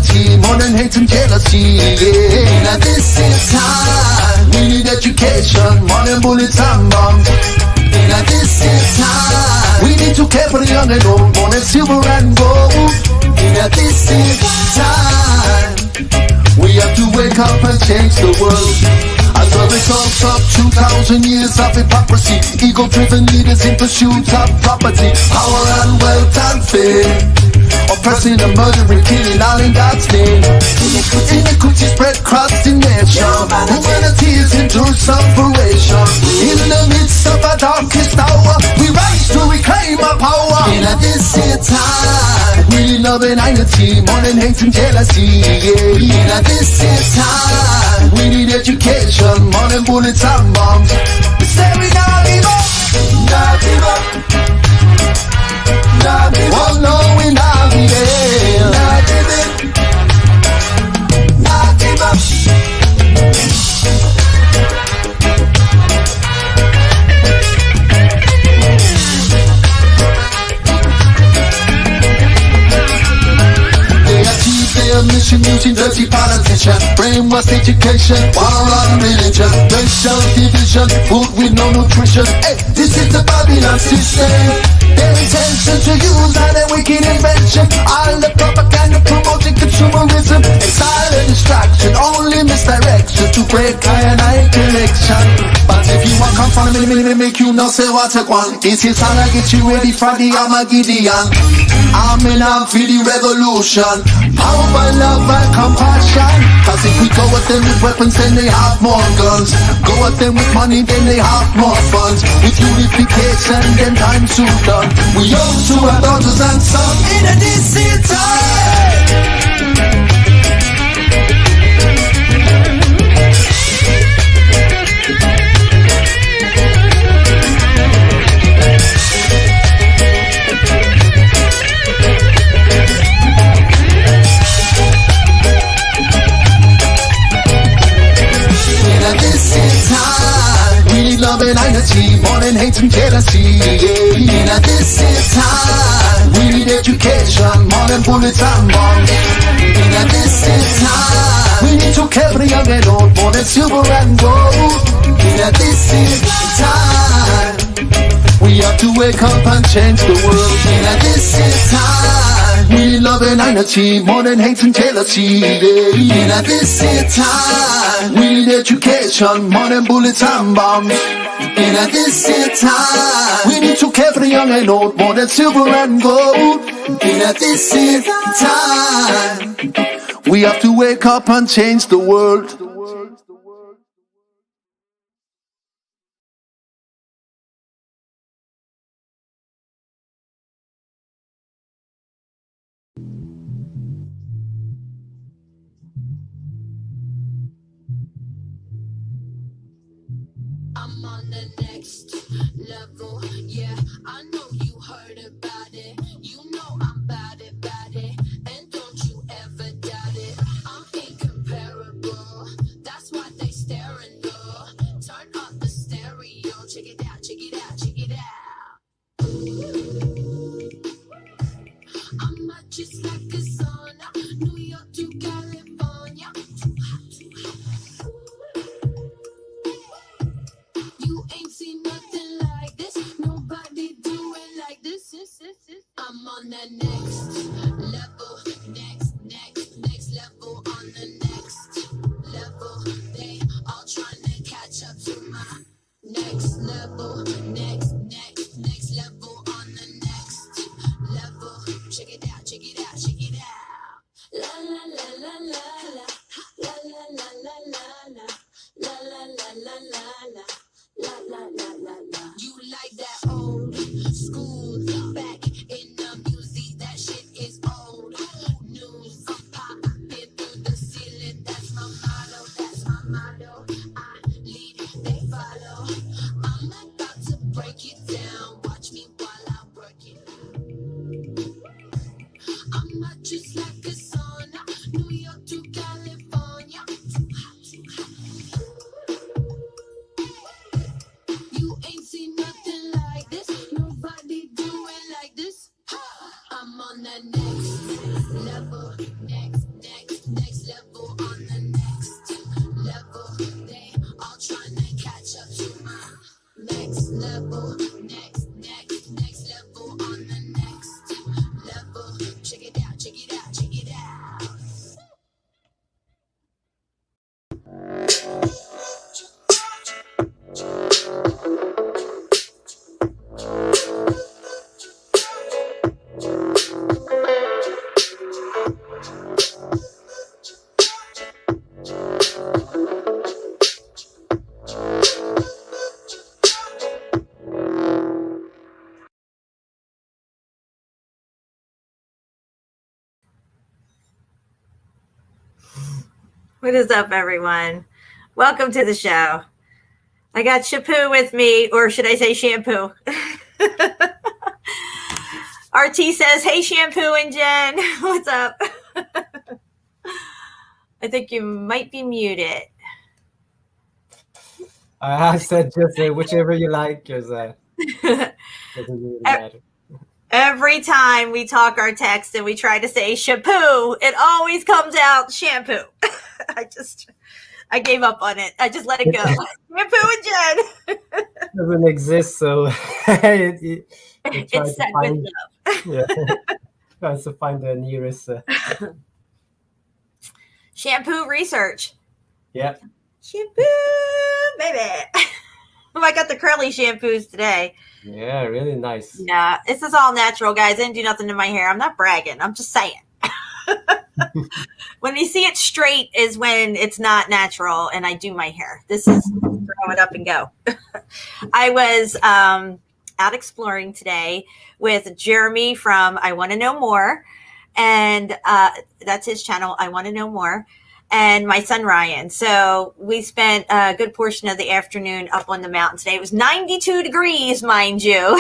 unity, more than hate and jealousy. Yeah. Now this is time. We need education, more than bullets and bombs. Now this is time. We need to care for the young and old, more than silver and gold. Now this is time. We have to wake up and change the world. As a result of 2,000 years of hypocrisy, ego-driven leaders in pursuit of property, power and wealth and fame, oppressing and murdering, killing all in God's name. Iniquity spread across the nation. Humanity is into separation. In the midst of our darkest hour, we rise to reclaim our power. In this time, we love and unity, more than hate and jealousy. Yeah. In this time, we need education, more than bullets and bombs. We say we not give up, not give up, not give up. Oh no, we not give up, not give up, not give up. Their mission using dirty politicians, brainwash education, war on religion, racial division, food with no nutrition. Hey, this is the Babylon system. Their intention to use all their wicked invention, all the propaganda promoting consumerism, exile and distraction, only misdirection to break high and high collection. But if you want come from me, make you know say what I want. This is how I get you ready for the Armageddon. I'm in for the revolution. Power by love and compassion. Cause if we go at them with weapons, then they have more guns. Go at them with money, then they have more funds. With unification, then time soon done. We owe to our daughters and sons in a decent time. Love and unity, more than hate and jealousy. Yeah. Now this is time. We need education, more than bullets and bombs. Now this is time. We need to care for the young and old, more than silver and gold. Now this is time. We have to wake up and change the world. Now this is time. We need love and unity, more than hate and jealousy. Yeah. Now this is time. We need education, more than bullets and bombs. In this time, we need to care for the young and old, more than silver and gold. In this time, we have to wake up and change the world. I'm on the next level, yeah, I know you heard about it. You know I'm about it, and don't you ever doubt it. I'm incomparable, that's why they stare and look. Turn up the stereo, check it out, check it out, check it out. I'm not just like a sauna, New York to California. You ain't seen nothing like this. Nobody do it like this. I'm on the next level. Next level. On the next level. They all trying to catch up to my next level. Next level. On the next level. Check it out, check it out, check it out. La la la la la la. La la la la la la. La la la la la la. La la la la la. You like that old school back in the music? That shit is old news. I'm popping through the ceiling. That's my motto. That's my motto. I lead, they follow. I'm about to break it down. Watch me while I work it. I'm not just like a sauna. New York to California. You ain't seen nothing like this. Nobody do it like this. I'm on the next level. Next What is up, everyone? Welcome to the show. I got SHEPU with me, or should I say shampoo? RT says, hey, Shampoo and Jen. What's up? I think you might be muted. I said just whichever you like, because doesn't really matter. Every time we talk our text and we try to say SHEPU, it always comes out shampoo. I gave up on it. I just let it go. Shampoo and Jen. It doesn't exist, so It's said with love. Yeah, tries to find the nearest. Shampoo research. Yeah. Shampoo, baby. Oh, I got the curly shampoos today. Yeah, really nice. Yeah, this is all natural, guys. I didn't do nothing to my hair. I'm not bragging. I'm just saying. When you see it straight is when it's not natural, and I do my hair. This is throw it up and go. I was out exploring today with Jeremy from I Want to Know More, and that's his channel, I Want to Know More, and my son Ryan. So we spent a good portion of the afternoon up on the mountain today. It was 92 degrees, mind you.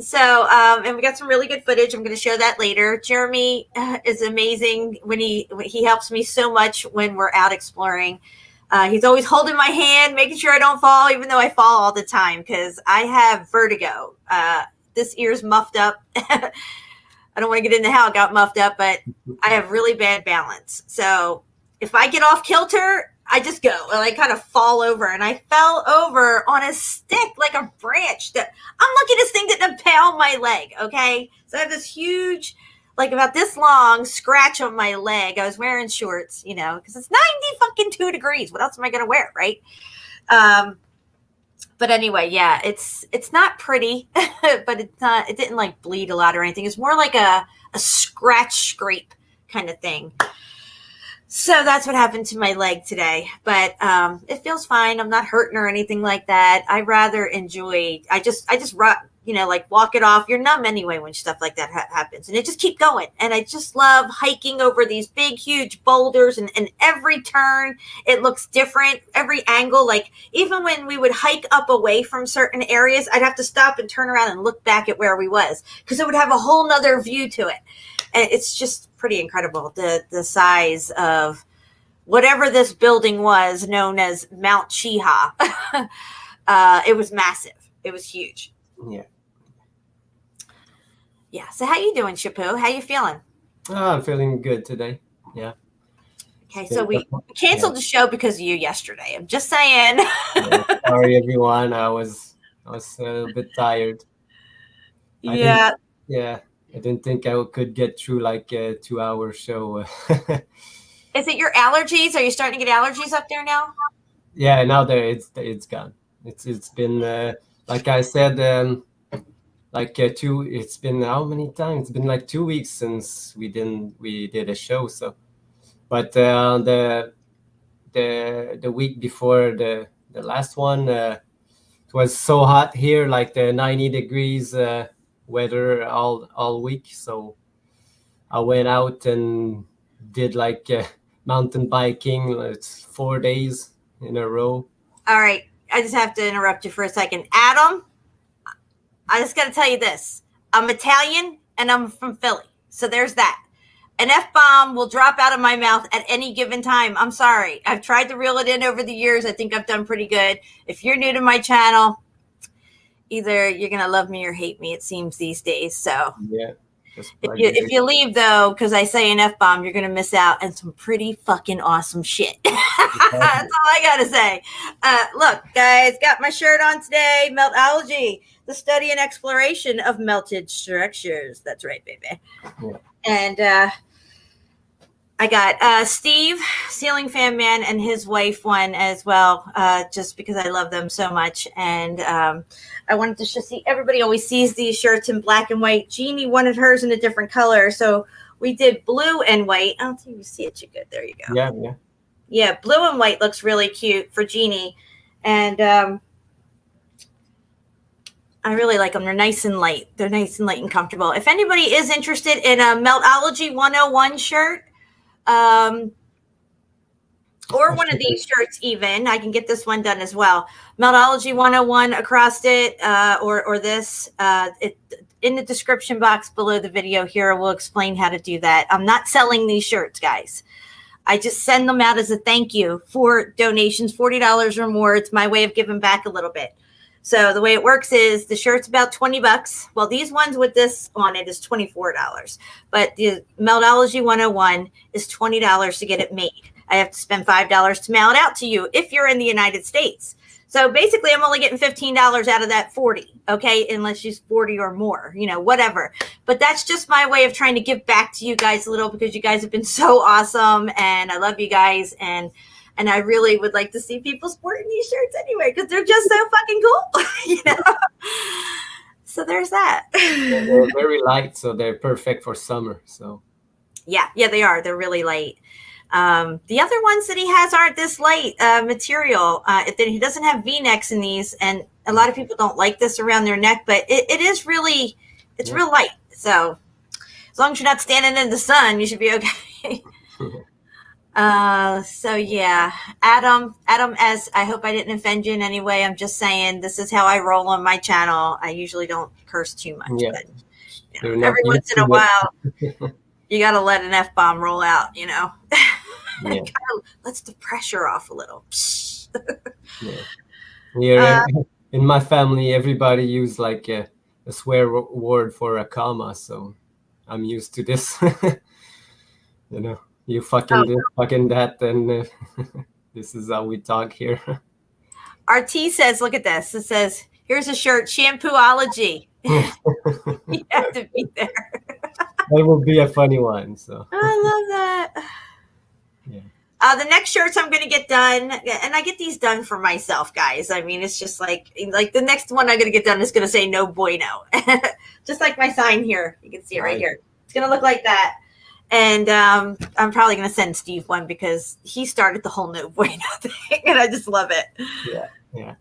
So, and we got some really good footage. I'm going to show that later. Jeremy is amazing when he helps me so much when we're out exploring. He's always holding my hand, making sure I don't fall, even though I fall all the time because I have vertigo. This ear's muffed up. I don't want to get into how it got muffed up, but I have really bad balance. So if I get off kilter, I just go and I kind of fall over, and I fell over on a stick like a branch. That I'm lucky this thing didn't impale my leg. Okay, so I have this huge, like about this long scratch on my leg. I was wearing shorts, because it's 92 degrees. What else am I gonna wear, right? But anyway, yeah, it's not pretty, but it's not. It didn't like bleed a lot or anything. It's more like a scratch scrape kind of thing. So that's what happened to my leg today, but it feels fine. I'm not hurting or anything like that. I rather enjoy. I just like walk it off. You're numb anyway when stuff like that happens, and it just keep going. And I just love hiking over these big, huge boulders, and every turn it looks different. Every angle, like even when we would hike up away from certain areas, I'd have to stop and turn around and look back at where we was because it would have a whole nother view to it. And it's just pretty incredible, the size of whatever this building was known as Mount Chiha. It was massive. It was huge. Yeah. So how you doing, SHEPU? How you feeling? I'm feeling good today. Yeah. Okay, so we canceled the show because of you yesterday. I'm just saying. Sorry, everyone. I was a little bit tired. Yeah. I didn't think I could get through like a 2-hour show. Is it your allergies? Are you starting to get allergies up there now? Yeah, now it's gone. It's been like I said, it's been how many times? It's been like 2 weeks since we did a show. So, but the week before the last one, it was so hot here, like the 90 degrees. Weather all week, so I went out and did like mountain biking. It's 4 days in a row. All right, I just have to interrupt you for a second. Adam, I just got to tell you this. I'm Italian and I'm from Philly, so there's that. An F-bomb will drop out of my mouth at any given time. I'm sorry. I've tried to reel it in over the years. I think I've done pretty good. If you're new to my channel, either you're going to love me or hate me, it seems these days. So yeah, if you leave, though, because I say an F-bomb, you're going to miss out on some pretty fucking awesome shit. That's all I got to say. Look, guys, got my shirt on today. Meltology, the study and exploration of melted structures. That's right, baby. Yeah. And I got Steve, Ceiling Fan Man, and his wife one as well, just because I love them so much. And I wanted to just see, everybody always sees these shirts in black and white. Jeannie wanted hers in a different color, so we did blue and white. I don't think you see it too good. There you go. Yeah, blue and white looks really cute for Jeannie. And I really like them. They're nice and light. They're nice and light and comfortable. If anybody is interested in a Meltology 101 shirt, or one of these shirts even. I can get this one done as well. Meltology 101 across it, or this. In the description box below the video here, we'll explain how to do that. I'm not selling these shirts, guys. I just send them out as a thank you for donations, $40 or more. It's my way of giving back a little bit. So the way it works is the shirt's about $20. Well, these ones with this on it is $24. But the Meltology 101 is $20 to get it made. I have to spend $5 to mail it out to you if you're in the United States. So basically, I'm only getting $15 out of that 40, okay? Unless you 40 or more, whatever. But that's just my way of trying to give back to you guys a little, because you guys have been so awesome, and I love you guys, and I really would like to see people sporting these shirts anyway, because they're just so fucking cool, So there's that. They're very light, so they're perfect for summer. So yeah, they are. They're really light. The other ones that he has aren't this light material. He doesn't have V-necks in these, and a lot of people don't like this around their neck, but it is really, it's real light. So as long as you're not standing in the sun, you should be okay. So yeah, Adam, as I hope I didn't offend you in any way. I'm just saying this is how I roll on my channel. I usually don't curse too much, but every once in a while, you got to let an F-bomb roll out, Yeah. Lets the pressure off a little. Yeah. In my family, everybody use like a swear word for a comma, so I'm used to this. You fucking this, fucking that, and this is how we talk here. RT says, look at this. It says, here's a shirt, Shampooology. You have to be there. That will be a funny one. So I love that. Yeah. The next shirts I'm going to get done, and I get these done for myself, guys. I mean, it's just like the next one I'm going to get done is going to say no bueno. Just like my sign here. You can see it right here. It's going to look like that. And I'm probably going to send Steve one because he started the whole no bueno thing, and I just love it. Yeah.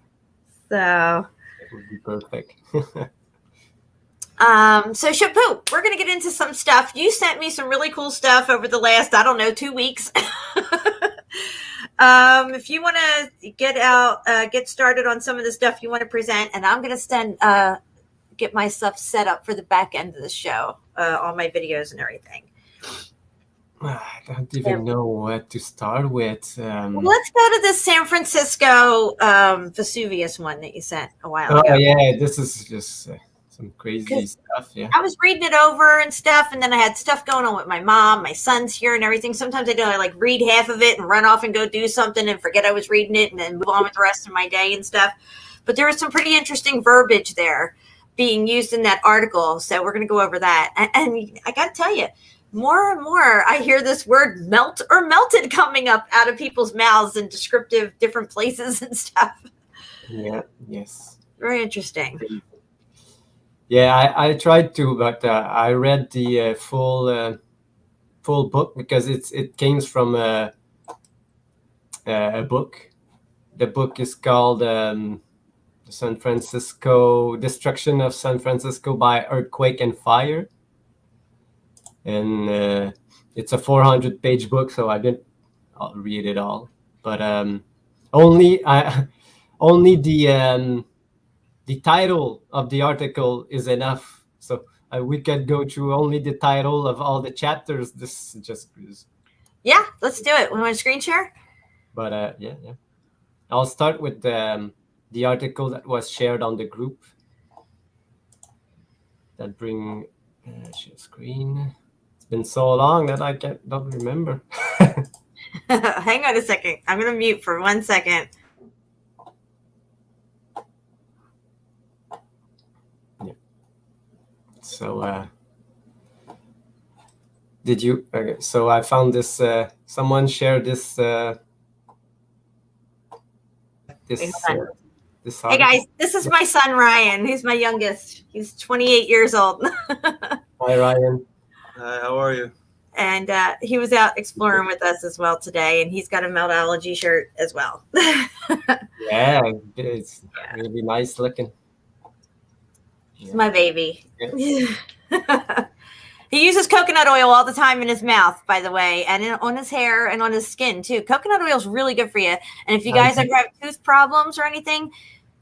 So it would be perfect. So SHEPU, we're going to get into some stuff. You sent me some really cool stuff over the last, 2 weeks. If you want to get started on some of the stuff you want to present, and I'm going to get my stuff set up for the back end of the show, all my videos and everything. I don't even know what to start with. Well, let's go to the San Francisco Vesuvius one that you sent a while ago. Oh, yeah, this is just some crazy stuff. Yeah, I was reading it over and stuff, and then I had stuff going on with my mom. My son's here and everything. Sometimes I like read half of it and run off and go do something and forget I was reading it and then move on with the rest of my day and stuff. But there was some pretty interesting verbiage there being used in that article. So we're going to go over that. And I got to tell you, more and more, I hear this word melt or melted coming up out of people's mouths in descriptive different places and stuff. Yeah, yes. Very interesting. Yeah, I tried to, but I read the full book because it came from a book. The book is called San Francisco Destruction of San Francisco by Earthquake and Fire. And it's a 400-page book, so I didn't read it all. But only the title of the article is enough. So we could go through only the title of all the chapters. This just is. Yeah, let's do it. We want to screen share? But yeah. I'll start with the article that was shared on the group. That bring share screen. It's been so long that I don't remember. Hang on a second. I'm going to mute for 1 second. Yeah. So did you? Okay, so I found this. Someone shared this. This hey guys, this is my son Ryan. He's my youngest. He's 28 years old. Hi Ryan. Hi, how are you? And he was out exploring with us as well today, and he's got a Meltology shirt as well. Yeah, it's really nice looking. He's my baby. Yeah. He uses coconut oil all the time in his mouth, by the way, and on his hair and on his skin too. Coconut oil is really good for you. And if you guys ever have tooth problems or anything,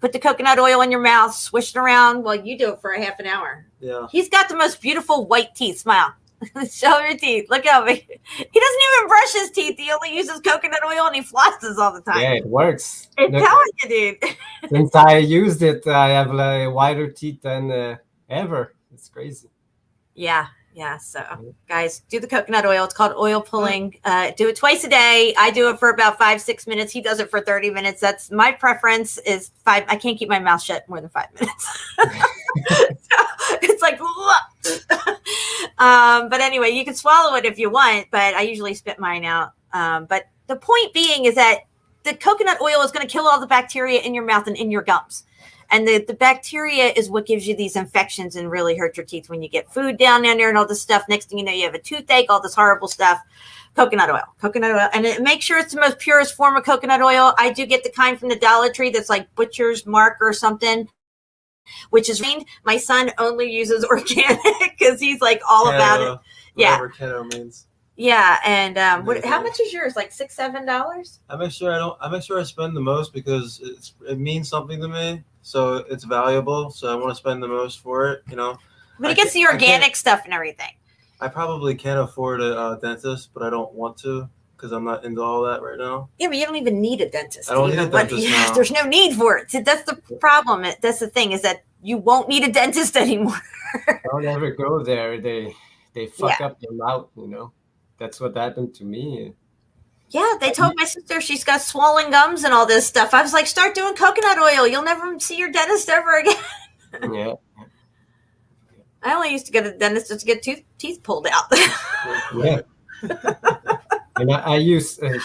put the coconut oil in your mouth, swish it around while you do it for a half an hour. Yeah. He's got the most beautiful white teeth. Smile. Show your teeth. Look at me. He doesn't even brush his teeth. He only uses coconut oil and he flosses all the time. Yeah, it works. I'm telling you, dude. Since I used it, I have like whiter teeth than ever. It's crazy. Yeah. So, guys, do the coconut oil. It's called oil pulling. Do it twice a day. I do it for about 5-6 minutes. He does it for 30 minutes. That's my preference. Is 5. I can't keep my mouth shut more than 5 minutes. So, it's like, but anyway, you can swallow it if you want. But I usually spit mine out. But the point being is that the coconut oil is going to kill all the bacteria in your mouth and in your gums. And the bacteria is what gives you these infections and really hurt your teeth when you get food down there and all this stuff. Next thing you know, you have a toothache, all this horrible stuff. Coconut oil. And make sure it's the most purest form of coconut oil. I do get the kind from the Dollar Tree that's like Butcher's Mark or something, which is my son only uses organic because he's like all about it. Yeah. Whatever keto means. Yeah, and how much is yours? Like $6-7? I make sure I spend the most because it means something to me. So it's valuable. So I want to spend the most for it, But he gets the organic stuff and everything. I probably can't afford a dentist, but I don't want to because I'm not into all that right now. Yeah, but you don't even need a dentist. I don't need a dentist now. There's no need for it. So that's the problem. That's the thing is that you won't need a dentist anymore. Don't ever go there. They fuck up your mouth, That's what happened to me. Yeah, they told my sister she's got swollen gums and all this stuff. I was like, start doing coconut oil. You'll never see your dentist ever again. Yeah. I only used to go to the dentist just to get teeth pulled out. Yeah. And I used a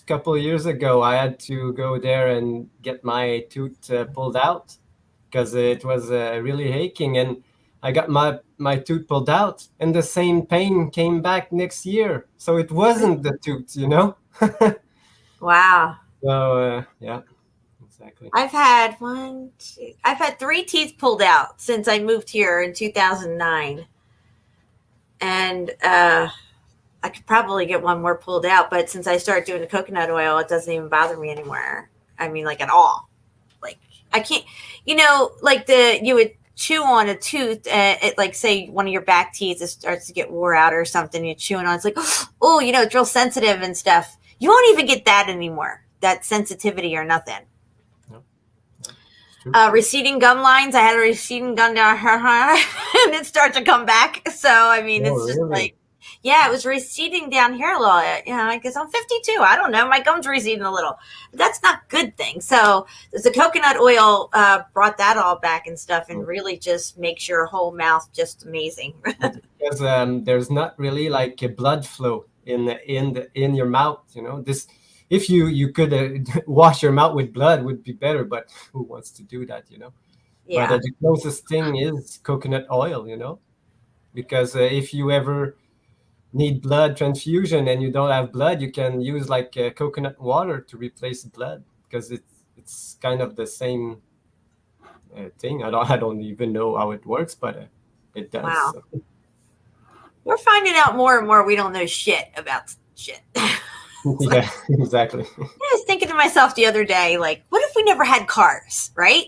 couple of years ago, I had to go there and get my tooth pulled out because it was really aching. And I got my tooth pulled out and the same pain came back next year. So it wasn't the tooth, Wow. So, yeah, exactly. I've had 3 teeth pulled out since I moved here in 2009. And I could probably get one more pulled out. But since I started doing the coconut oil, it doesn't even bother me anymore. I mean, like at all. Like I can't, you would chew on a tooth, like say one of your back teeth, it starts to get wore out or something. You're chewing on, it's like, oh, it's real sensitive and stuff. You won't even get that anymore, that sensitivity or nothing. No. Receding gum lines. I had a receding gum down, and it starts to come back. So I mean, it's just really? Like, yeah, it was receding down here a little. Because I'm 52. I don't know. My gums receding a little. But that's not a good thing. So the coconut oil brought that all back and stuff, and really just makes your whole mouth just amazing. Because there's not really like a blood flow in your mouth. This. If you could wash your mouth with blood, would be better. But who wants to do that? Yeah. But the closest thing is coconut oil. Because if you ever need blood transfusion and you don't have blood, you can use like coconut water to replace blood because it's kind of the same thing. I don't even know how it works, but it does. Wow. So. We're finding out more and more we don't know shit about shit. Yeah, exactly. I was thinking to myself the other day, like, what if we never had cars, right?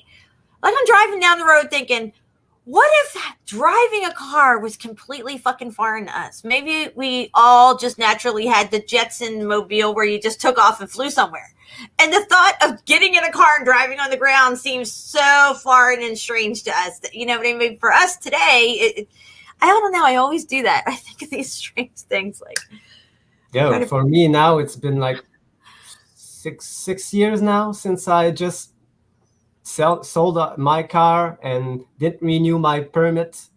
Like I'm driving down the road thinking, what if driving a car was completely fucking foreign to us? Maybe we all just naturally had the Jetson mobile where you just took off and flew somewhere. And the thought of getting in a car and driving on the ground seems so foreign and strange to us. That, what I mean? For us today, I don't know. I always do that. I think of these strange things like. Yeah, for me now, it's been like six years now since I just sold my car and didn't renew my permit.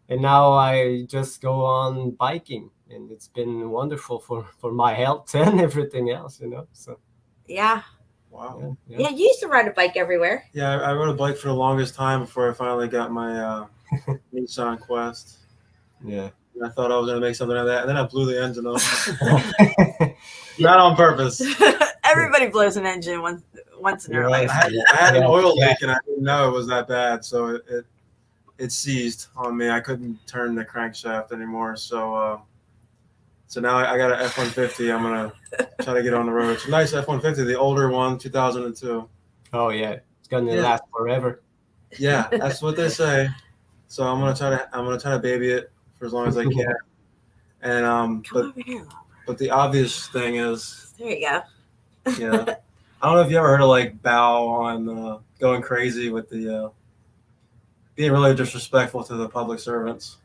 And now I just go on biking. And it's been wonderful for my health and everything else, So. Yeah. Wow. Yeah, you used to ride a bike everywhere. Yeah, I rode a bike for the longest time before I finally got my Nissan Quest. Yeah. I thought I was going to make something of that, and then I blew the engine off. Not on purpose. Everybody blows an engine once in their life. I had an oil leak, and I didn't know it was that bad, so it seized on me. I couldn't turn the crankshaft anymore. So now I got an F-150. I'm gonna try to get on the road. It's a nice F-150, the older one, 2002. Oh yeah, it's gonna last forever. Yeah, that's what they say. So I'm gonna try to baby it for as long as I can. And Come over here. but the obvious thing is, There you go. yeah, I don't know if you ever heard of like Bao on going crazy with the being really disrespectful to the public servants.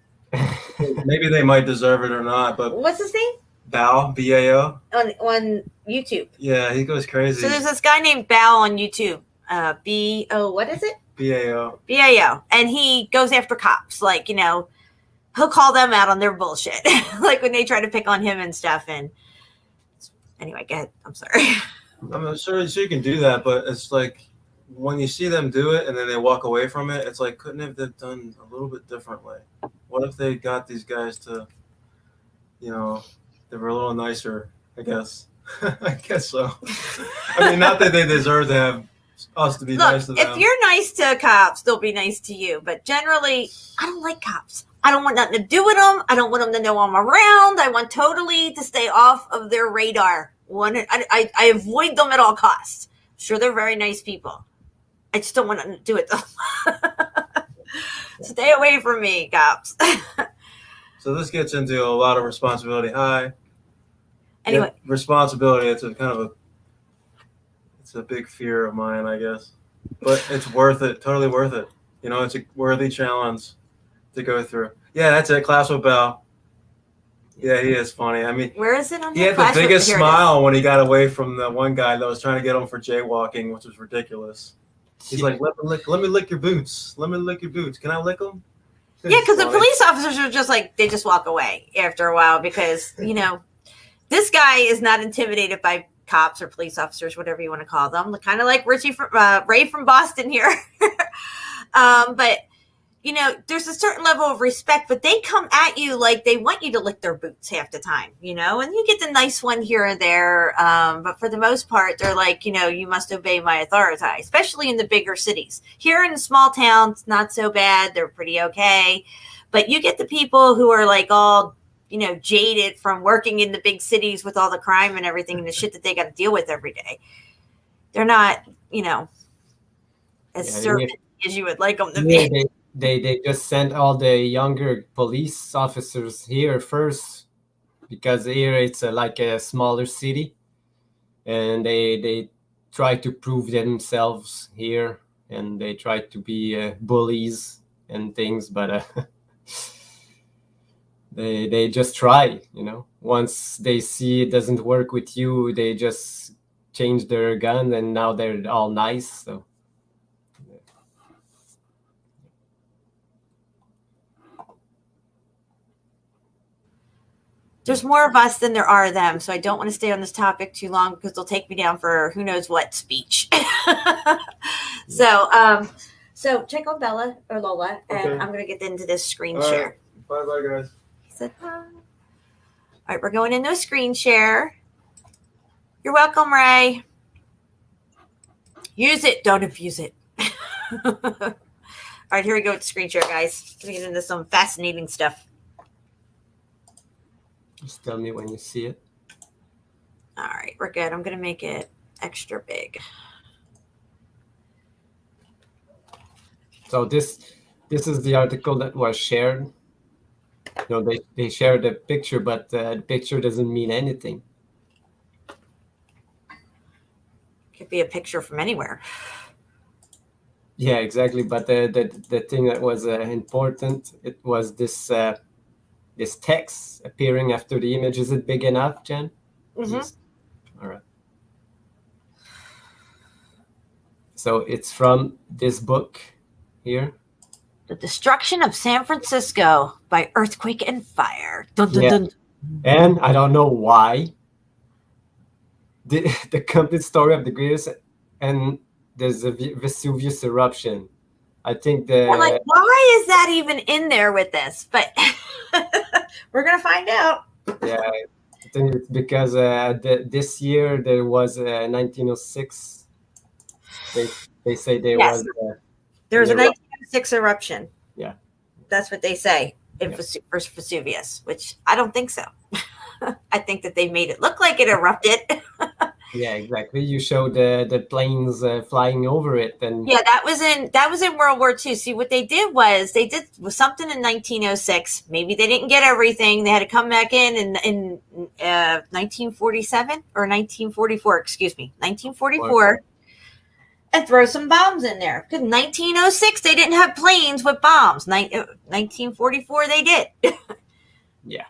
Maybe they might deserve it or not, but What's his name? Bao, B-A-O. On YouTube. Yeah, he goes crazy. So there's this guy named Bao on YouTube. B-O, what is it? B-A-O. B-A-O. And he goes after cops. Like, you know, he'll call them out on their bullshit. Like when they try to pick on him and stuff. And anyway, go ahead. I'm sorry. I'm sure you can do that, but it's like when you see them do it and then they walk away from it, it's like, couldn't have they done a little bit differently? What if they got these guys to, you know, they were a little nicer, I guess. I guess so. I mean, not that they deserve to have us to be nice to them. If you're nice to cops, they'll be nice to you. But generally, I don't like cops. I don't want nothing to do with them. I don't want them to know I'm around. I want totally to stay off of their radar. I avoid them at all costs. Sure, they're very nice people. I just don't want nothing to do with them. Stay away from me, cops. So this gets into a lot of responsibility. Hi. Anyway. Yeah, responsibility, it's a big fear of mine, I guess. But it's worth it, totally worth it. You know, it's a worthy challenge to go through. Yeah, that's it. Class with Bell. Yeah, he is funny. I mean, where is it on he had the biggest smile when he got away from the one guy that was trying to get him for jaywalking, which was ridiculous. He's like, let me lick your boots. Let me lick your boots. Can I lick them? Yeah, because the police officers are just like, they just walk away after a while because, you know, this guy is not intimidated by cops or police officers, whatever you want to call them. Kind of like Ray from Boston here. But, you know, there's a certain level of respect, but they come at you like they want you to lick their boots half the time, you know, and you get the nice one here and there. But for the most part, they're like, you know, you must obey my authority, especially in the bigger cities. Here in the small towns, not so bad. They're pretty okay. But you get the people who are like all, you know, jaded from working in the big cities with all the crime and everything and the shit that they got to deal with every day. They're not, you know, as servant as you would like them to be. They just sent all the younger police officers here first because here it's like a smaller city, and they try to prove themselves here, and they try to be bullies and things, but they just try, you know. Once they see it doesn't work with you, they just change their gun, and now they're all nice. So. There's more of us than there are of them, so I don't want to stay on this topic too long because they'll take me down for who knows what speech. So check on Bella or Lola, and okay. I'm going to get into this screen all share. Right. Bye, guys. He said bye. All right, we're going into a screen share. You're welcome, Ray. Use it, don't abuse it. All right, here we go with the screen share, guys. We're going to get into some fascinating stuff. Just tell me when you see it. All right, we're good. I'm going to make it extra big. So this is the article that was shared. You know, they shared the picture, but the picture doesn't mean anything. Could be a picture from anywhere. Yeah, exactly. But the thing that was important, it was this this text appearing after the image. Is it big enough, Jen? Mm-hmm. Yes. All right. So it's from this book here. The Destruction of San Francisco by Earthquake and Fire. Dun, dun, dun. And I don't know why. The complete story of the greatest, and there's a Vesuvius eruption. I think We're like, why is that even in there with this? But we're going to find out. Yeah, I think it's because this year there was 1906. They say there was... There was a 1906 eruption. Yeah. That's what they say in Vesuvius, which I don't think so. I think that they made it look like it erupted. Yeah, exactly. You showed the planes flying over it, and Yeah, that was in World War II. See, what they did was something in 1906. Maybe they didn't get everything. They had to come back in 1947 or 1944. Excuse me, 1944, and throw some bombs in there. Because 1906 they didn't have planes with bombs. 1944 they did. yeah.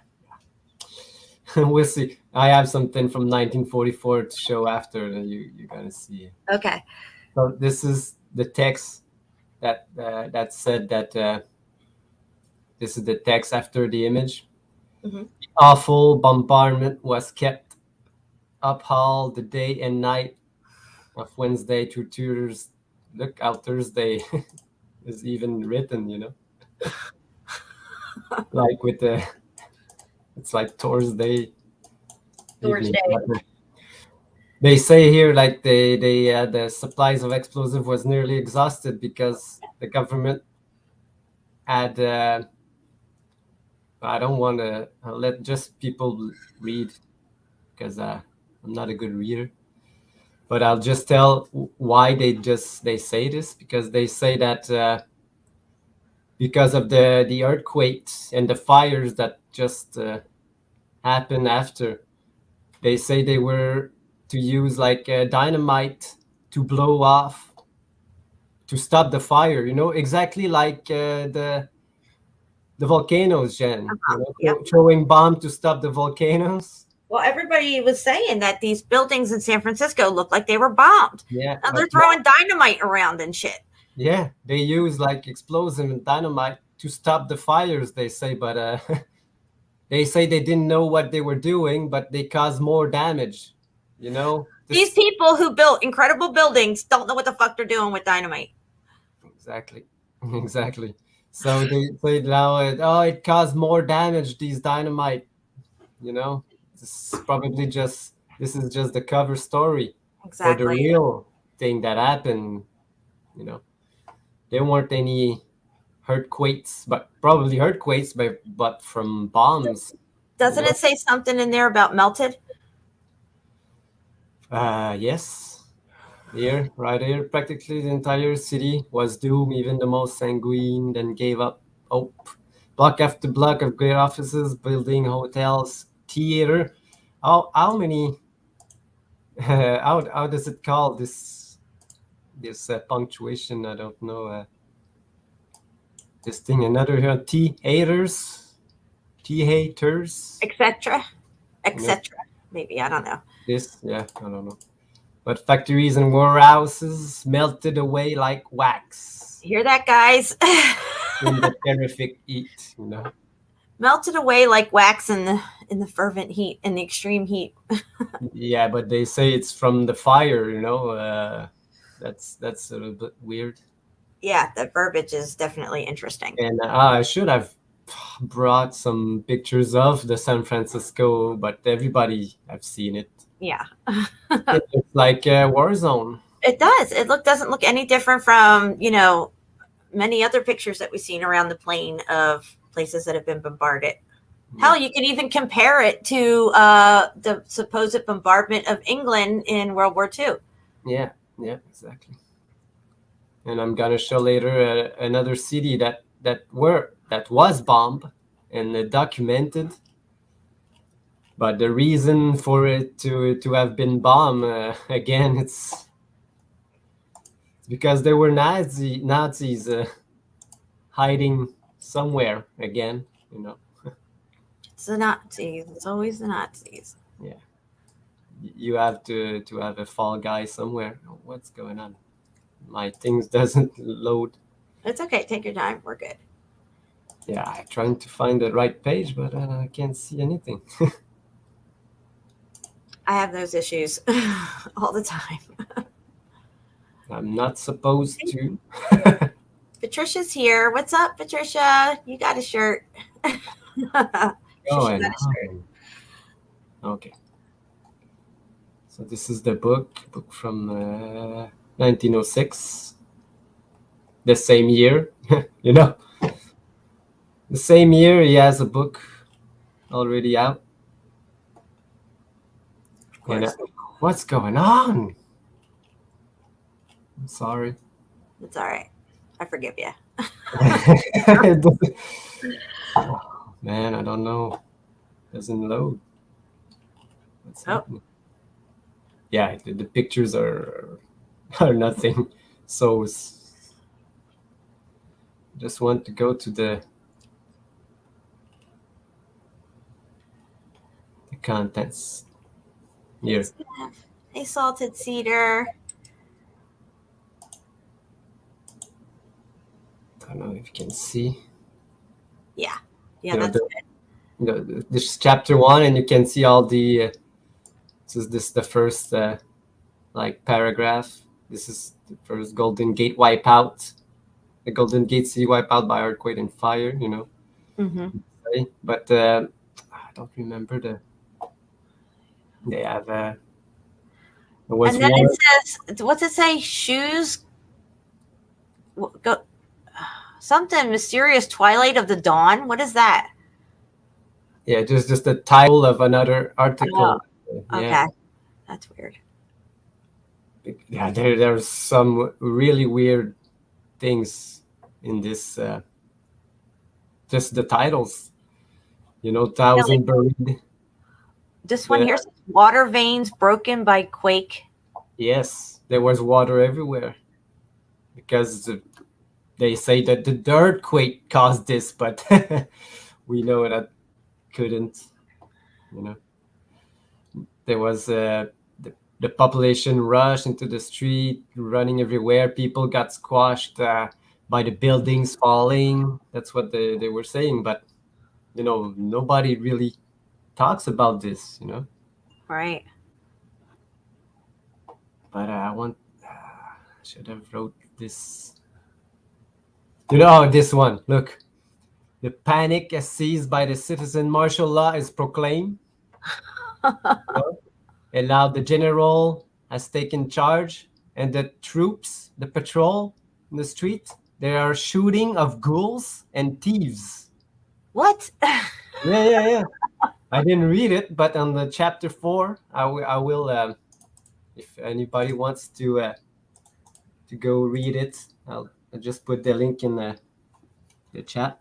We'll see. I have something from 1944 to show after, and you're gonna see. Okay. So this is the text that said that this is the text after the image. Mhm. The awful bombardment was kept up all the day and night of Wednesday through Thursday. Look out, Thursday is even written, you know, like with the. It's like Thursday. Thursday. Evening. They say here like the supplies of explosive was nearly exhausted because the government had I don't want to let just people read because I'm not a good reader, but I'll just tell why they say this, because they say that because of the earthquakes and the fires that just happened after, they say they were to use like dynamite to blow off, to stop the fire, you know, exactly like the volcanoes, Jen. You know, Yep. throwing bomb to stop the volcanoes. Well, everybody was saying that these buildings in San Francisco looked like they were bombed. Yeah, Now they're throwing dynamite around and shit. Yeah, they use like explosive and dynamite to stop the fires, they say, but they say they didn't know what they were doing, but they caused more damage. You know, These people who built incredible buildings don't know what the fuck they're doing with dynamite. Exactly, exactly. So they say now, it caused more damage. These dynamite, you know, this is just the cover story for the Exactly. real thing that happened. You know, there weren't any earthquakes, but probably earthquakes, but from bombs. Doesn't it say something in there about melted? Yes. Here, right here, practically the entire city was doomed. Even the most sanguine then gave up hope. Block after block of great offices, building, hotels, theater. How many? How does it call this punctuation? I don't know. This thing, another here, theaters, Etc. Etc. Maybe, I don't know. This, yeah, I don't know. But factories and warehouses melted away like wax Hear that, guys? in the terrific heat, you know. Melted away like wax in the fervent heat, in the extreme heat. Yeah, but they say it's from the fire, you know. That's a little bit weird. Yeah, the verbiage is definitely interesting. And I should have brought some pictures of the San Francisco, but everybody have seen it. Yeah. It looks like a war zone. It does. It doesn't look any different from, many other pictures that we've seen around the plane of places that have been bombarded. Yeah. Hell, you can even compare it to the supposed bombardment of England in World War II. Yeah, exactly. And I'm gonna show later another city that was bombed and documented. But the reason for it to have been bombed again, it's because there were Nazis hiding somewhere again, you know. It's the Nazis. It's always the Nazis. Yeah, you have to have a fall guy somewhere. What's going on? My things doesn't load. It's okay. Take your time. We're good. Yeah, I'm trying to find the right page, but I can't see anything. I have those issues all the time. I'm not supposed to. Patricia's here. What's up, Patricia? You got a shirt. Okay. So this is the book from 1906, the same year, you know. The same year, he has a book already out. Of course. What's going on? I'm sorry. It's all right. I forgive you. Oh, man, I don't know. Doesn't load. What's happening? Yeah, the pictures are nothing. So just want to go to the contents here. Hey, salted cedar. I don't know if you can see. Yeah, that's good. This is chapter 1, and you can see all the. This is the first like paragraph. This is the first Golden Gate wipeout. The Golden Gate City wipeout by earthquake and fire. You know. Mm-hmm. But I don't remember the. They have. There was And then one. it says, what's it say? Shoes. Go. Something mysterious. Twilight of the Dawn. What is that? Yeah, just the title of another article. Okay, Yeah. that's weird. Yeah, there's some really weird things in this. Just the titles, you know, thousand buried. This one here says water veins broken by quake. Yes, there was water everywhere because they say that the earthquake caused this, but we know that couldn't. You know, there was the population rushed into the street, running everywhere. People got squashed by the buildings falling. That's what they were saying, but you know, nobody really talks about this, you know. Right. But I should have wrote this. You know, this one. Look, the panic as seized by the citizen martial law is proclaimed. And now the general has taken charge, and the troops, the patrol in the street, they are shooting of ghouls and thieves. What? Yeah. I didn't read it, but on the chapter 4, I will. If anybody wants to go read it, I'll just put the link in the chat.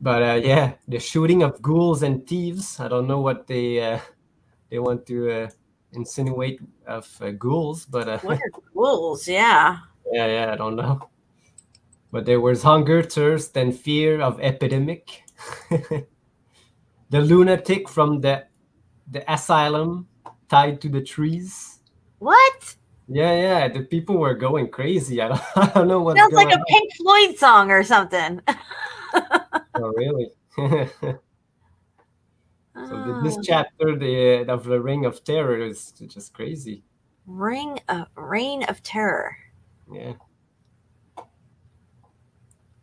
But yeah, the shooting of ghouls and thieves. I don't know what they want to insinuate of ghouls, but What are ghouls? Yeah. yeah, I don't know. But there was hunger, thirst, and fear of epidemic. The lunatic from the asylum tied to the trees. What? Yeah, the people were going crazy. I don't know what's Sounds going like a on. Pink Floyd song or something. Oh, really? So this chapter of the Ring of Terror is just crazy. Reign of Terror. Yeah.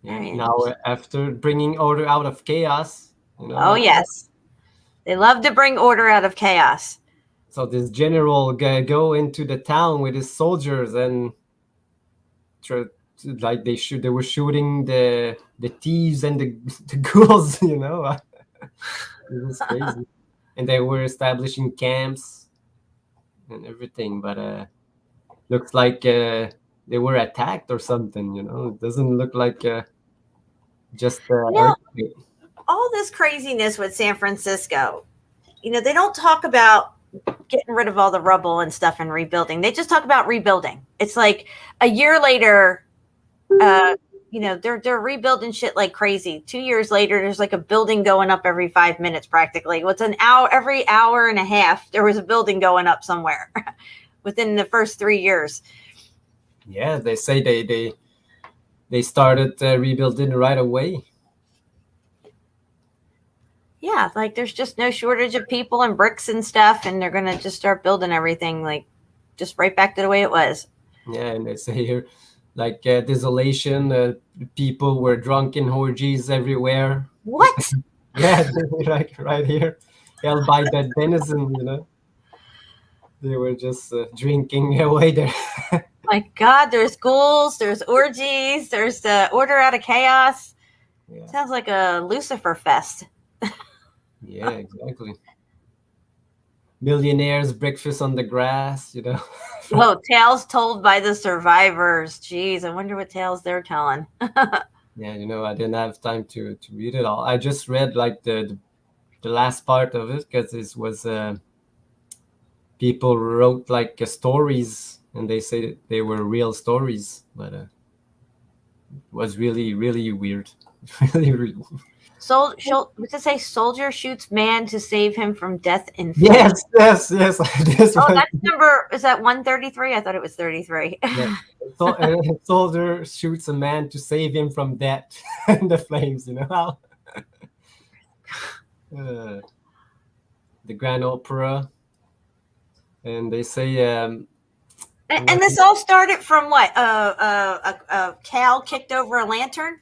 Now after bringing order out of chaos, you know. Oh yes, they love to bring order out of chaos. So this general go into the town with his soldiers and like they were shooting the thieves and the ghouls, you know. It was crazy. And they were establishing camps and everything, but looks like they were attacked or something, you know. It doesn't look like just earthquake. All this craziness with San Francisco, you know, they don't talk about getting rid of all the rubble and stuff and rebuilding. They just talk about rebuilding. It's like a year later, you know, they're rebuilding shit like crazy. 2 years later, there's like a building going up every 5 minutes practically. What's an hour, every hour and a half, there was a building going up somewhere within the first 3 years. Yeah, they say they started rebuilding right away. Yeah, like there's just no shortage of people and bricks and stuff, and they're gonna just start building everything like just right back to the way it was. Yeah, and they say here, like desolation, people were drunk in orgies everywhere. What? Yeah, like right here, held by that denizen, you know. They were just drinking away there. my God, there's ghouls, there's orgies, there's the Order Out of Chaos. Yeah. Sounds like a Lucifer fest. Yeah, exactly. Millionaires breakfast on the grass, you know. Oh, tales told by the survivors. Jeez, I wonder what tales they're telling. Yeah, you know, I didn't have time to read it all. I just read like the last part of it because it was people wrote like stories, and they say that they were real stories, but it was really, really weird. Really, really. What's it say? Soldier shoots man to save him from death in flight. Yes, yes, yes. This Oh, one. that's number. Is that 133? I thought it was 33. Yeah. So, a soldier shoots a man to save him from death in the flames. You know how the Grand Opera, and they say. And this all started from what? A cow kicked over a lantern,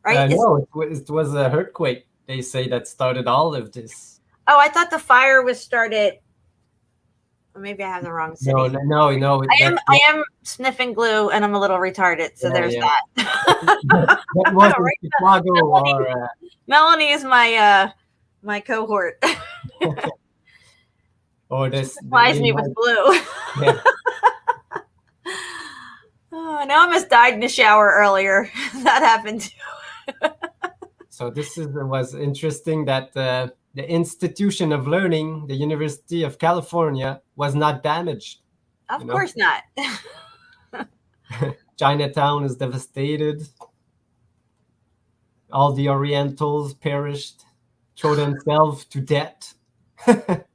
right? No, it was a earthquake. They say that started all of this. Oh, I thought the fire was started. Or maybe I have the wrong city. No. I am sniffing glue, and I'm a little retarded. So there's that. That was in Chicago or. Melanie is my my cohort. Or this Supplies me with glue. Yeah. Oh, now I almost died in the shower earlier. That happened too. So this was interesting that the institution of learning, the University of California, was not damaged. Of course not. Chinatown is devastated. All the Orientals perished, threw themselves to death.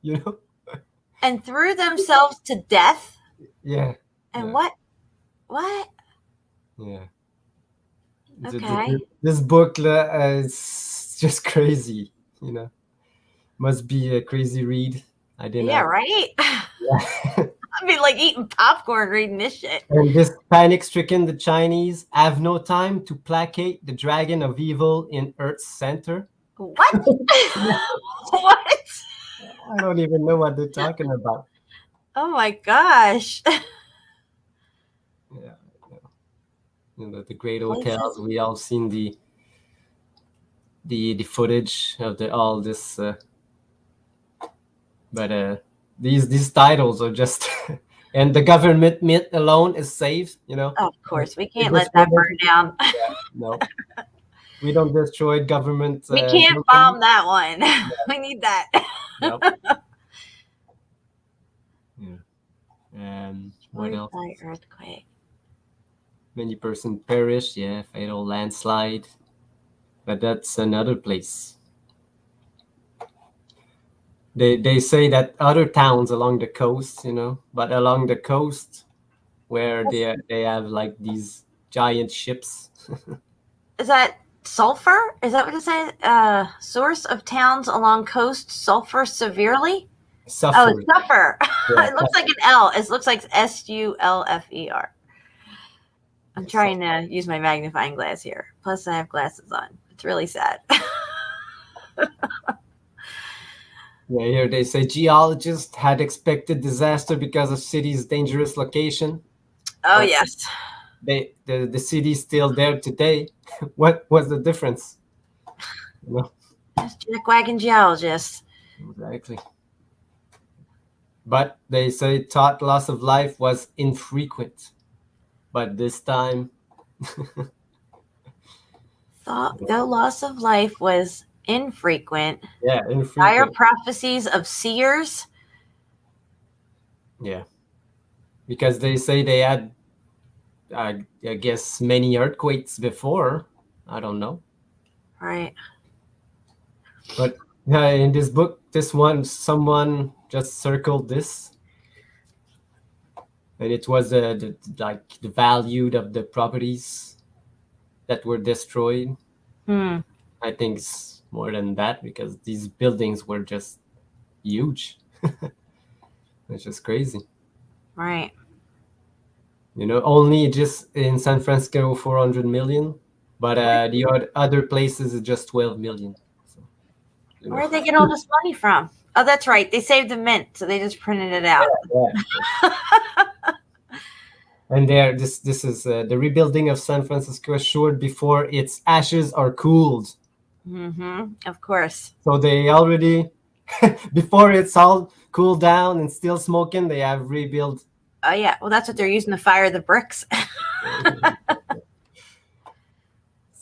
You know. And threw themselves to death. Yeah. And yeah. What? Yeah. Okay. This book is just crazy, you know. Must be a crazy read. I didn't. Yeah, right. Yeah. I'd be like eating popcorn reading this shit. And this panic-stricken, the Chinese have no time to placate the dragon of evil in Earth's center. What? What? I don't even know what they're talking about. Oh my gosh. Yeah. You know, the great hotels. We all seen the footage of all this, but these titles are just, and the government myth alone is safe. You know. Oh, of course, we can't let that burn down. Yeah, no, we don't destroy government. We can't bomb that one. Yeah. We need that. Nope. Yeah. What else? Earthquake. Many persons perished. Yeah, fatal landslide. But that's another place. They say that other towns along the coast, you know, but along the coast where they have like these giant ships. Is that sulfur? Is that what it says? Source of towns along coast sulfur severely? Suffer. Oh, suffer. Yeah, it looks like an L. It looks like SULFER. I'm trying to use my magnifying glass here. Plus, I have glasses on. It's really sad. Yeah, here they say geologists had expected disaster because of city's dangerous location. Oh, but yes. The city's still there today. What was the difference? You know? Just jackwagon geologists. Exactly. But they say thought loss of life was infrequent. But this time... The loss of life was infrequent. Yeah, infrequent. Dire prophecies of seers. Yeah. Because they say they had, I guess, many earthquakes before. I don't know. Right. But in this book, this one, someone just circled this. And it was the value of the properties that were destroyed. I think it's more than that because these buildings were just huge. It's just crazy. Right. You know, only just in San Francisco, 400 million, but the other places is just 12 million. So, you know. Where did they get all this money from? Oh, that's right. They saved the mint, so they just printed it out. Yeah. And there, this is the rebuilding of San Francisco assured before its ashes are cooled. Of course. So they already, before it's all cooled down and still smoking, they have rebuilt. Oh yeah. Well, that's what they're using to fire the bricks.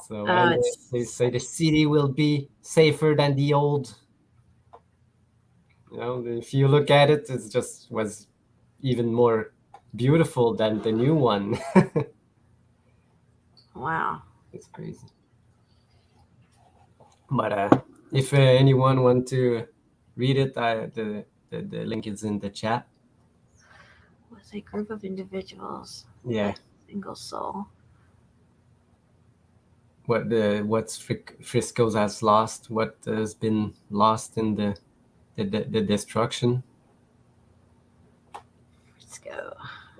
So and they say the city will be safer than the old. You know, if you look at it, it just was even more beautiful than the new one. Wow. It's crazy. But if anyone want to read it, the link is in the chat. Was a group of individuals. Yeah. Single soul. What's Frisco's has lost? What has been lost in the destruction? Frisco.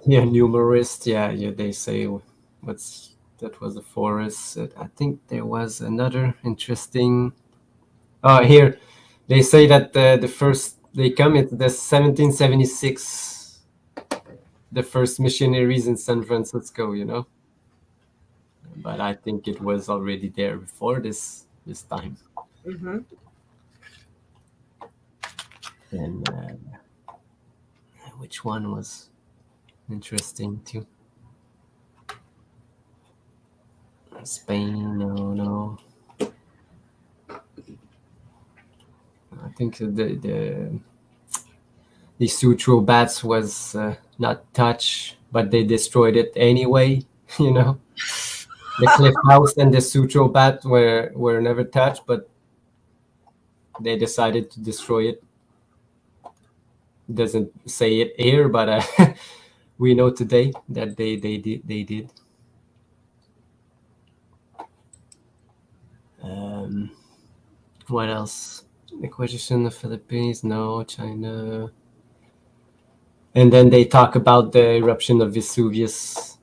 Yeah, numerous. Yeah. They say that was a forest. I think there was another interesting. Oh, here they say that the first they come into the 1776, the first missionaries in San Francisco. You know, but I think it was already there before this time. And which one was interesting too? Spain, no. I think the Sutro bats was not touched, but they destroyed it anyway. You know, the Cliff House and the Sutro bat were never touched, but they decided to destroy it. Doesn't say it here, but we know today that they did. What else? The question: the Philippines, no, China. And then they talk about the eruption of Vesuvius.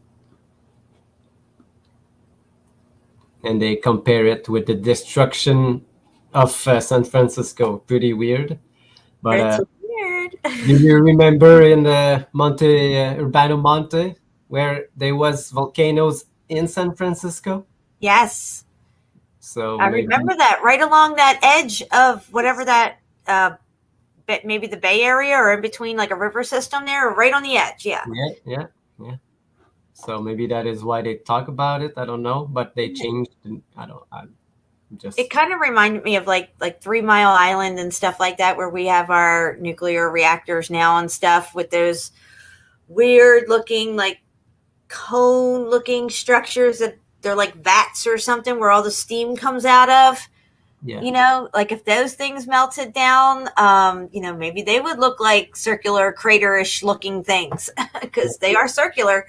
And they compare it with the destruction of San Francisco. Pretty weird. But It's weird. do you remember in the Monte Urbano Monte where there was volcanoes in San Francisco? Yes. So I remember that right along that edge of whatever that, maybe the Bay Area or in between like a river system there, or right on the edge. Yeah. Yeah. So maybe that is why they talk about it. I don't know, but they changed. It kind of reminded me of like 3 Mile Island and stuff like that, where we have our nuclear reactors now and stuff with those weird looking, like cone looking structures that they're like vats or something where all the steam comes out of. Yeah. You know, like if those things melted down, maybe they would look like circular craterish looking things because they are circular.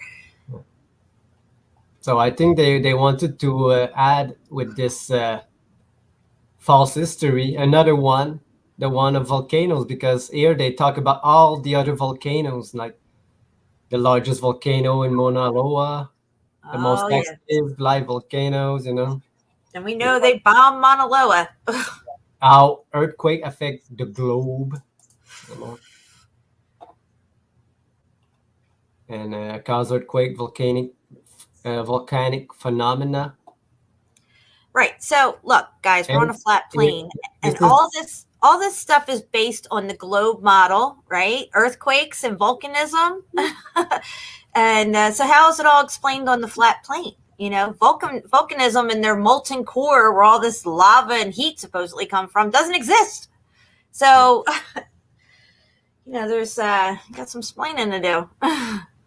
So I think they wanted to add with this false history another one, the one of volcanoes, because here they talk about all the other volcanoes, like the largest volcano in Mauna Loa, the most active live volcanoes, you know. And we know they bombed Mauna Loa. How earthquake affects the globe, you know. And cause earthquake, volcanic phenomena. Right. So look, guys, we're on a flat plane, and all this stuff is based on the globe model, right? Earthquakes and volcanism. And so how is it all explained on the flat plane? You know, volcanism and their molten core, where all this lava and heat supposedly come from, doesn't exist. So, there's got some explaining to do.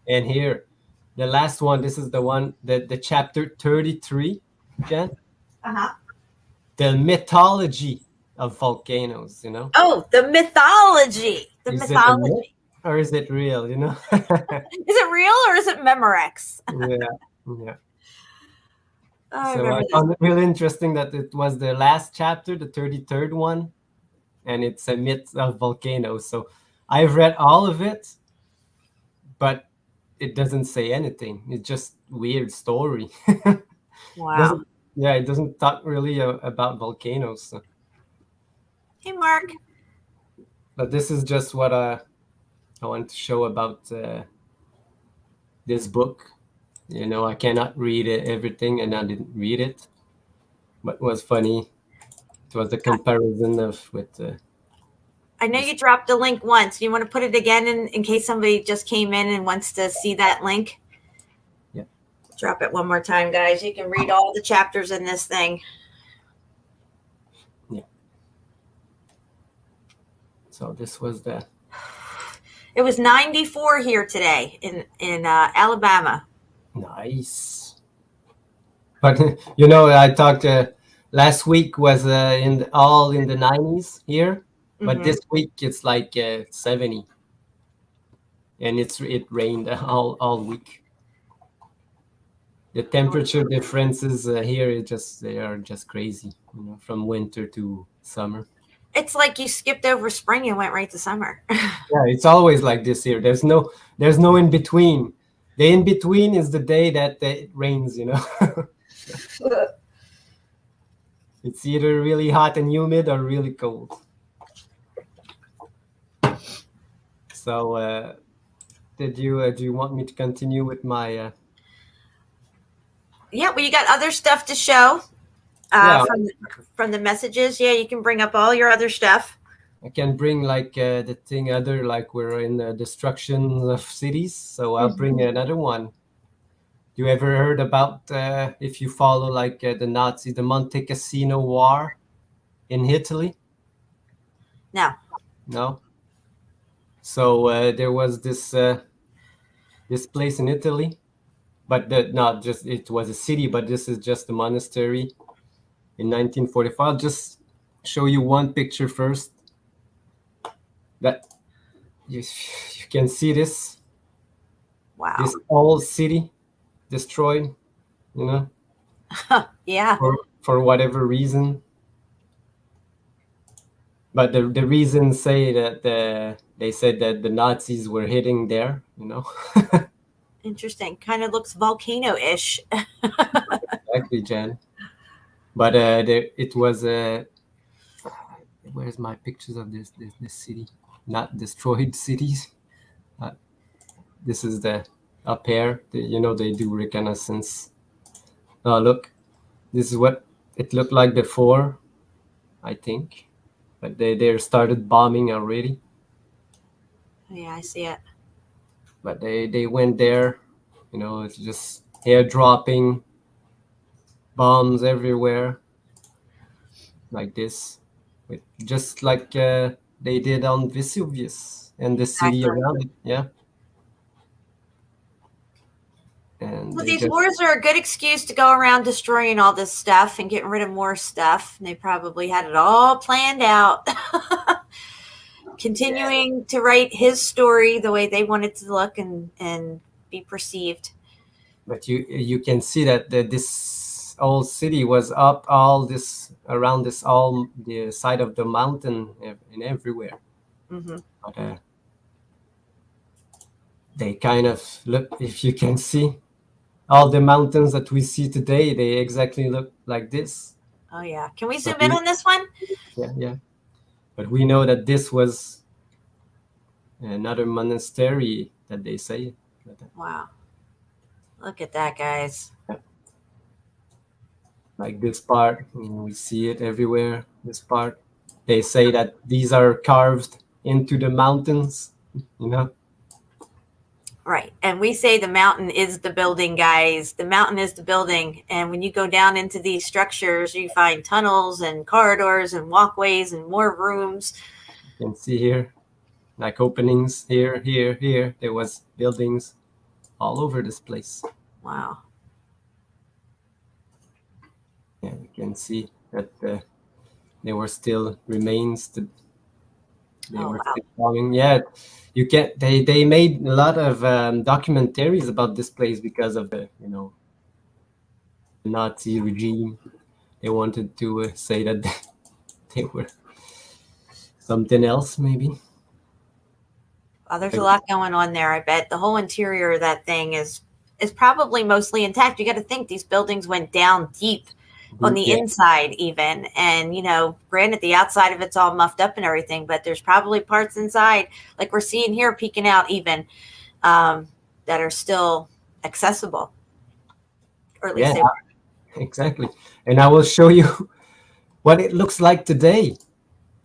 And here, the last one. This is the one the chapter 33, Jen. The mythology of volcanoes. You know. Oh, the mythology. The mythology. Or is it real? You know. Is it real or is it Memorex? Yeah. Oh, so I found it really interesting that it was the last chapter, the 33rd one, and it's a myth of volcanoes. So I've read all of it, but it doesn't say anything. It's just weird story. Wow. It doesn't talk really about volcanoes. So. Hey, Mark. But this is just what I want to show about this book. You know, I cannot read everything, and I didn't read it. But it was funny. It was a comparison of with. I know you dropped the link once. You want to put it again in case somebody just came in and wants to see that link? Yeah. Drop it one more time, guys. You can read all the chapters in this thing. Yeah. So this was the. It was 94 here today in Alabama. Nice. But you know, I talked last week was all in the 90s here, but this week it's like 70, and it rained all week. The temperature differences here they are just crazy, you know, from winter to summer. It's like you skipped over spring and went right to summer. Yeah, it's always like this here. There's no in between. The in between is the day that it rains, you know. It's either really hot and humid or really cold. So, do you want me to continue with my? Yeah, well, you got other stuff to show Yeah. from the messages. Yeah, you can bring up all your other stuff. I can bring like the thing other, like we're in the destruction of cities. So I'll bring another one. You ever heard about if you follow like the Nazi, the Monte Cassino War in Italy? No. So there was this place in Italy, but not just it was a city, but this is just a monastery in 1945. I'll just show you one picture first. That you can see this. Wow. This whole city destroyed, you know. Yeah. For whatever reason. But the reason say that they said that the Nazis were hitting there, you know. Interesting. Kind of looks volcano-ish. Exactly, Jen. But it was where's my pictures of this city? Not destroyed cities. This is the up here. You know, they do reconnaissance. Oh, look, this is what it looked like before, I think. But they started bombing already. Yeah, I see it. But they went there, you know, it's just airdropping bombs everywhere, like this, with just like they did on Vesuvius and the city around it. Yeah. And well, these wars are a good excuse to go around destroying all this stuff and getting rid of more stuff. And they probably had it all planned out. Continuing to write his story the way they want it to look and be perceived. But you can see that this old city was up all this around this all the side of the mountain and everywhere. But they kind of look, if you can see all the mountains that we see today, they exactly look like this. Oh yeah, can we zoom in on this one? Yeah. But we know that this was another monastery that they say. Wow. Look at that, guys. Like this part, we see it everywhere. This part, they say that these are carved into the mountains, you know. Right. And we say the mountain is the building, guys. The mountain is the building. And when you go down into these structures, you find tunnels and corridors and walkways and more rooms. You can see here, like openings here. There was buildings all over this place. Wow. Yeah, you can see that there were still remains. Still falling. Yeah, you can. They made a lot of documentaries about this place because of the Nazi regime. They wanted to say that they were something else, maybe. Well, there's a lot going on there. I bet the whole interior of that thing is probably mostly intact. You got to think these buildings went down deep on the inside even. And, granted, the outside of it's all muffed up and everything, but there's probably parts inside, like we're seeing here peeking out even, that are still accessible, or at least Yeah, they were. exactly. And I will show you what it looks like today.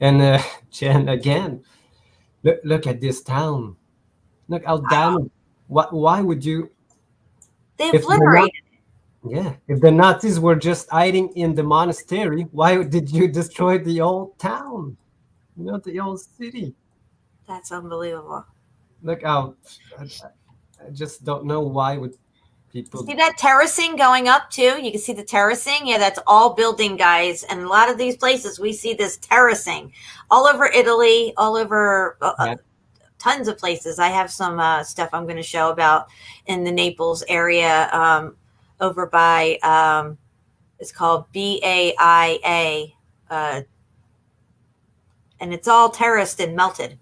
And Jen, again, look at this town. Look how damaged. Why would you? They If they're not, obliterated. yeah, if the Nazis were just hiding in the monastery, why did you destroy the old town? You know, the old city. That's unbelievable. Look how. I just don't know why would people. See that terracing going up too? You can see the terracing. Yeah, that's all building, guys. And a lot of these places, we see this terracing all over Italy, all over Yeah. tons of places. I have some stuff I'm going to show about in the Naples area, over by it's called BAIA, and it's all terraced and melted.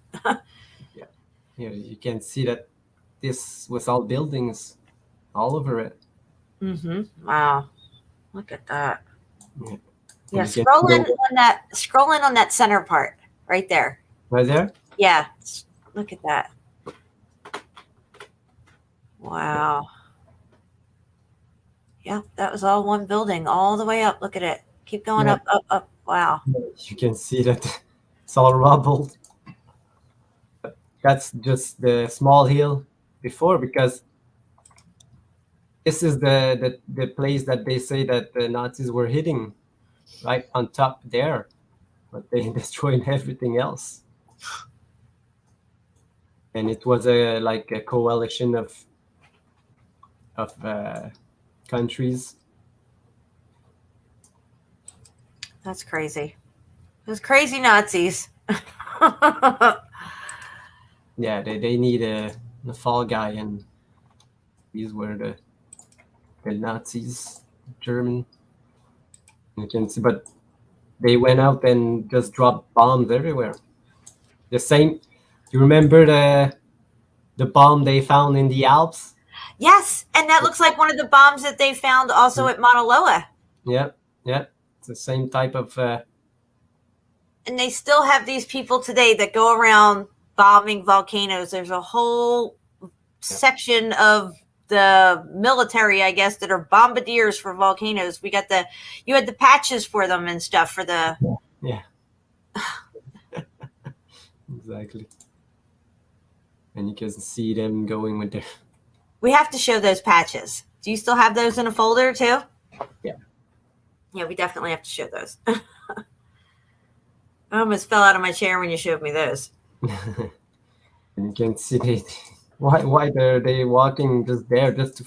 Yeah, you can see that this was all buildings all over it. Wow, look at that. Yeah. Yeah, And you can scroll in on that center part right there. Right there. Yeah, look at that. Wow. Yeah, that was all one building all the way up. Look at it. Keep going Yeah. up, up, up. Wow. You can see that it's all rubble. That's just the small hill before, because this is the place that they say that the Nazis were hitting, right on top there, but they destroyed everything else. And it was like a coalition of countries. That's crazy. Those crazy Nazis. Yeah, they need a fall guy, and these were the Nazis, German. You can see, but they went out and just dropped bombs everywhere. The same. You remember the bomb they found in the Alps? Yes, and that looks like one of the bombs that they found also at Mauna Loa. Yeah, yeah. It's the same type of. And they still have these people today that go around bombing volcanoes. There's a whole section of the military, I guess, that are bombardiers for volcanoes. You had the patches for them and stuff for the. Yeah. Exactly. And you can see them going with their. We have to show those patches. Do you still have those in a folder too? Yeah. Yeah, we definitely have to show those. I almost fell out of my chair when you showed me those. And you can see why they walking just there just to,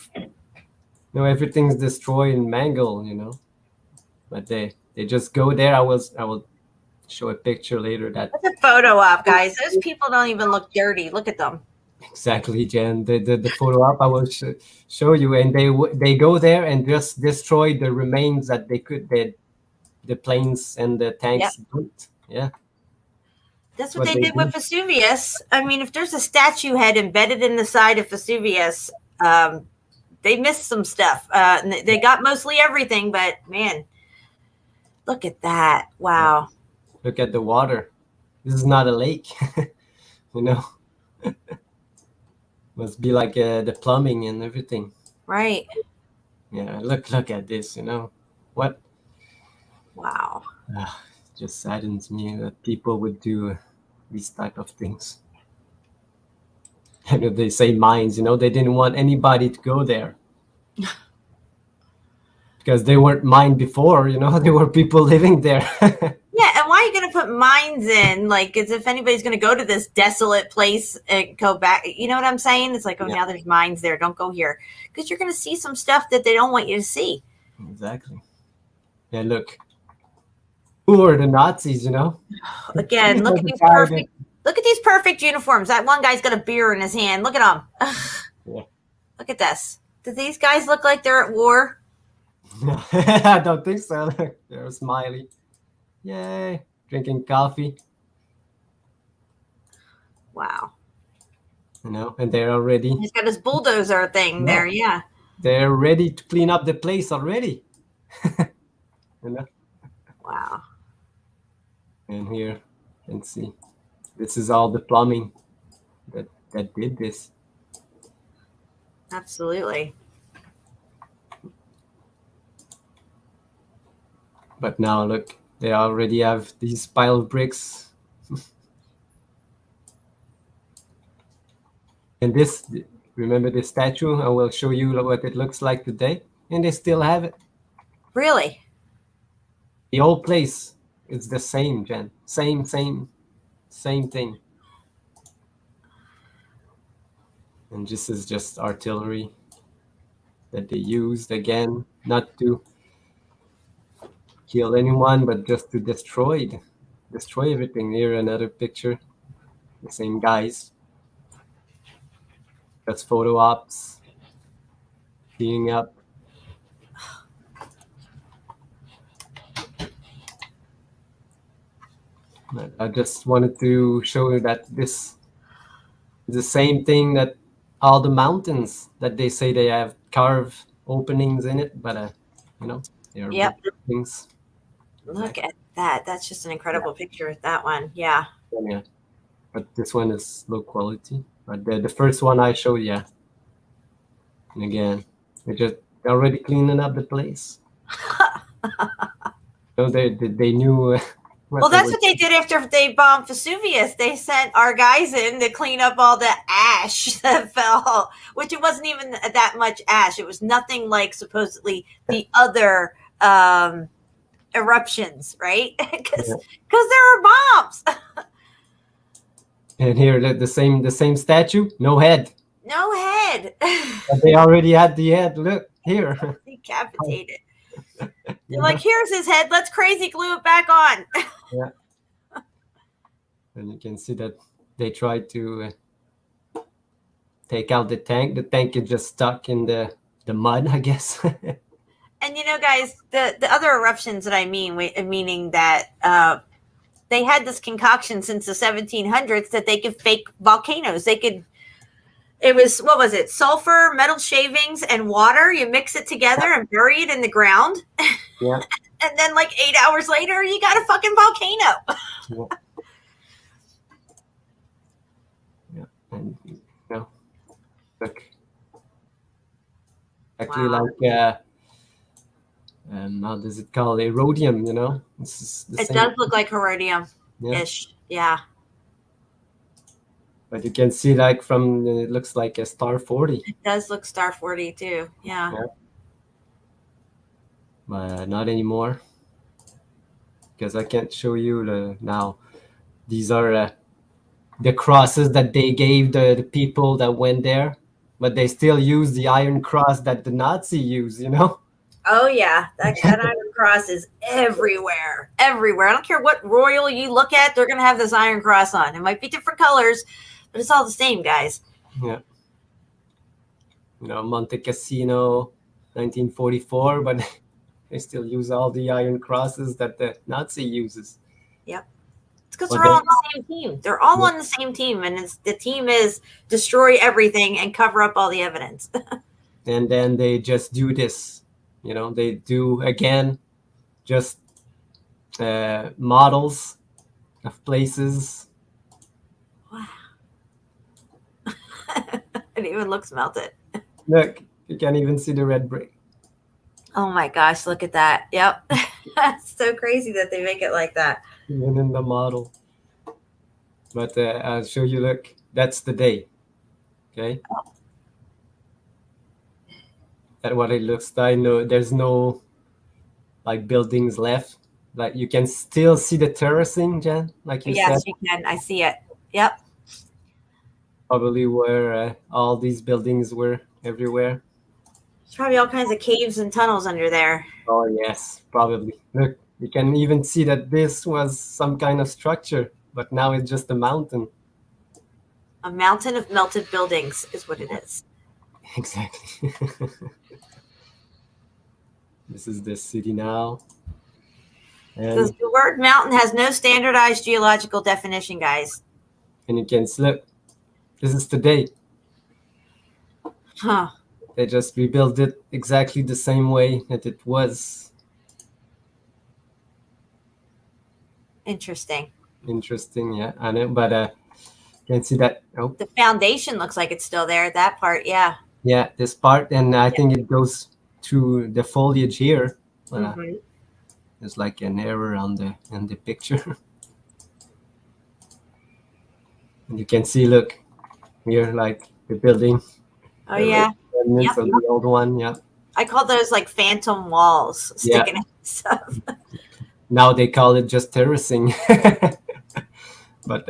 everything's destroyed and mangled, but they just go there. I will show a picture later that. Put a photo up, guys. Those people don't even look dirty. Look at them. Exactly, Jen. The photo up I will show you, and they go there and just destroy the remains that they could, the planes and the tanks. Yep. Yeah. That's what they did with Vesuvius. I mean, if there's a statue head embedded in the side of Vesuvius, they missed some stuff. They got mostly everything, but man, look at that. Wow. Look at the water. This is not a lake, Must be like the plumbing and everything. Right. Yeah, look at this, What? Wow. Just saddens me that people would do these type of things. And they say mines, they didn't want anybody to go there. Because they weren't mined before, there were people living there. Yeah, and why are you going to put mines in? Like, as if anybody's going to go to this desolate place and go back. You know what I'm saying? It's like, now there's mines there. Don't go here. Because you're going to see some stuff that they don't want you to see. Exactly. Yeah, look. Who are the Nazis, Again, look at these perfect uniforms. That one guy's got a beer in his hand. Look at him. Yeah. Look at this. Do these guys look like they're at war? No, I don't think so. They're smiley. Yay. Drinking coffee. Wow. And they're already. He's got his bulldozer thing there. Yeah. They're ready to clean up the place already. Wow. And here, you can see. This is all the plumbing that did this. Absolutely. But now look, they already have these pile of bricks. And this, remember this statue? I will show you what it looks like today. And they still have it. Really? The old place, it's the same, Jen. Same thing. And this is just artillery that they used, again, not to kill anyone, but just to destroy everything. Here, another picture. The same guys. That's photo ops. Teeing up. I just wanted to show you that this is the same thing that all the mountains that they say they have carved openings in it, but you know, they are Yep. things. Look at that. That's just an incredible picture with that one. Yeah. Yeah, but this one is low quality. But the first one I showed, yeah. And again, they're already cleaning up the place. So they knew. Well, that's what they did after they bombed Vesuvius. They sent our guys in to clean up all the ash that fell, which it wasn't even that much ash. It was nothing like supposedly the other eruptions, right? Because there were bombs. And here, the same statue, no head. No head. But they already had the head. Look here. Decapitated. They're like, here's his head. Let's crazy glue it back on. Yeah. And you can see that they tried to take out the tank. The tank is just stuck in the mud, I guess. And you know, guys, the other eruptions that I mean, meaning that they had this concoction since the 1700s that they could fake volcanoes. It was, what was it? Sulfur, metal shavings, and water. You mix it together and bury it in the ground. Yeah. And then like 8 hours later, you got a fucking volcano. Yeah. And look. Actually, like how does it call erodium? This is the it same. does look like herodium-ish. Yeah. But you can see, like, from it looks like a star 40. It does look star 40 too. Yeah. But not anymore, because I can't show you now. These are the crosses that they gave the people that went there, but they still use the iron cross that the Nazi used. Oh yeah, that iron cross is everywhere. Everywhere. I don't care what royal you look at, they're gonna have this iron cross on. It might be different colors, but it's all the same, guys. Yeah. Monte Cassino, 1944, but they still use all the iron crosses that the Nazi uses. Yep. It's because they're all on the same team. They're all on the same team, and the team is destroy everything and cover up all the evidence. And then they just do this. They do, again, just models of places. Wow. It even looks melted. Look, you can't even see the red brick. Oh my gosh, look at that. Yep. That's so crazy that they make it like that. Even in the model. But I'll show you, look, that's the day. Okay? Oh. That's what it looks like. No, there's no like buildings left. Like you can still see the terracing, Jen, like you said. Yes, you can. I see it. Yep. Probably where all these buildings were everywhere. There's probably all kinds of caves and tunnels under there. Oh, yes, probably. Look, you can even see that this was some kind of structure, but now it's just a mountain. A mountain of melted buildings is what it is. Exactly. This is the city now. And The word mountain has no standardized geological definition, guys. you can look. This is today. Huh. They just rebuilt it exactly the same way that it was. Interesting. Interesting, yeah. I know, but you can see that. Oh, The foundation looks like it's still there. That part, yeah. Yeah, this part, and I think it goes through the foliage here. But, Mhm. there's like an error on the in the picture. And you can see, look, here, like the building, Oh the yeah. remnants Yep. of the old one. Yeah, I call those like phantom walls yeah. sticking out stuff. Now they call it just terracing, but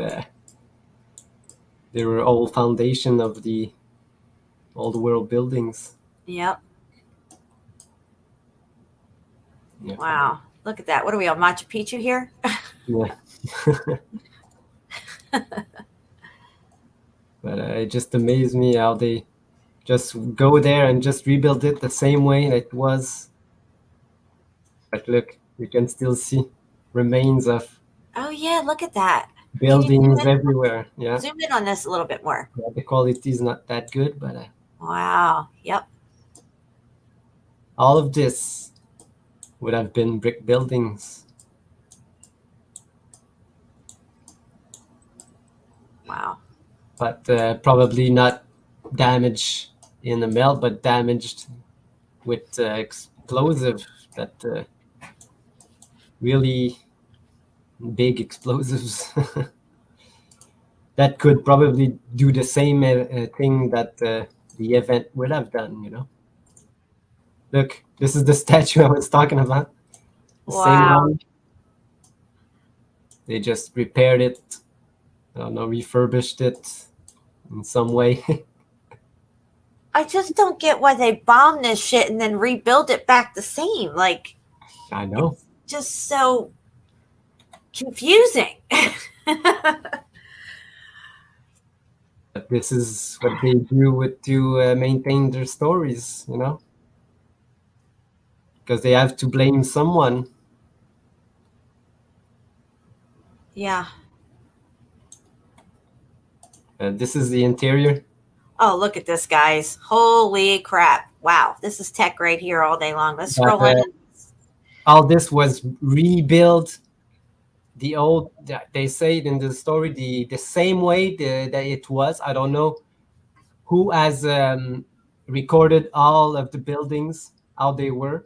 they were all foundation of the old world buildings. Yep. Yeah, Wow. Look at that. What are we on Machu Picchu here? yeah. But it just amazed me how they just go there and just rebuild it the same way it was. But look, you can still see remains of Oh yeah, look at that. Can you buildings everywhere. Yeah, zoom in on this a little bit more? yeah, the quality is not that good, but Wow. Yep. all of this would have been brick buildings. Wow. But probably not damaged in the melt, but damaged with explosive that really big explosives that could probably do the same thing that the event would have done. Look, this is the statue I was talking about. The same Wow. one. They just repaired it. I don't know, refurbished it in some way. I just don't get why they bomb this shit and then rebuild it back the same. Like, I know. just so confusing. But this is what they do to maintain their stories, because they have to blame someone. Yeah. This is the interior. Oh, look at this, guys. Holy crap. Wow. This is tech right here all day long. Let's But scroll on. all this was rebuilt. The old, they say it in the story, the same way that it was. I don't know who has recorded all of the buildings, how they were.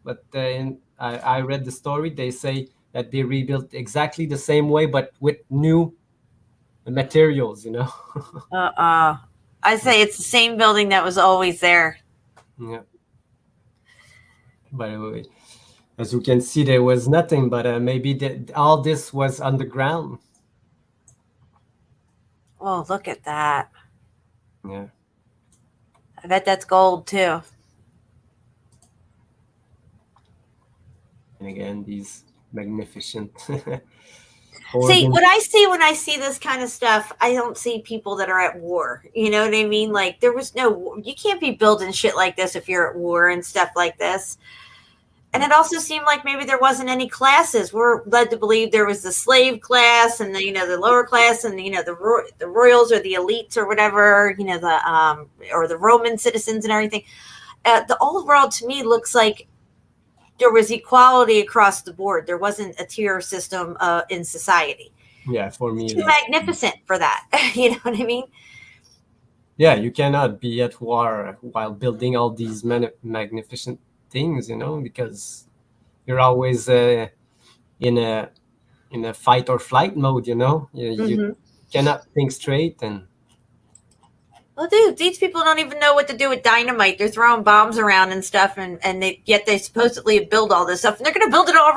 But I read the story. They say that they rebuilt exactly the same way, but with new materials. I say it's the same building that was always there. Yeah. By the way, as you can see, there was nothing, but maybe all this was underground. Oh, look at that. Yeah. I bet that's gold too. And again, these magnificent. See, organs. what I see when I see this kind of stuff, I don't see people that are at war. You know what I mean? Like, there was no, you can't be building shit like this if you're at war and stuff like this. And it also seemed like maybe there wasn't any classes. We're led to believe there was the slave class and the lower class and the royals or the elites or whatever, or the Roman citizens and everything. The old world to me looks like there was equality across the board. There wasn't a tier system in society. Yeah, for me, Too magnificent for that. You know what I mean? Yeah, you cannot be at war while building all these magnificent things, because you're always in a fight or flight mode. You cannot think straight. And well, dude, these people don't even know what to do with dynamite. They're throwing bombs around and stuff, and yet they supposedly build all this stuff, and they're going to build it all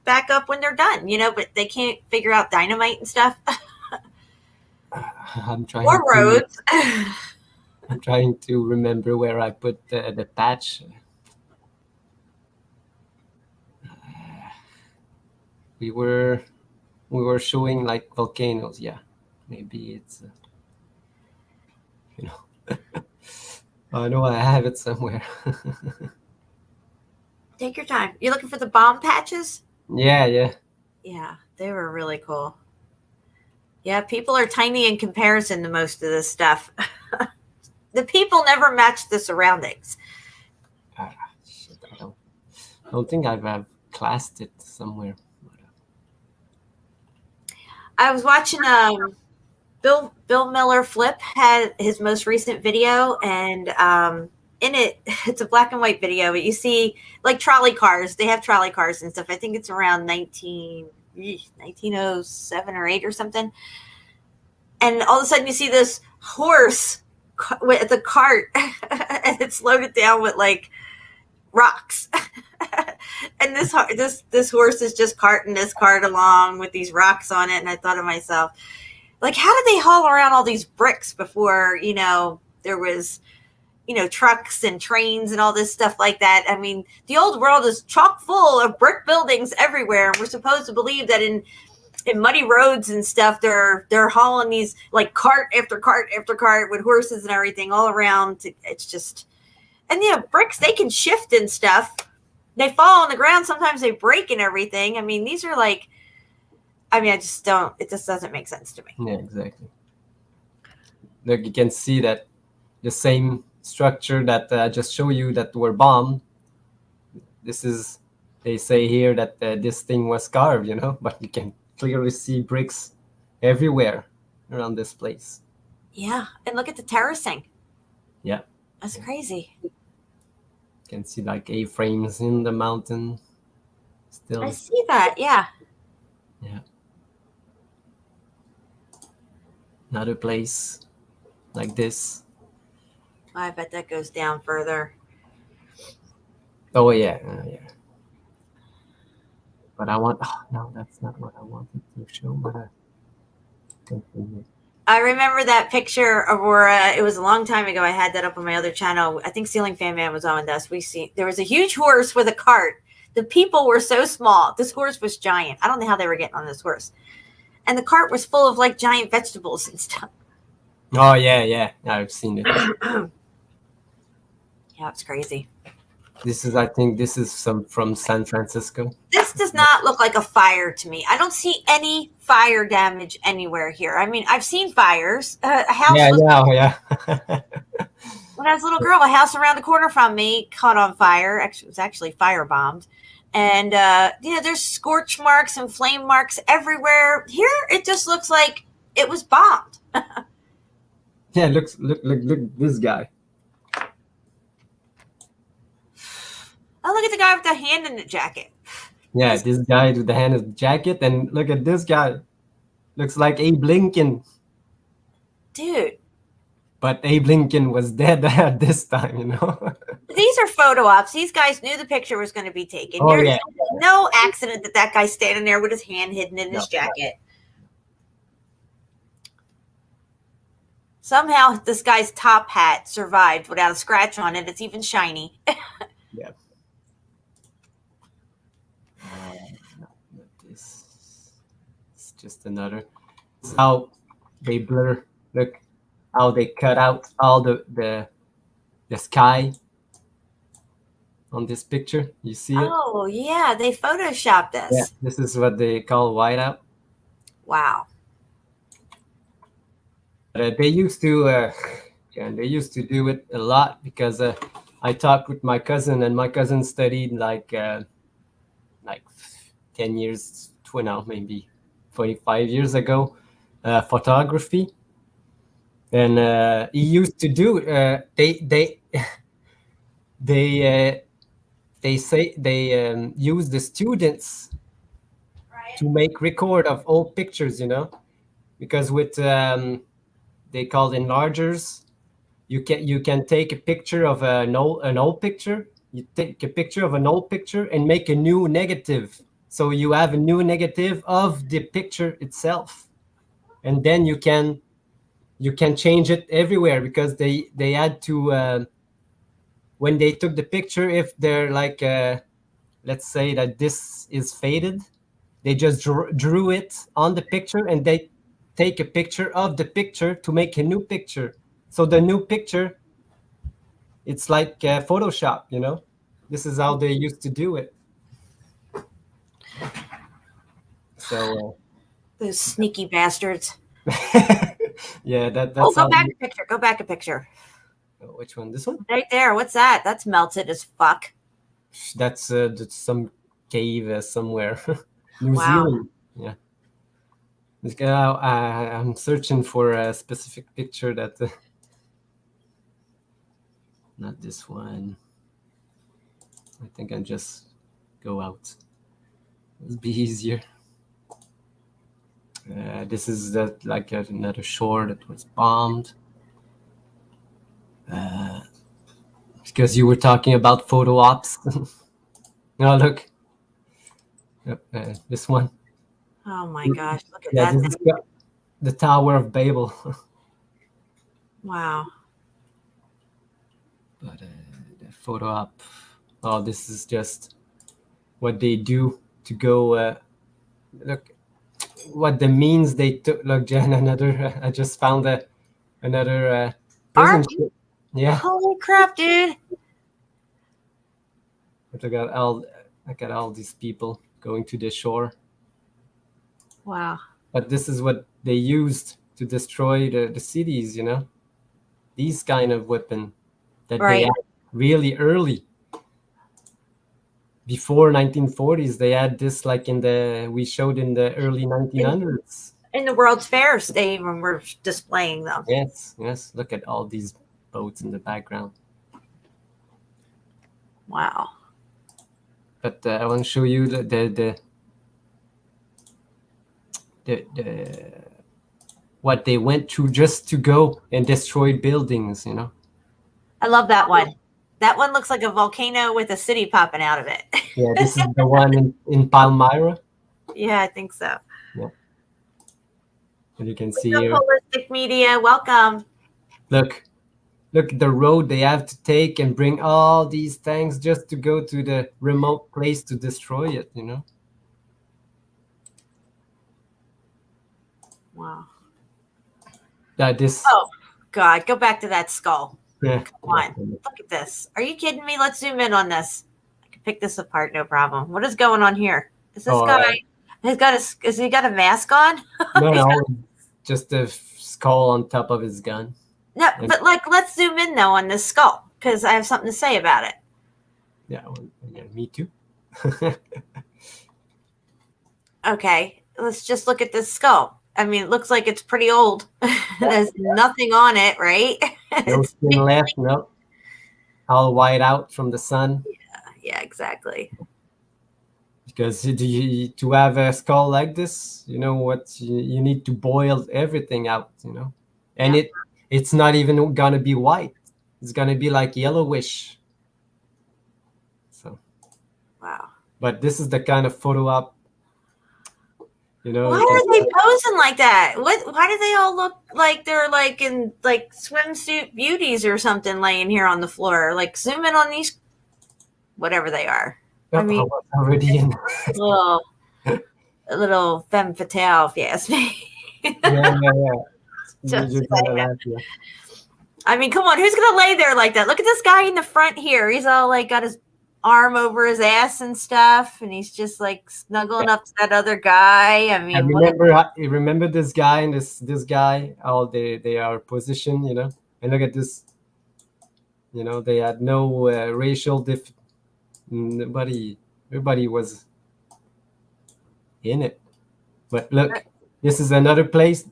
back up when they're done. But they can't figure out dynamite and stuff. I'm trying Or roads. I'm trying to remember where I put the patch. We were showing like volcanoes. Yeah, maybe it's I know I have it somewhere. Take your time. You're looking for the bomb patches? Yeah. Yeah, they were really cool. Yeah, people are tiny in comparison to most of this stuff. The people never match the surroundings. Shit, I don't think I've classed it somewhere. I was watching Bill Miller Flip had his most recent video, and in it, it's a black and white video, but you see like trolley cars. They have trolley cars and stuff. I think it's around 1907 or 8 or something. And all of a sudden you see this horse with a cart and it's loaded down with like rocks. And this horse is just carting this cart along with these rocks on it. And I thought to myself, like, how did they haul around all these bricks before, there was, trucks and trains and all this stuff like that? I mean, the old world is chock full of brick buildings everywhere. And we're supposed to believe that in muddy roads and stuff, they're hauling these like cart after cart after cart with horses and everything all around. It's just, and bricks, they can shift and stuff. They fall on the ground. Sometimes they break and everything. I mean, these are like, it just doesn't make sense to me. Yeah, exactly. Look, you can see that the same structure that I just showed you that were bombed. They say here that this thing was carved, but you can clearly see bricks everywhere around this place. Yeah, and look at the terracing. Yeah. That's crazy. You can see like A-frames in the mountain still. I see that, yeah. Yeah. Another place like this. I bet that goes down further. Oh, yeah. But no, that's not what I wanted to show, but I remember that picture, Aurora. It was a long time ago. I had that up on my other channel. I think Ceiling Fan Man was on with us. There was a huge horse with a cart. The people were so small. This horse was giant. I don't know how they were getting on this horse. And the cart was full of like giant vegetables and stuff. Oh, yeah. I've seen it. Yeah, it's crazy. I think this is some from San Francisco. This does not look like a fire to me. I don't see any fire damage anywhere here. I mean, I've seen fires. A house Yeah. when I was a little girl, a house around the corner from me caught on fire. Actually, it was actually firebombed. And, there's scorch marks and flame marks everywhere. Here, it just looks like it was bombed. Yeah, look, this guy. Oh, look at the guy with the hand in the jacket. Yeah, this guy with the hand in the jacket. And look at this guy. Looks like Abe Lincoln. Dude. But Abe Lincoln was dead at this time, These are photo ops. These guys knew the picture was going to be taken. Oh, There's yeah. no accident that guy's standing there with his hand hidden in his jacket. Somehow this guy's top hat survived without a scratch on it. It's even shiny. Yeah. It's just another. It's how they blur. Look how they cut out all the sky on this picture. You see it? Oh, yeah. They photoshopped this. Yeah. This is what they call whiteout. Wow. They used to do it a lot because I talked with my cousin, and my cousin studied like 10 years, maybe 25 years ago, photography. And he used to do they say they use the students to make record of old pictures, because with they called enlargers. You can take a picture of an old picture. You take a picture of an old picture and make a new negative. So you have a new negative of the picture itself, and then you can change it everywhere, because they had to when they took the picture, if they're like let's say that this is faded, they just drew it on the picture, and they take a picture of the picture to make a new picture. So the new picture, it's like Photoshop, This is how they used to do it. So Those sneaky bastards. yeah, that's go how back a picture. Go back a picture. Which one? This one? Right there. What's that? That's melted as fuck. That's some cave somewhere. New Wow. Zealand. Yeah. I'm searching for a specific picture that. Not this one. I think I'll just go out. It'll be easier. This is like another shore that was bombed. Because you were talking about photo ops. No, look. This one. Oh my gosh, look at Yeah, that this thing. is the Tower of Babel. Wow. But the photo op. Oh, this is just what they do to go. Look, what the means they took. Look, Jen, another. I just found another prison Army? ship. Yeah. Holy crap, dude. Look at all these people going to the shore. Wow. But this is what they used to destroy the cities, you know? These kind of weapon that Right. they had really early. Before 1940s, they had this like we showed in the early 1900s. In the World's Fairs, they even were displaying them. Yes, yes. Look at all these boats in the background. Wow. But I want to show you the what they went through just to go and destroy buildings, you know? I love that one. That one looks like a volcano with a city popping out of it. Yeah, this is the one in Palmyra. Yeah, I think so. Yeah. And you can see So here. Holistic Media, welcome. Look at the road they have to take and bring all these tanks just to go to the remote place to destroy it, you know? Wow. This. Oh, God, go back to that skull. Yeah. Come on. Look at this. Are you kidding me? Let's zoom in on this. I can pick this apart, no problem. What is going on here? Is this guy? Has he got a mask on? No, just a skull on top of his gun. No, but let's zoom in though on this skull because I have something to say about it. Yeah, me too. Okay, let's just look at this skull. I mean, it looks like it's pretty old. There's nothing on it, right? No skin left, no. All white out from the sun. Yeah, exactly. Because to have a skull like this, you know what? You need to boil everything out, you know? And it's not even gonna be white. It's gonna be like yellowish. So. Wow. But this is the kind of photo op, you know. Why are they posing like that? Why do they all look like they're like in like swimsuit beauties or something laying here on the floor? Like zoom in on these, whatever they are. I mean, already in. a little femme fatale, if you ask me. Yeah. Just I mean, come on, who's gonna lay there like that? Look at this guy in the front here. He's all like got his arm over his ass and stuff, and he's just like snuggling up to that other guy. I mean, you remember this guy and this guy? How they are positioned, you know? And look at this. You know, they had no racial Everybody was in it. But look, this is another place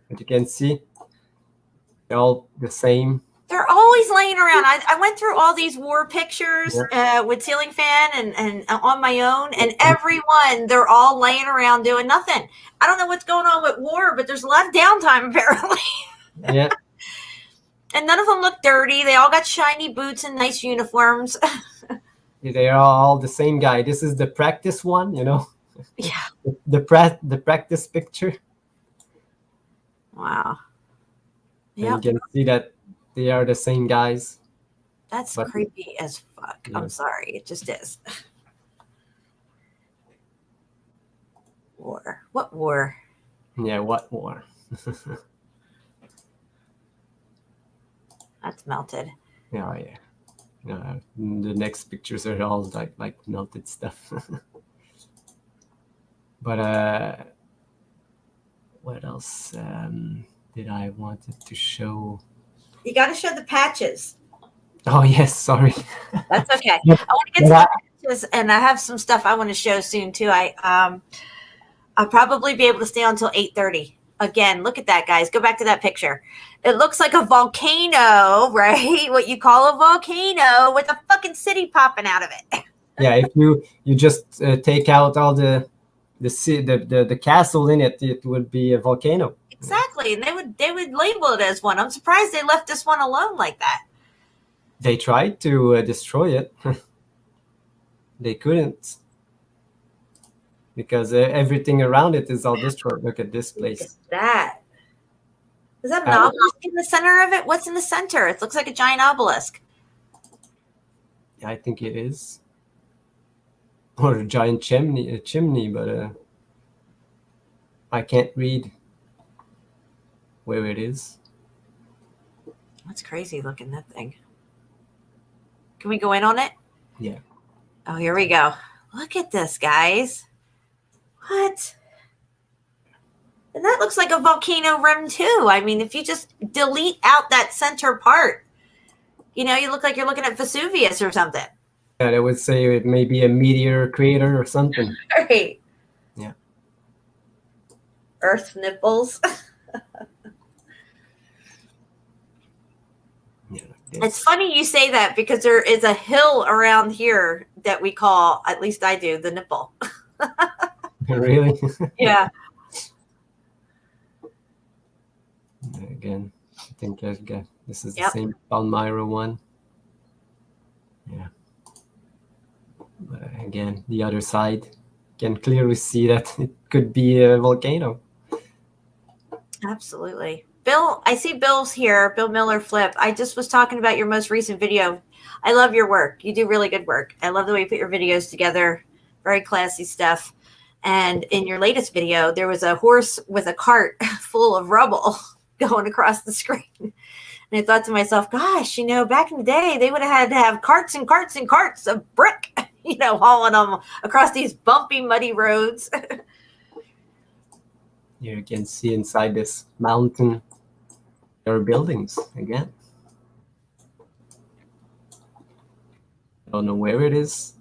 that you can see. They're all the same. They're always laying around. I went through all these war pictures with Ceiling Fan and on my own, and everyone, they're all laying around doing nothing. I don't know what's going on with war, but there's a lot of downtime apparently. Yeah. And none of them look dirty. They all got shiny boots and nice uniforms. They are all the same guy. This is the practice one, you know? Yeah. The practice picture. Wow. Yeah. You can see that they are the same guys. That's creepy as fuck. Yeah. I'm sorry. It just is. War. What war? Yeah, what war? That's melted. Oh, yeah. The next pictures are all like melted stuff. But what else did I wanted to show? You got to show the patches. Oh yes, sorry. That's okay. I want to get to the patches, and I have some stuff I want to show soon too. I'll probably be able to stay until 8:30. Again, look at that, guys. Go back to that picture. It looks like a volcano, right? What you call a volcano with a fucking city popping out of it. Yeah, if you just take out all the castle in it, it would be a volcano. Exactly, and they would label it as one. I'm surprised they left this one alone like that. They tried to destroy it. They couldn't, because everything around it is all destroyed. Look at this place. Look at that. Is that an obelisk in the center of it? What's in the center? It looks like a giant obelisk. I think it is, or a giant chimney, but I can't read where it is. That's crazy looking, that thing. Can we go in on it? Yeah. Oh, here we go. Look at this, guys. What? And that looks like a volcano rim too. I mean, if you just delete out that center part, you know, you look like you're looking at Vesuvius or something. Yeah, I would say it may be a meteor crater or something. Right. Yeah. Earth nipples. Yeah, it's funny you say that because there is a hill around here that we call, at least I do, the nipple. Really? Yeah. Again, I think this is the same Palmyra one. Yeah. But again, the other side, can clearly see that it could be a volcano. Absolutely. Bill, I see Bill's here. Bill Miller Flip. I just was talking about your most recent video. I love your work. You do really good work. I love the way you put your videos together. Very classy stuff. And in your latest video, there was a horse with a cart full of rubble going across the screen. And I thought to myself, gosh, you know, back in the day, they would have had to have carts and carts and carts of brick, you know, hauling them across these bumpy, muddy roads. Here you can see inside this mountain, there are buildings again. I don't know where it is.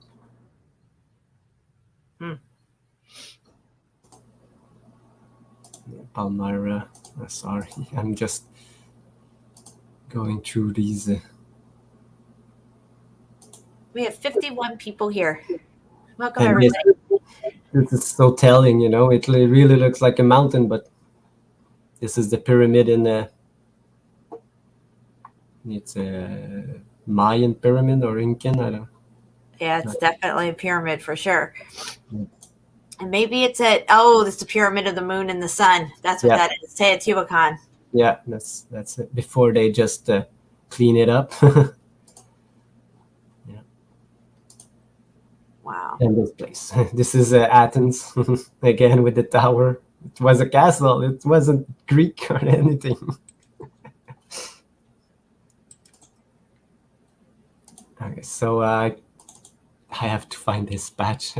Palmyra. Sorry, I'm just going through these. We have 51 people here. Welcome, And everybody. this is so telling, you know. It really looks like a mountain, but this is the pyramid in the. It's a Mayan pyramid or Incan. I don't. Yeah, it's definitely a pyramid for sure. And maybe it's it's the pyramid of the moon and the sun. That's what that is. Teotihuacan. Yeah, that's it. Before they just clean it up. Yeah. Wow. And this place. This is Athens again with the tower. It was a castle. It wasn't Greek or anything. Okay, so I have to find this patch.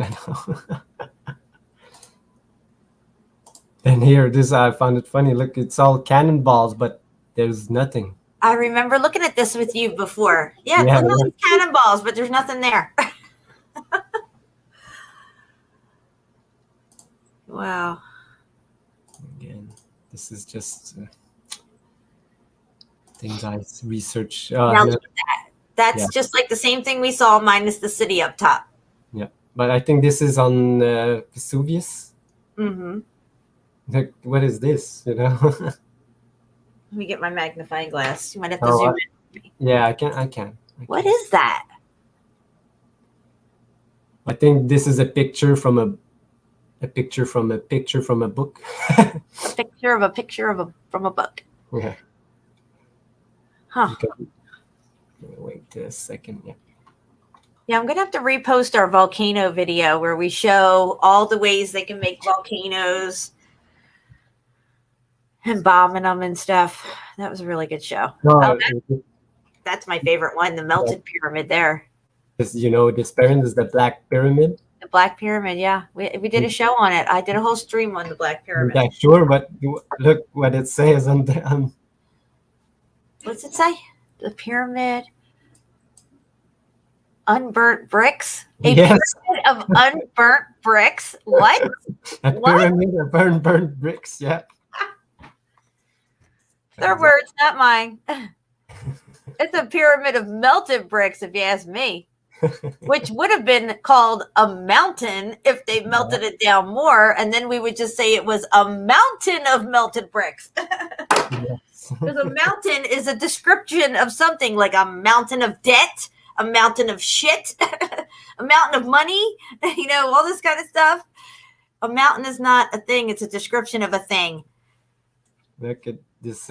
And here, I found it funny. Look, it's all cannonballs, but there's nothing. I remember looking at this with you before. Yeah, it's cannonballs, but there's nothing there. Wow. Again, this is just things I research. Now look at that. That's just like the same thing we saw minus the city up top. Yeah, but I think this is on Vesuvius. Mm-hmm. Like, what is this? You know. Let me get my magnifying glass. You might have to zoom in. Yeah, I can. What is that? I think this is a picture from a picture from a picture from a book. Picture from a book. Yeah. Huh. Wait a second. Yeah. Yeah, I'm gonna have to repost our volcano video where we show all the ways they can make volcanoes and bombing them and stuff. That was a really good show. That's my favorite one, the melted pyramid there. Because, you know, this pyramid is the Black Pyramid. The Black Pyramid, yeah. We did a show on it. I did a whole stream on the Black Pyramid. Yeah, sure, but look what it says on the. What's it say? The pyramid Unburnt bricks? A Yes. pyramid of unburnt bricks? What? A What? pyramid of unburnt bricks. Yeah. Their words, not mine. It's a pyramid of melted bricks, if you ask me, which would have been called a mountain if they melted it down more, and then we would just say it was a mountain of melted bricks. Yes. Because a mountain is a description of something, like a mountain of debt, a mountain of shit, a mountain of money, all this kind of stuff. A mountain is not a thing. It's a description of a thing. Look at this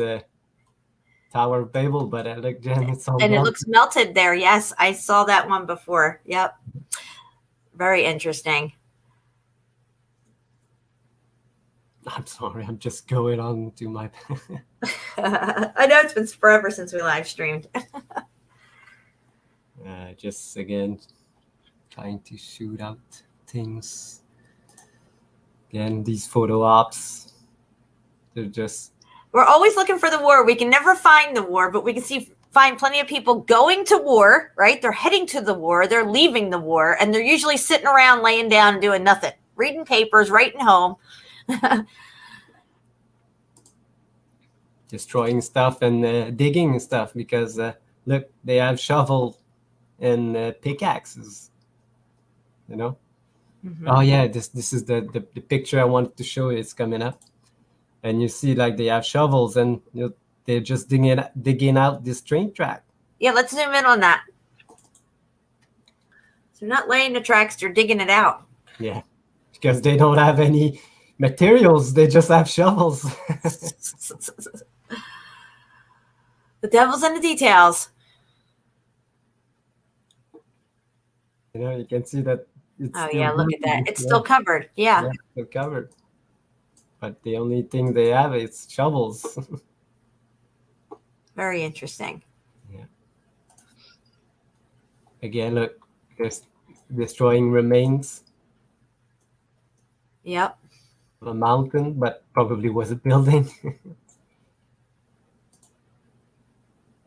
Tower of Babel, but look, Jen, it's all And it melted. looks melted there. Yes, I saw that one before. Yep. Very interesting. I'm sorry, I'm just going on to my. I know it's been forever since we live streamed. Just again, trying to shoot out things. Again, these photo ops, they're just. We're always looking for the war. We can never find the war, but we can find plenty of people going to war, right? They're heading to the war. They're leaving the war, and they're usually sitting around laying down and doing nothing, reading papers, writing home. Destroying stuff and digging stuff because look, they have shovel and pickaxes. Mm-hmm. Oh yeah, this is the picture I wanted to show you. It's coming up, and you see like they have shovels and they're just digging out this train track. Yeah, let's zoom in on that. So they're not laying the tracks; they're digging it out. Yeah, because they don't have any materials. They just have shovels. The devil's in the details. You can see that. It's Oh still yeah, look at that. moving. It's still covered. Yeah. Still covered. But the only thing they have is shovels. Very interesting. Yeah. Again, look, there's destroying remains Yep. of a mountain, but probably was a building.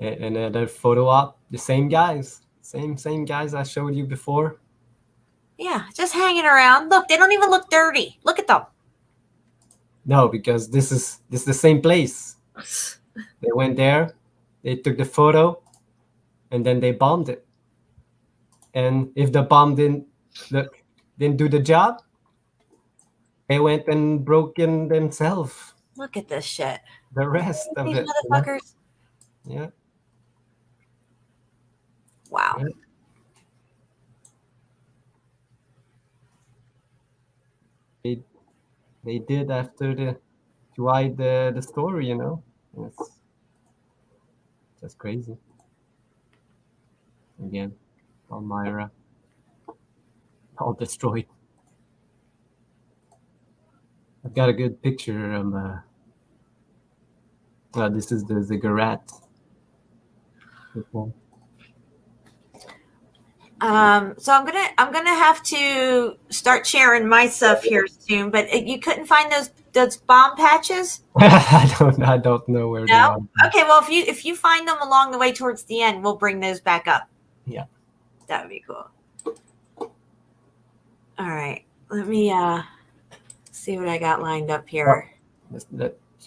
And another photo op, the same guys, same guys I showed you before. Yeah, just hanging around. Look, they don't even look dirty. Look at them. No, because this is the same place. They went there, they took the photo, and then they bombed it. And if the bomb didn't do the job, they went and broke in themselves. Look at this shit. The rest of These it. motherfuckers. Yeah. Wow. Yeah. They did after to hide the story, It's just crazy. Again, Palmyra, all destroyed. I've got a good picture of this is the ziggurat. So I'm gonna have to start sharing my stuff here soon. But you couldn't find those bomb patches? I don't know where they are. Okay, well if you find them along the way towards the end, we'll bring those back up. Yeah, that would be cool. All right, let me see what I got lined up here.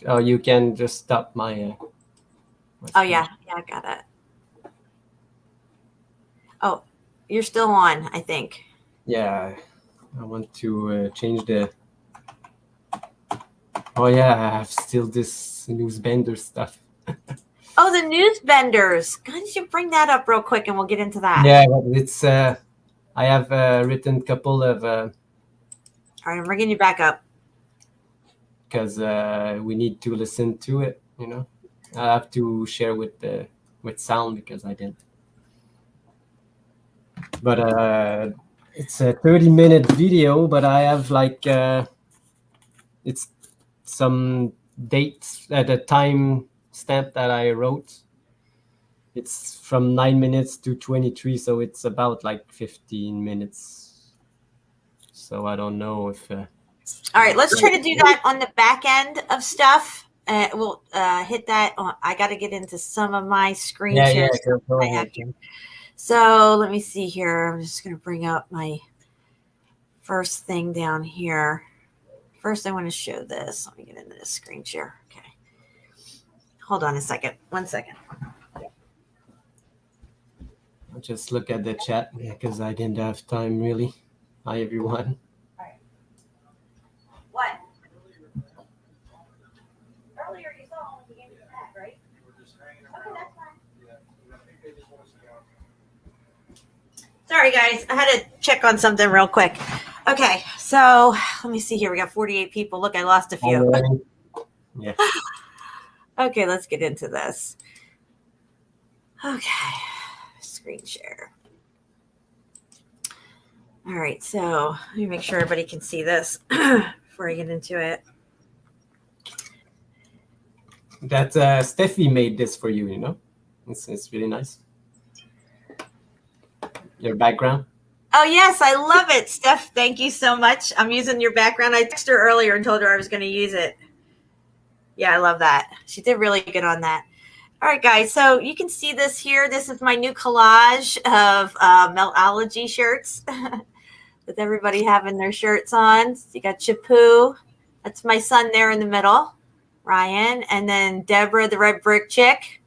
You can just stop my. Oh yeah, I got it. Oh, you're still on, I think. Yeah, I want to change the. Oh yeah, I have still this news bender stuff. Oh, the news benders. Why don't you bring that up real quick and we'll get into that? Yeah, but it's. I have written a couple of. All right, I'm bringing you back up. Because we need to listen to it, I have to share with sound because I didn't. But it's a 30-minute video, but I have it's some dates at a time stamp that I wrote. It's from 9 minutes to 23, so it's about 15 minutes. So I don't know if. All right, let's try to do that on the back end of stuff. We'll hit that. I got to get into some of my screen shares. Go ahead. So let me see here. I'm just going to bring up my first thing down here. First, I want to show this. Let me get into this screen share. Okay. Hold on a second. 1 second. I'll just look at the chat because I didn't have time really. Hi, everyone. What? Earlier you saw when you gave me that, right? Okay, that's fine. Sorry, guys. I had to check on something real quick. Okay, so let me see here. We got 48 people. Look, I lost a few. Yeah. Okay, let's get into this. Okay, screen share. All right, so let me make sure everybody can see this before I get into it. That Steffi made this for you, you know? It's really nice. Your background. Oh, yes, I love it, Steph. Thank you so much. I'm using your background. I texted her earlier and told her I was going to use it. Yeah, I love that. She did really good on that. All right, guys, so you can see this here. This is my new collage of Meltology shirts with everybody having their shirts on. So you got SHEPU. That's my son there in the middle, Ryan. And then Deborah, the red brick chick.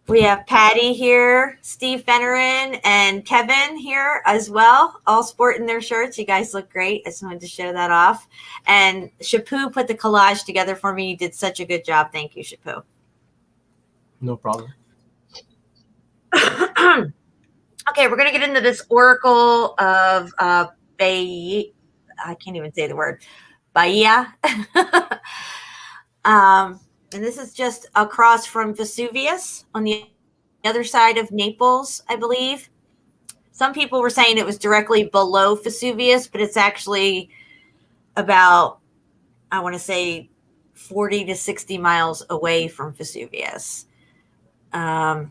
We have Patty here, Steve Fennerin, and Kevin here as well, all sporting their shirts. You guys look great. I just wanted to show that off. And SHEPU put the collage together for me. You did such a good job. Thank you, SHEPU. No problem. Okay, we're going to get into this Oracle of Bay. I can't even say the word. Bahia. And this is just across from Vesuvius on the other side of Naples, I believe. Some people were saying it was directly below Vesuvius, but it's actually about, I want to say, 40 to 60 miles away from Vesuvius. So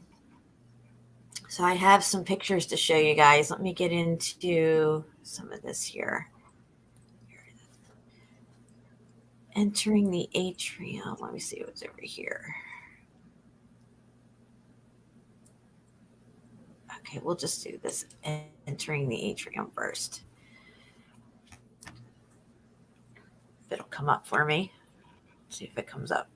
I have some pictures to show you guys. Let me get into some of this here. Entering the atrium. Let me see what's over here. Okay, we'll just do this entering the atrium first. If it'll come up for me. Let's see if it comes up.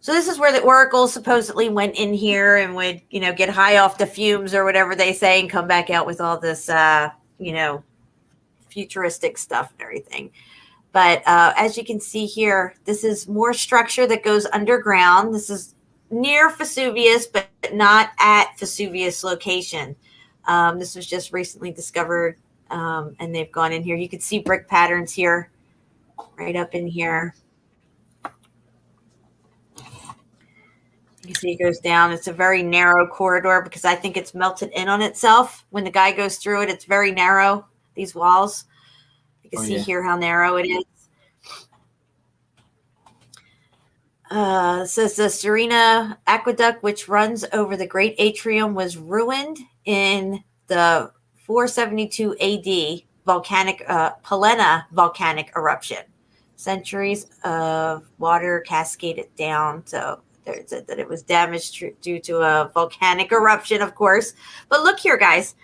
So this is where the Oracle supposedly went in here and would, you know, get high off the fumes or whatever they say and come back out with all this, you know, futuristic stuff and everything. But as you can see here, this is more structure that goes underground. This is near Vesuvius, but not at Vesuvius location. This was just recently discovered, and they've gone in here. You can see brick patterns here, right up in here. You can see it goes down. It's a very narrow corridor because I think it's melted in on itself. When the guy goes through it, it's very narrow, these walls. You can see here how narrow it is. It says the Serena Aqueduct, which runs over the Great Atrium, was ruined in the 472 AD volcanic Palena volcanic eruption. Centuries of water cascaded down. So there's that it was damaged due to a volcanic eruption, of course. But look here, guys.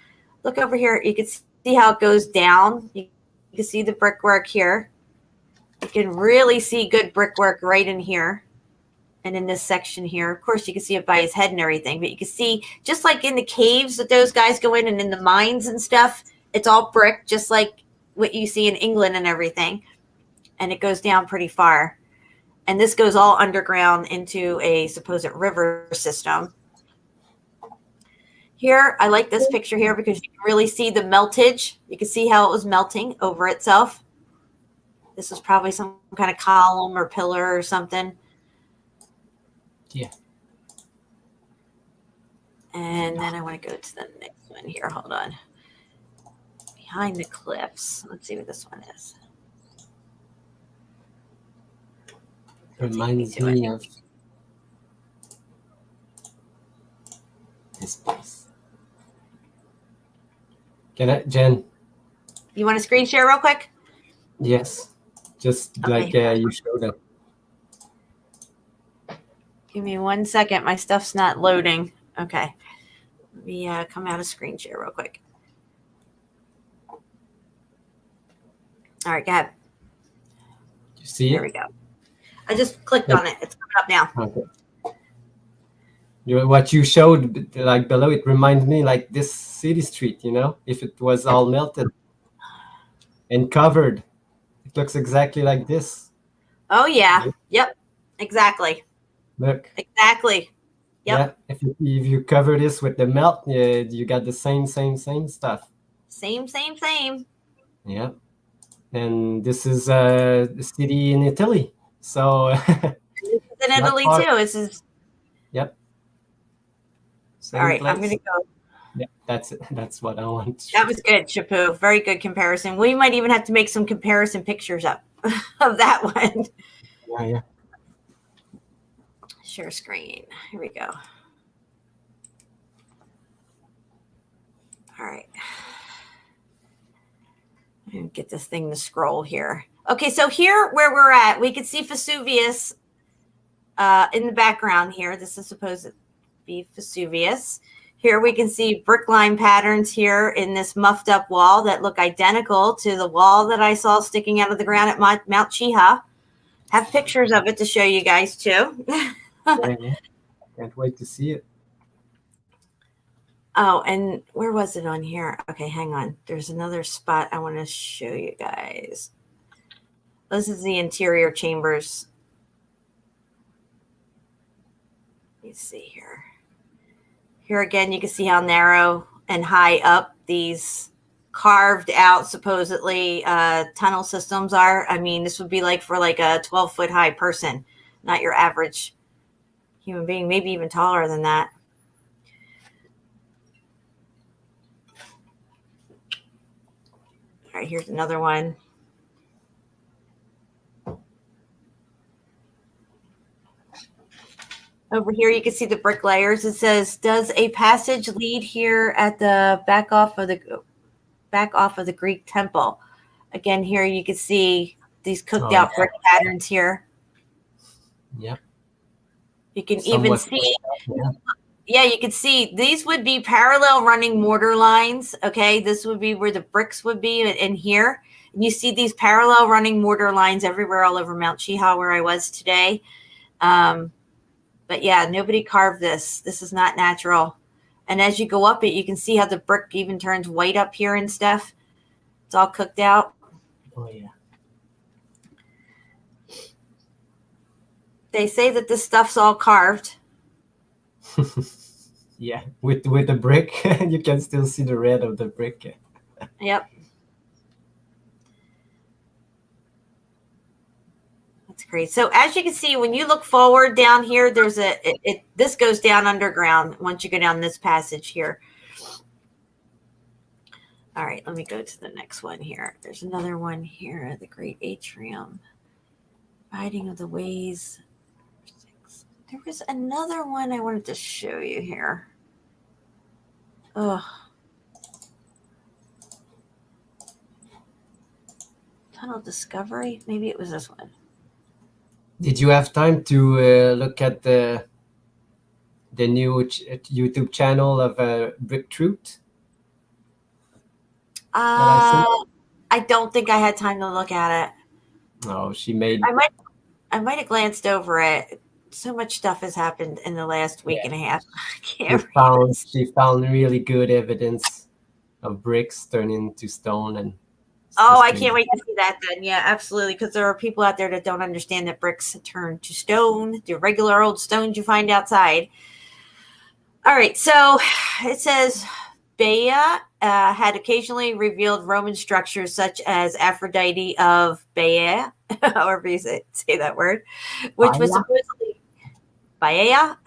Look over here. You can see how it goes down. You can see the brickwork here. You can really see good brickwork right in here and in this section here. Of course, you can see it by his head and everything, but you can see just like in the caves that those guys go in and in the mines and stuff, it's all brick, just like what you see in England and everything. And it goes down pretty far. And this goes all underground into a supposed river system. Here, I like this picture here because you can really see the meltage. You can see how it was melting over itself. This was probably some kind of column or pillar or something. Yeah. And then I want to go to the next one here. Hold on. Behind the cliffs. Let's see what this one is. Reminds me of this place. Jen? You want to screen share real quick? Yes. Just Okay. like you showed up. Give me 1 second. My stuff's not loading. Okay. Let me come out of screen share real quick. All right, go ahead. You see There it? we go. I just clicked on it. It's coming up now. Okay. What you showed, like below, it reminded me like this city street, you know, if it was all melted and covered, it looks exactly like this. Oh, yeah. Yep. Exactly. Look. Exactly. Yep. Yeah. If you cover this with the melt, you got the same stuff. Same. Yeah. And this is a city in Italy. So This is in Italy too. This is. Yep. Same All right. place. I'm going to go. Yeah, that's it. That's what I want. That was good, SHEPU. Very good comparison. We might even have to make some comparison pictures up of that one. Yeah. Share screen. Here we go. All right. And get this thing to scroll here. Okay, so here where we're at, we can see Vesuvius in the background here. This is supposed to be Vesuvius. Here we can see brick line patterns here in this muffed up wall that look identical to the wall that I saw sticking out of the ground at Mount Chiha. Have pictures of it to show you guys too. Yeah. Can't wait to see it. Oh, and where was it on here? Okay, hang on. There's another spot I want to show you guys. This is the interior chambers. Let me see here. Here again, you can see how narrow and high up these carved out, supposedly, tunnel systems are. I mean, this would be like for like a 12-foot high person, not your average human being, maybe even taller than that. All right, here's another one. Over here, you can see the brick layers. It says, "Does a passage lead here at the back off of the Greek temple?" Again, here you can see these cooked out brick patterns here. Yep. You can even see. Yeah, you can see these would be parallel running mortar lines. Okay, this would be where the bricks would be in here. And you see these parallel running mortar lines everywhere all over Mount Chiha where I was today. But yeah, nobody carved this. This is not natural. And as you go up it, you can see how the brick even turns white up here and stuff. It's all cooked out. Oh, yeah. They say that this stuff's all carved. Yeah, with the brick, you can still see the red of the brick. Yep. That's great. So as you can see, when you look forward down here, there's this goes down underground once you go down this passage here. All right, let me go to the next one here. There's another one here, the Great Atrium. Riding of the Ways. There was another one I wanted to show you here. Oh. Tunnel Discovery? Maybe it was this one. Did you have time to look at the new YouTube channel of Brick Truth? I don't think I had time to look at it. Oh, she made. I might have glanced over it. So much stuff has happened in the last week and a half. She found really good evidence of bricks turning into stone, and I can't wait to see that then. Yeah, absolutely, because there are people out there that don't understand that bricks turn to stone, the regular old stones you find outside. All right, so it says Baea had occasionally revealed Roman structures such as Aphrodite of Baea, however you say that word, which was supposedly Baea,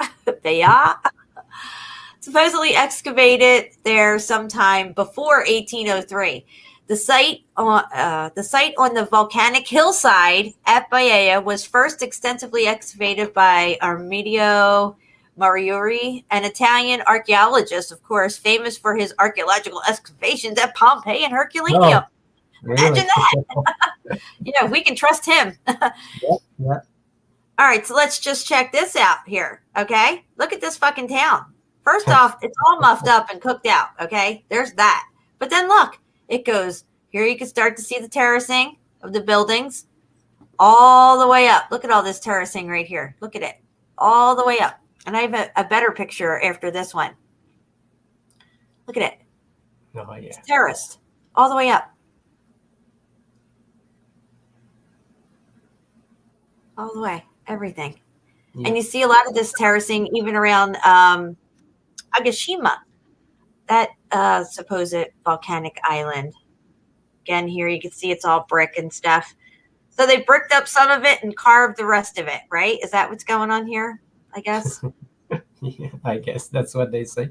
supposedly excavated there sometime before 1803. The site on the volcanic hillside at Baea was first extensively excavated by Armando Marauri, an Italian archaeologist, of course, famous for his archaeological excavations at Pompeii and Herculaneum. Really? Imagine that. Yeah, we can trust him. Yeah. All right, so let's just check this out here, okay? Look at this fucking town. First off, it's all muffed up and cooked out, okay? There's that. But then look, it goes, here you can start to see the terracing of the buildings all the way up. Look at all this terracing right here. Look at it, all the way up. And I have a better picture after this one. Look at it. Oh, yeah. It's terraced all the way up. All the way, everything. Yeah. And you see a lot of this terracing even around Agashima, that supposed volcanic island. Again, here you can see it's all brick and stuff. So they bricked up some of it and carved the rest of it, right? Is that what's going on here, I guess? Yeah, I guess that's what they say.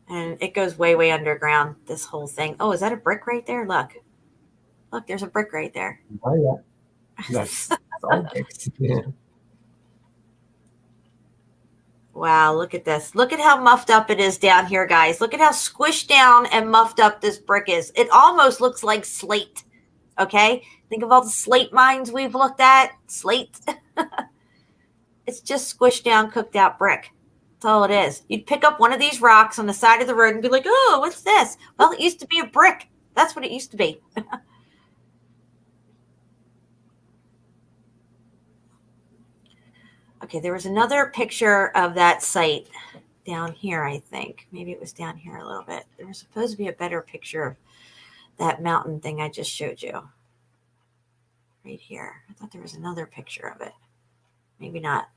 And it goes way, way underground, this whole thing. Oh, is that a brick right there? Look. Look, there's a brick right there. Oh, yeah. That's all bricks. Yeah. Wow, look at this. Look at how muffed up it is down here, guys. Look at how squished down and muffed up this brick is. It almost looks like slate, okay? Think of all the slate mines we've looked at. Slate. It's just squished down, cooked out brick. That's all it is. You'd pick up one of these rocks on the side of the road and be like, oh, what's this? Well, it used to be a brick. That's what it used to be. Okay, there was another picture of that site down here, I think. Maybe it was down here a little bit. There was supposed to be a better picture of that mountain thing I just showed you. Right here. I thought there was another picture of it. Maybe not.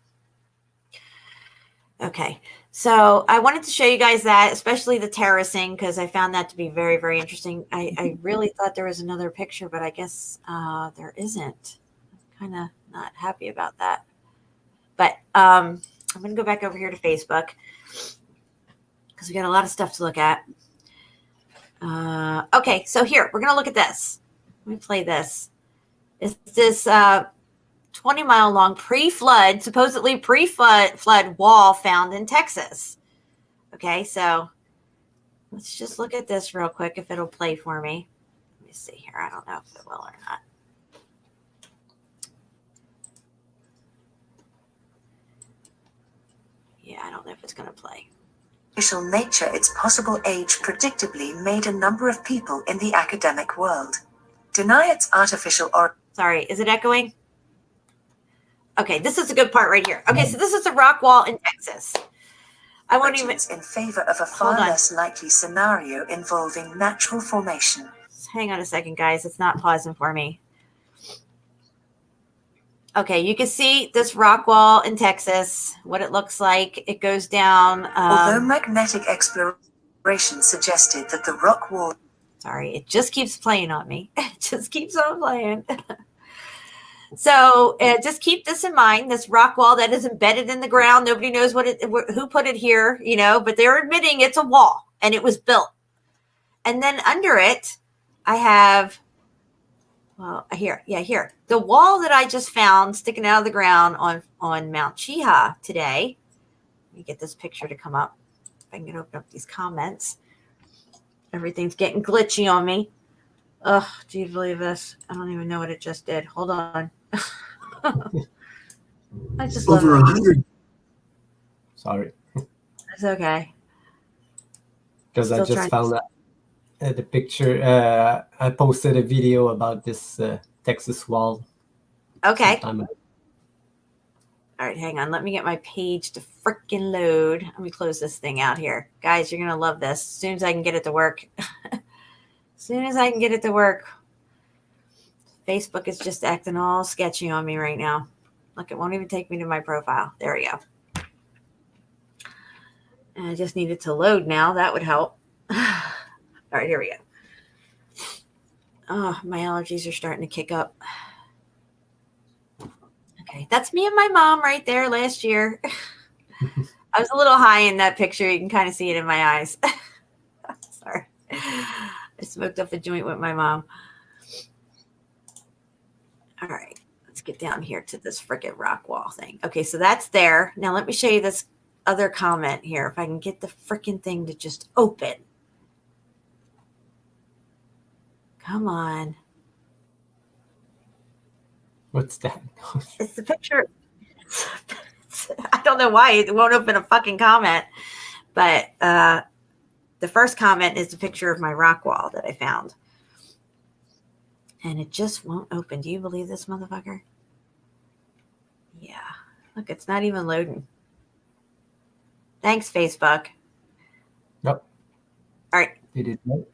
Okay, so I wanted to show you guys that, especially the terracing, because I found that to be very, very interesting. I really thought there was another picture, but I guess there isn't. I'm kind of not happy about that. But I'm going to go back over here to Facebook because we got a lot of stuff to look at. Okay, so here, we're going to look at this. Let me play this. It's this 20-mile long pre-flood, supposedly pre-flood wall found in Texas. Okay, so let's just look at this real quick if it'll play for me. Let me see here. I don't know if it will or not. Yeah, I don't know if it's going to play. Artificial nature, its possible age predictably made a number of people in the academic world deny its artificial or. Sorry, is it echoing? Okay, this is a good part right here. Okay, so this is a rock wall in Texas. I won't even. In favor of a far less likely scenario involving natural formation. Hang on a second, guys. It's not pausing for me. Okay, you can see this rock wall in Texas, what it looks like. It goes down. Although magnetic exploration suggested that the rock wall. Sorry, it just keeps playing on me. It just keeps on playing. So just keep this in mind, this rock wall that is embedded in the ground. Nobody knows who put it here, you know, but they're admitting it's a wall and it was built. And then under it, I have, well, here. The wall that I just found sticking out of the ground on Mount Chiha today. Let me get this picture to come up. If I can open up these comments. Everything's getting glitchy on me. Oh, do you believe this? I don't even know what it just did. Hold on. I just love Over 100. Sorry. It's okay. Because I just found that the picture. I posted a video about this Texas wall. Okay. All right, hang on. Let me get my page to freaking load. Let me close this thing out here. Guys, you're going to love this. As soon as I can get it to work. As soon as I can get it to work. Facebook is just acting all sketchy on me right now. Look, it won't even take me to my profile. There we go. And I just need it to load now. That would help. All right, here we go. Oh, my allergies are starting to kick up. Okay, that's me and my mom right there last year. I was a little high in that picture. You can kind of see it in my eyes. Sorry. I smoked up a joint with my mom. All right, let's get down here to this freaking rock wall thing. Okay, so that's there. Now let me show you this other comment here. If I can get the freaking thing to just open. Come on. What's that? It's the picture. I don't know why it won't open a fucking comment, but the first comment is the picture of my rock wall that I found. And it just won't open. Do you believe this, motherfucker? Yeah. Look, it's not even loading. Thanks, Facebook. Yep. All right. Did it load?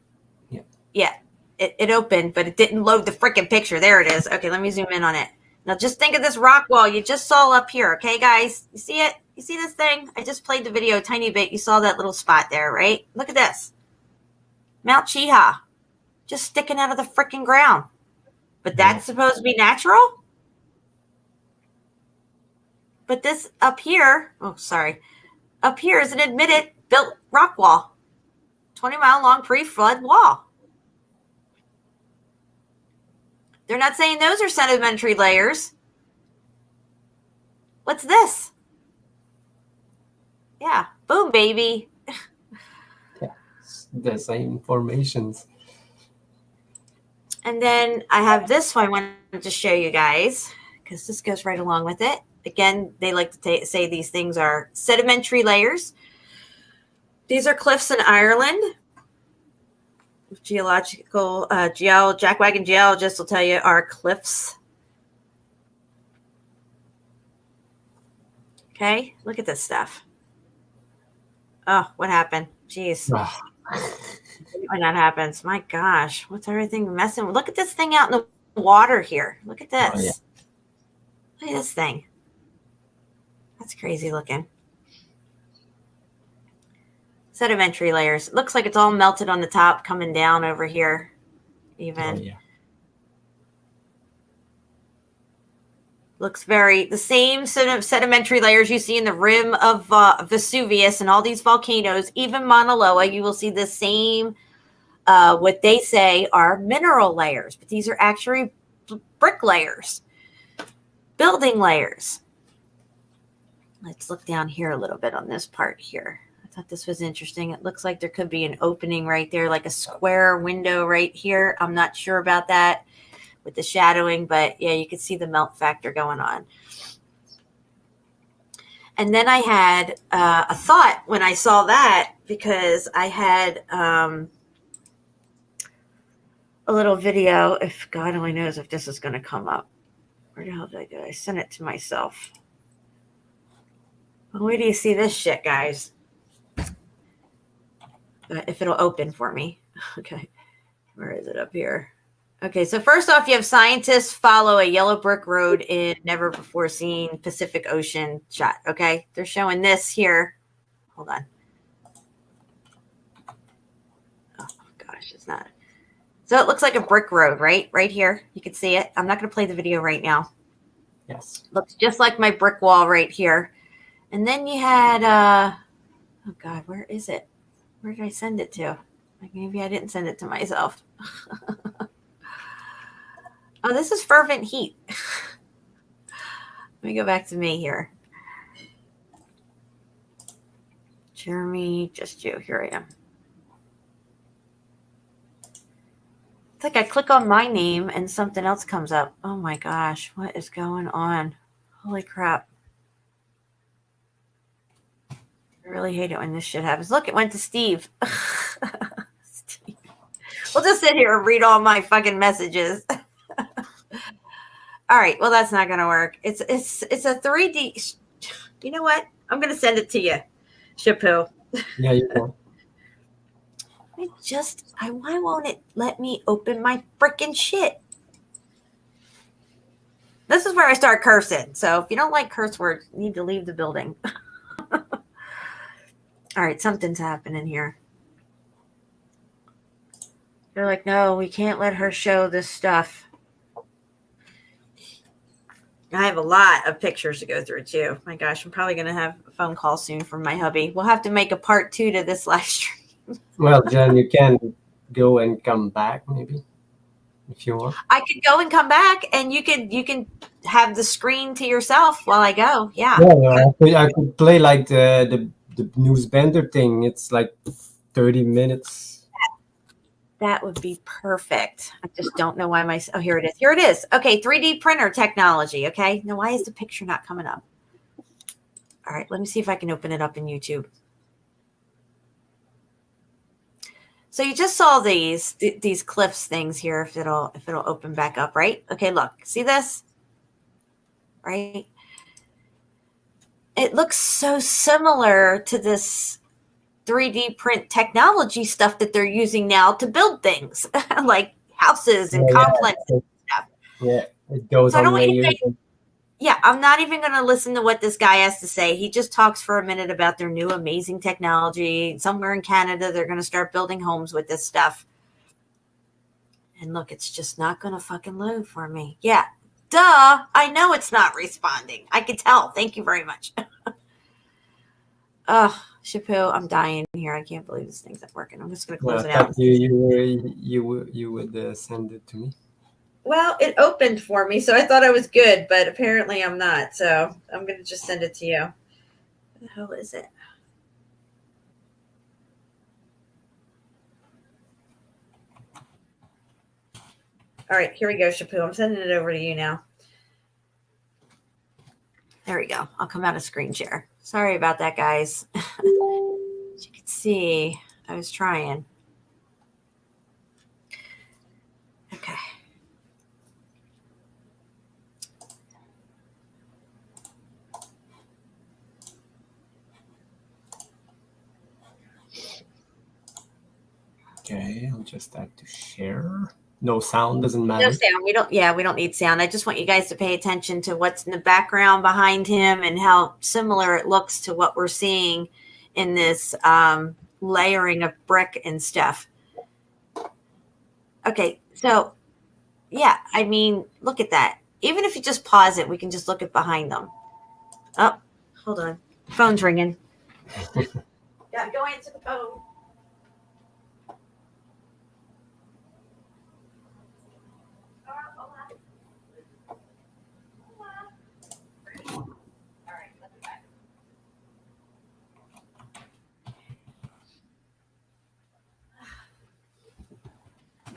Yeah. Yeah. It opened, but it didn't load the freaking picture. There it is. Okay, let me zoom in on it. Now just think of this rock wall you just saw up here. Okay, guys? You see it? You see this thing? I just played the video a tiny bit. You saw that little spot there, right? Look at this. Mount Chiha. Just sticking out of the freaking ground. But that's supposed to be natural? But this up here, oh, sorry. Up here is an admitted built rock wall. 20-mile long pre-flood wall. They're not saying those are sedimentary layers. What's this? Yeah, boom, baby. Yeah, the same formations. And then I have this one I wanted to show you guys because this goes right along with it. Again, they like to say these things are sedimentary layers. These are cliffs in Ireland. Geological, jackwagon geologists will tell you are cliffs. Okay, look at this stuff. Oh, what happened? Jeez. When that happens, my gosh, what's everything messing? Look at this thing out in the water here. Look at this. Oh, yeah. Look at this thing. That's crazy looking. Sedimentary layers. It looks like it's all melted on the top, coming down over here. Even. Oh, yeah. Looks very the same sort of sedimentary layers you see in the rim of Vesuvius and all these volcanoes. Even Mauna Loa, you will see the same. What they say are mineral layers, but these are actually brick layers, building layers. Let's look down here a little bit on this part here. I thought this was interesting. It looks like there could be an opening right there, like a square window right here. I'm not sure about that with the shadowing, but yeah, you can see the melt factor going on. And then I had a thought when I saw that, because I had a little video, if God only knows if this is going to come up. Where the hell did I do? I sent it to myself. Well, where do you see this shit, guys? If it'll open for me. Okay. Where is it up here? Okay, so first off, you have scientists follow a yellow brick road in never before seen Pacific Ocean shot. Okay, they're showing this here. Hold on. Oh gosh, it's not. So it looks like a brick road, right? Right here. You can see it. I'm not going to play the video right now. Yes. Looks just like my brick wall right here. And then you had, oh God, where is it? Where did I send it to? Like maybe I didn't send it to myself. Oh, this is fervent heat. Let me go back to me here. Jeremy, just you. Here I am. It's like I click on my name and something else comes up. Oh my gosh, what is going on? Holy crap. I really hate it when this shit happens. Look, it went to Steve. Steve. We'll just sit here and read all my fucking messages. All right, well, that's not going to work. It's a 3D. You know what? I'm going to send it to you, SHEPU. Yeah, you can. Why won't it let me open my freaking shit? This is where I start cursing. So if you don't like curse words, you need to leave the building. All right, something's happening here. They're like, no, we can't let her show this stuff. I have a lot of pictures to go through, too. My gosh, I'm probably going to have a phone call soon from my hubby. We'll have to make a part 2 to this live stream. Well, Jen, you can go and come back, maybe, if you want. I could go and come back, and you can have the screen to yourself while I go. Yeah. Yeah, I could play like the news bender thing. It's like 30 minutes. That would be perfect. I just don't know why oh, here it is. Here it is. Okay, 3D printer technology. Okay. Now, why is the picture not coming up? All right, let me see if I can open it up in YouTube. So you just saw these cliffs things here. If it'll open back up, right? Okay, look, see this, right? It looks so similar to this 3D print technology stuff that they're using now to build things like houses and complexes and stuff. Yeah, it goes So I don't on want you layers. to, yeah, I'm not even going to listen to what this guy has to say. He just talks for a minute about their new amazing technology. Somewhere in Canada, they're going to start building homes with this stuff. And look, it's just not going to fucking load for me. Yeah, duh. I know it's not responding. I can tell. Thank you very much. Oh, SHEPU, I'm dying here. I can't believe this thing's not working. I'm just going to close it out. You would send it to me. Well, it opened for me, so I thought I was good, but apparently I'm not. So I'm going to just send it to you. What the hell is it? All right, here we go, SHEPU. I'm sending it over to you now. There we go. I'll come out of screen share. Sorry about that, guys. As you can see, I was trying. Okay. Okay, I'll just add to share. No sound, doesn't matter. No sound. We don't need sound. I just want you guys to pay attention to what's in the background behind him and how similar it looks to what we're seeing in this layering of brick and stuff. Okay, so yeah, I mean, look at that. Even if you just pause it, we can just look at behind them. Oh, hold on. Phone's ringing. Yeah, go answer the phone.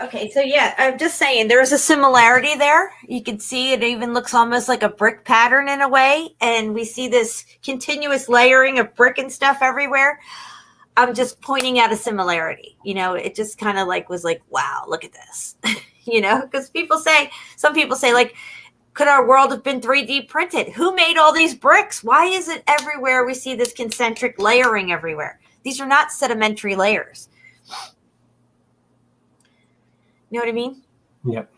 Okay, so yeah, I'm just saying there's a similarity there. You can see it even looks almost like a brick pattern in a way. And we see this continuous layering of brick and stuff everywhere. I'm just pointing out a similarity. You know, it just kind of like was like, wow, look at this. You know, because some people say like, could our world have been 3D printed? Who made all these bricks? Why is it everywhere we see this concentric layering everywhere? These are not sedimentary layers. You know what I mean? Yep.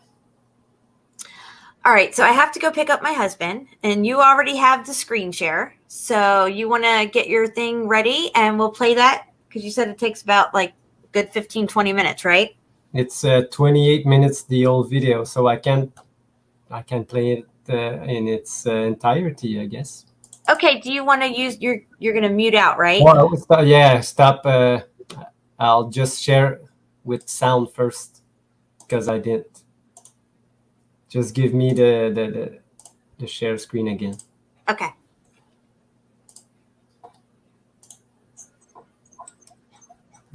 All right, so I have to go pick up my husband, and you already have the screen share. So you want to get your thing ready, and we'll play that? Because you said it takes about like good 15, 20 minutes, right? It's 28 minutes, the old video, so I can't play it in its entirety, I guess. Okay, do you want to use you're going to mute out, right? Well, stop. I'll just share with sound first. Because I didn't. Just give me the share screen again. Okay.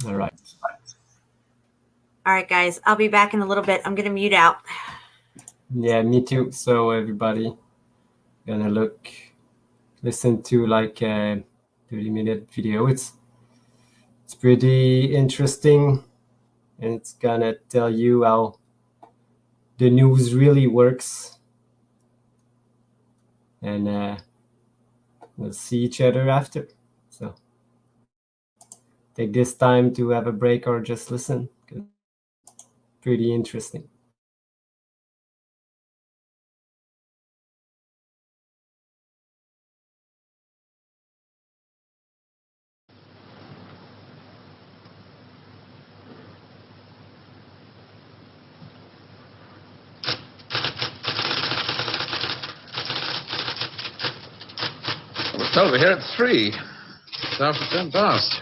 All right. All right, guys. I'll be back in a little bit. I'm going to mute out. Yeah, me too. So everybody gonna listen to like a 30-minute video. It's pretty interesting. And it's gonna tell you how the news really works. And we'll see each other after. So take this time to have a break or just listen. Pretty interesting. We're told we're here at 3. It's after 10 past.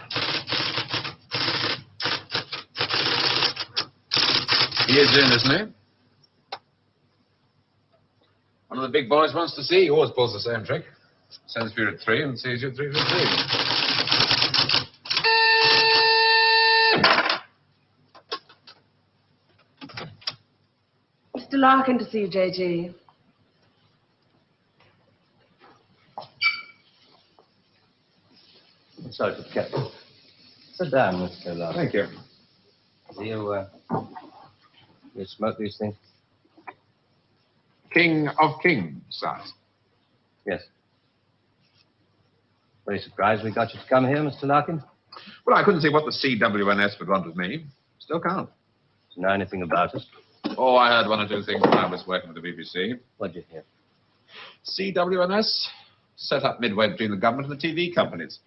He is in, isn't he? One of the big boys wants to see. He always pulls the same trick. Sends you at 3 and sees you at 3:15. Mr. Larkin to see you, JG. Sorry to keep you. Sit down, Mr. Larkin. Thank you. Do you smoke these things? King of Kings, size. Yes. Very surprised we got you to come here, Mr. Larkin. Well, I couldn't see what the CWNS would want with me. Still can't. Do you know anything about us? Oh, I heard one or two things when I was working with the BBC. What'd you hear? CWNS, set up midway between the government and the TV companies.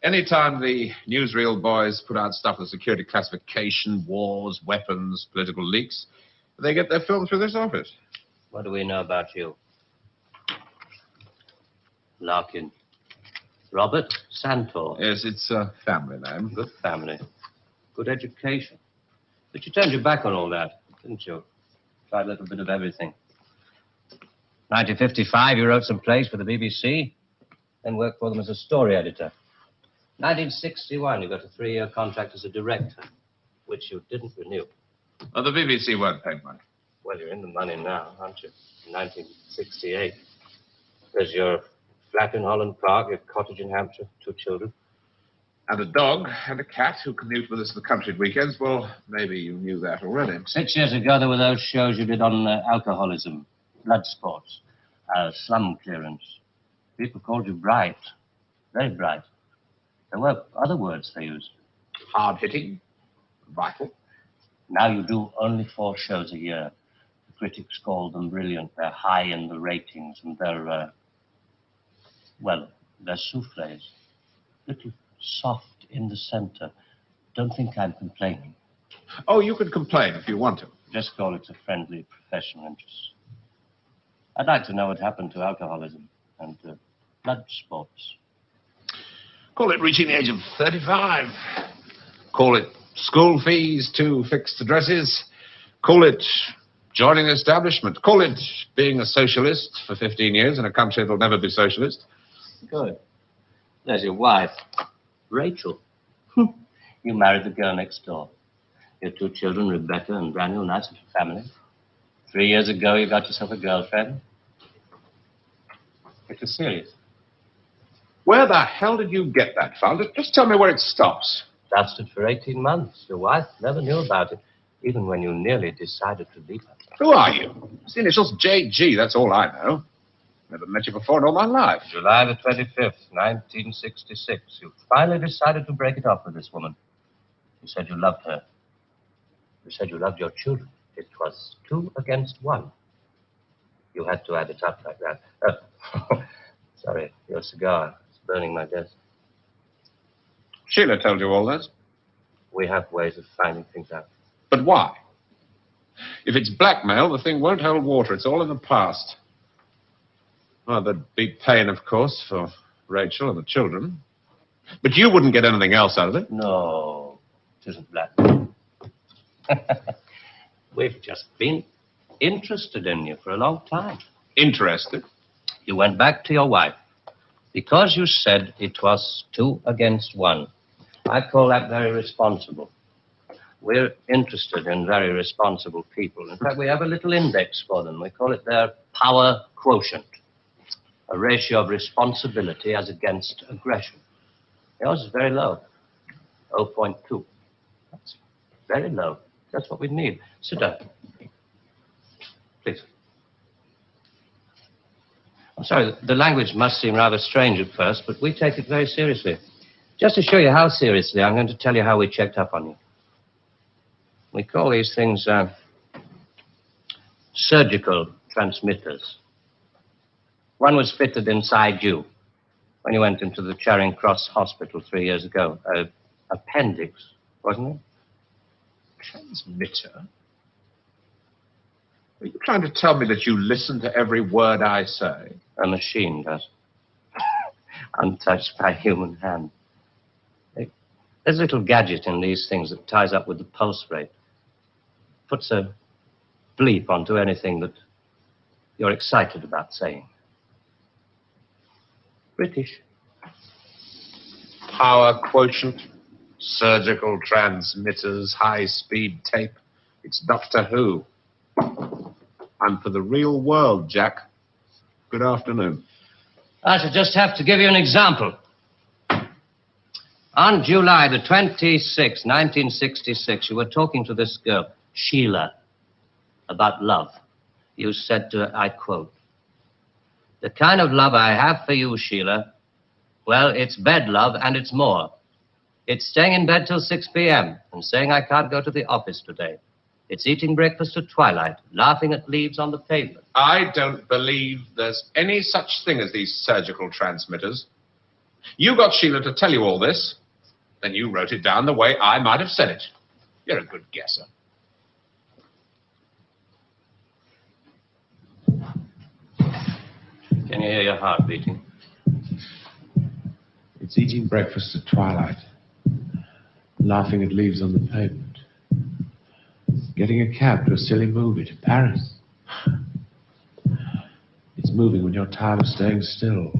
Anytime the newsreel boys put out stuff with security classification, wars, weapons, political leaks, they get their film through this office. What do we know about you? Larkin. Robert Santor. Yes, it's a family name. Good family. Good education. But you turned your back on all that, didn't you? Tried a little bit of everything. 1955, you wrote some plays for the BBC, then worked for them as a story editor. 1961, you got a 3-year contract as a director, which you didn't renew. Oh, the BBC won't pay money. Well, you're in the money now, aren't you? 1968. There's your flat in Holland Park, your cottage in Hampshire, 2 children. And a dog and a cat who commute with us to the country at weekends. Well, maybe you knew that already. 6 years ago, there were those shows you did on alcoholism, blood sports, slum clearance. People called you bright, very bright. There were other words they used. Hard-hitting, vital. Now you do only 4 shows a year. The critics call them brilliant. They're high in the ratings, and they're, they're souffles. Little soft in the center. Don't think I'm complaining. Oh, you can complain if you want to. Just call it a friendly professional interest. I'd like to know what happened to alcoholism and blood sports. Call it reaching the age of 35. Call it school fees, 2 fixed addresses. Call it joining the establishment. Call it being a socialist for 15 years in a country that'll never be socialist. Good. There's your wife, Rachel. You married the girl next door. Your 2 children, Rebecca and Daniel, nice little family. 3 years ago, you got yourself a girlfriend. It was serious. Where the hell did you get that from? Just tell me where it stops. Lasted for 18 months. Your wife never knew about it, even when you nearly decided to leave her. Who are you? It's the initials JG, that's all I know. Never met you before in all my life. July the 25th, 1966. You finally decided to break it off with this woman. You said you loved her. You said you loved your children. It was 2 against 1. You had to add it up like that. Sorry, your cigar. Burning my desk. Sheila told you all this? We have ways of finding things out. But why? If it's blackmail, the thing won't hold water. It's all in the past. Oh, there'd be pain, of course, for Rachel and the children. But you wouldn't get anything else out of it. No, it isn't blackmail. We've just been interested in you for a long time. Interested? You went back to your wife. Because you said it was 2 against 1. I call that very responsible. We're interested in very responsible people. In fact, we have a little index for them. We call it their power quotient, a ratio of responsibility as against aggression. Yours is very low, 0.2. That's very low. That's what we need. Sit down. Please. I'm sorry, the language must seem rather strange at first, but we take it very seriously. Just to show you how seriously, I'm going to tell you how we checked up on you. We call these things surgical transmitters. One was fitted inside you when you went into the Charing Cross Hospital 3 years ago. Appendix, wasn't it? Transmitter? Are you trying to tell me that you listen to every word I say? A machine does. Untouched by human hand. There's a little gadget in these things that ties up with the pulse rate. Puts a bleep onto anything that you're excited about saying. British. Power quotient, surgical transmitters, high-speed tape. It's Doctor Who. I'm for the real world, Jack. Good afternoon. I shall just have to give you an example. On July the 26th, 1966, you were talking to this girl, Sheila, about love. You said to her, I quote, "The kind of love I have for you, Sheila, well, it's bed love and it's more. It's staying in bed till 6 p.m. and saying I can't go to the office today. It's eating breakfast at twilight, laughing at leaves on the pavement." I don't believe there's any such thing as these surgical transmitters. You got Sheila to tell you all this, then you wrote it down the way I might have said it. You're a good guesser. Can you hear your heart beating? It's eating breakfast at twilight, laughing at leaves on the pavement, getting a cab to a silly movie to Paris. It's moving when you're tired of staying still.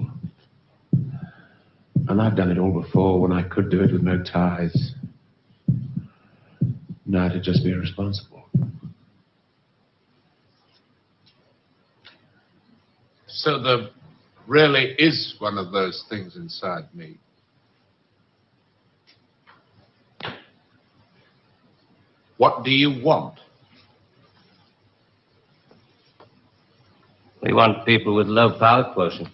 And I've done it all before when I could do it with no ties. Now to just be irresponsible. So there really is one of those things inside me. What do you want? We want people with low power quotients.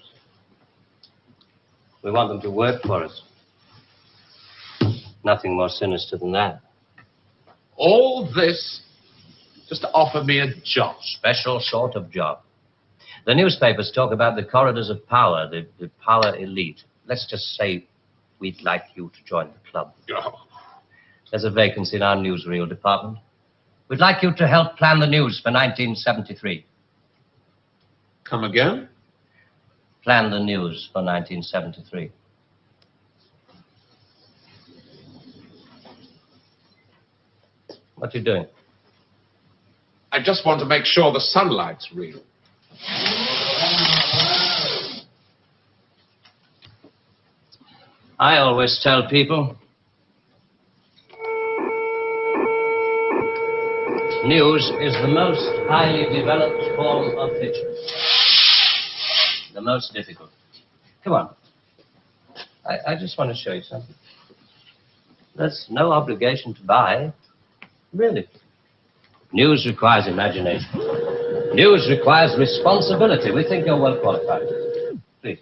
We want them to work for us. Nothing more sinister than that. All this just to offer me a job. Special sort of job. The newspapers talk about the corridors of power, the power elite. Let's just say we'd like you to join the club. Oh. There's a vacancy in our newsreel department. We'd like you to help plan the news for 1973. Come again? Plan the news for 1973. What are you doing? I just want to make sure the sunlight's real. I always tell people, news is the most highly developed form of fiction. The most difficult. Come on. I just want to show you something. There's no obligation to buy. Really. News requires imagination. News requires responsibility. We think you're well qualified. Please.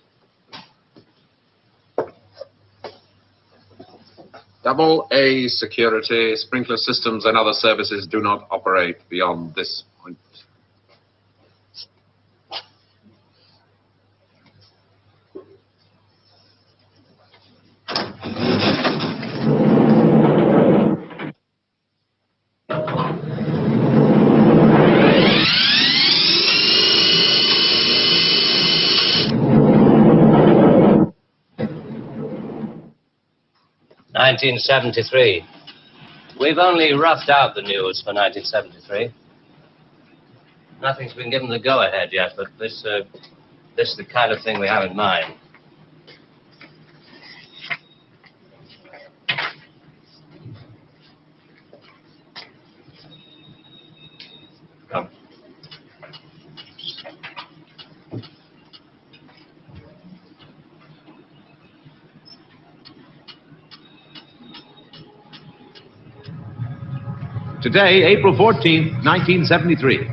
AA security, sprinkler systems and other services do not operate beyond this point. '73. We've only roughed out the news for 1973. Nothing's been given the go-ahead yet, but this is the kind of thing we have in mind. Come. Today, April 14th, 1973.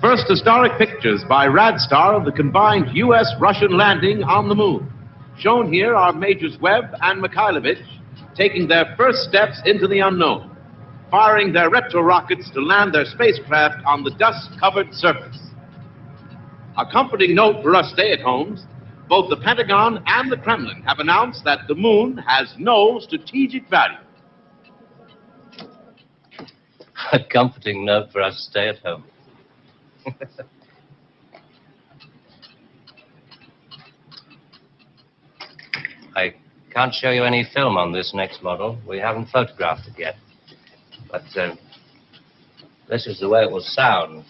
First historic pictures by Radstar of the combined U.S.-Russian landing on the moon. Shown here are Majors Webb and Mikhailovich taking their first steps into the unknown, firing their retro rockets to land their spacecraft on the dust-covered surface. A comforting note for us stay-at-homes, both the Pentagon and the Kremlin have announced that the moon has no strategic value. A comforting note for us to stay at home. I can't show you any film on this next model. We haven't photographed it yet. But this is the way it will sound.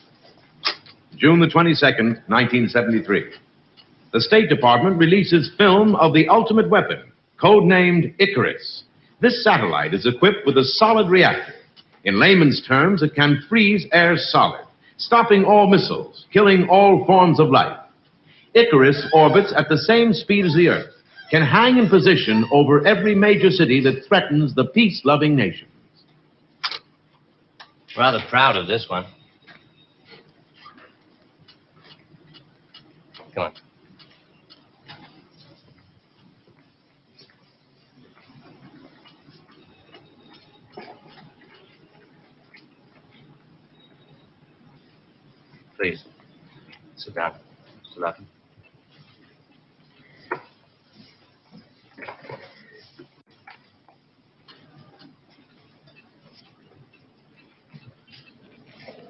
June the 22nd, 1973. The State Department releases film of the ultimate weapon, codenamed Icarus. This satellite is equipped with a solid reactor. In layman's terms, it can freeze air solid, stopping all missiles, killing all forms of life. Icarus orbits at the same speed as the Earth, can hang in position over every major city that threatens the peace-loving nations. Rather proud of this one. Come on. Please, sit down. Mr. Larkin.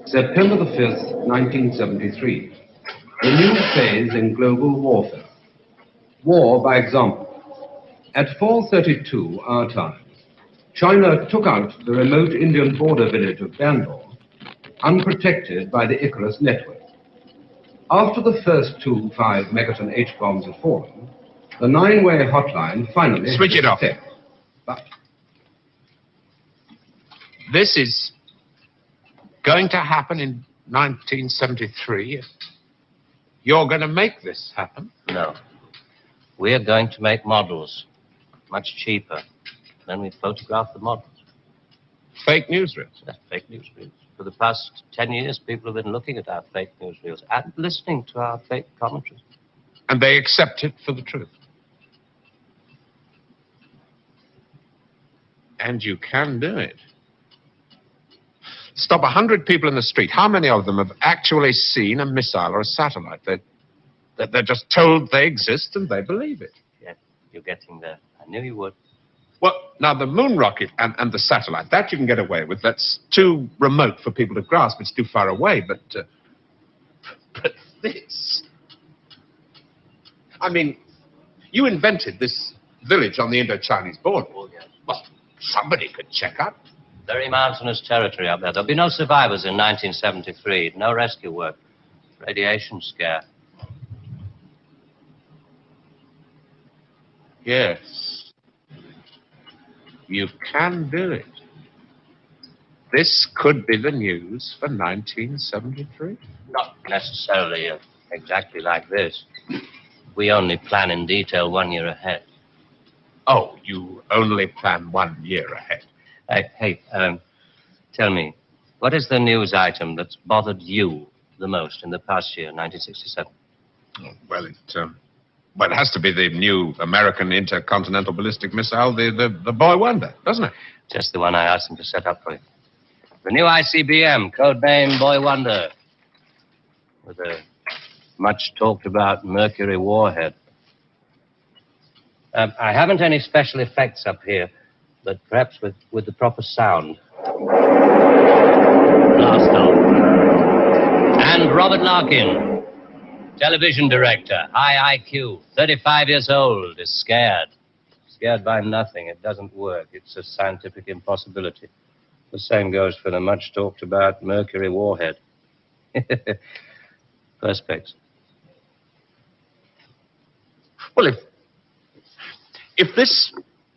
September the 5th, 1973. A new phase in global warfare. War by example. At 4:32 our time, China took out the remote Indian border village of Bangalore, unprotected by the Icarus network. After the first 2 5-megaton H-bombs had fallen, the 9-way hotline finally Switch it off. effect. But This is going to happen in 1973. You're going to make this happen? No. We're going to make models, much cheaper. Then we photograph the models. Fake newsreels. That's fake newsreels. For the past 10 years, people have been looking at our fake newsreels and listening to our fake commentaries. And they accept it for the truth. And you can do it. Stop 100 people in the street. How many of them have actually seen a missile or a satellite? They're just told they exist and they believe it. Yeah, you're getting there. I knew you would. Well, now the moon rocket and the satellite, that you can get away with. That's too remote for people to grasp. It's too far away. But this... I mean, you invented this village on the Indo-Chinese border. Oh, yes. Well, somebody could check up. Very mountainous territory up there. There'll be no survivors in 1973. No rescue work. Radiation scare. Yes. You can do it. This could be the news for 1973. Not necessarily exactly like this. We only plan in detail 1 year ahead. Oh, you only plan 1 year ahead. Hey, tell me, what is the news item that's bothered you the most in the past year, 1967? Well, it has to be the new American intercontinental ballistic missile, the Boy Wonder, doesn't it? Just the one I asked him to set up for you. The new ICBM, codename Boy Wonder, with a much talked about Mercury warhead. I haven't any special effects up here, but perhaps with the proper sound. Blast off. And Robert Larkin, television director, high IQ, 35 years old, is scared. Scared by nothing. It doesn't work. It's a scientific impossibility. The same goes for the much talked about Mercury warhead. Perspex. Well, if this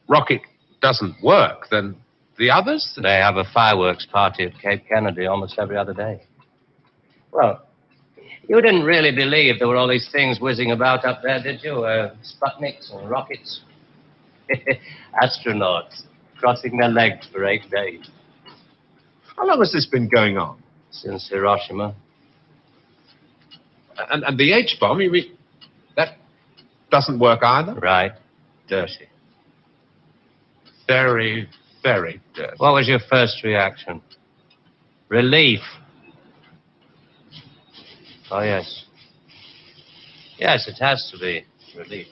rocket doesn't work, then the others? They have a fireworks party at Cape Kennedy almost every other day. Well, you didn't really believe there were all these things whizzing about up there, did you? Sputniks and rockets. Astronauts crossing their legs for 8 days. How long has this been going on? Since Hiroshima. And the H-bomb, you mean, that doesn't work either? Right. Dirty. Very, very dirty. What was your first reaction? Relief. Oh, yes. Yes, it has to be relief.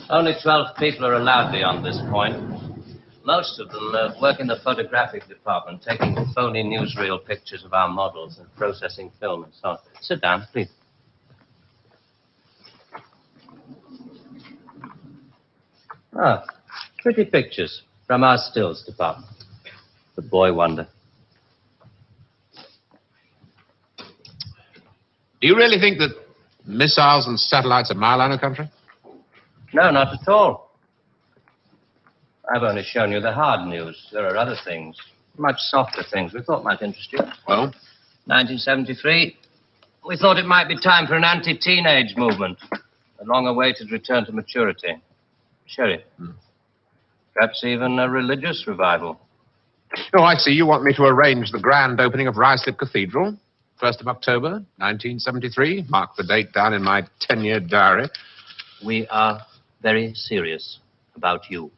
Only 12 people are allowed beyond this point. Most of them work in the photographic department, taking phony newsreel pictures of our models and processing film and so on. Sit down, please. Ah, pretty pictures from our stills department. The Boy Wonder. Do you really think that missiles and satellites a mile out of country? No, not at all. I've only shown you the hard news. There are other things, much softer things we thought might interest you. Well? 1973, we thought it might be time for an anti-teenage movement, a long-awaited return to maturity. Sherry. Perhaps even a religious revival. Oh, I see. You want me to arrange the grand opening of Ruislip Cathedral, 1st of October, 1973. Mark the date down in my 10-year diary. We are very serious about you.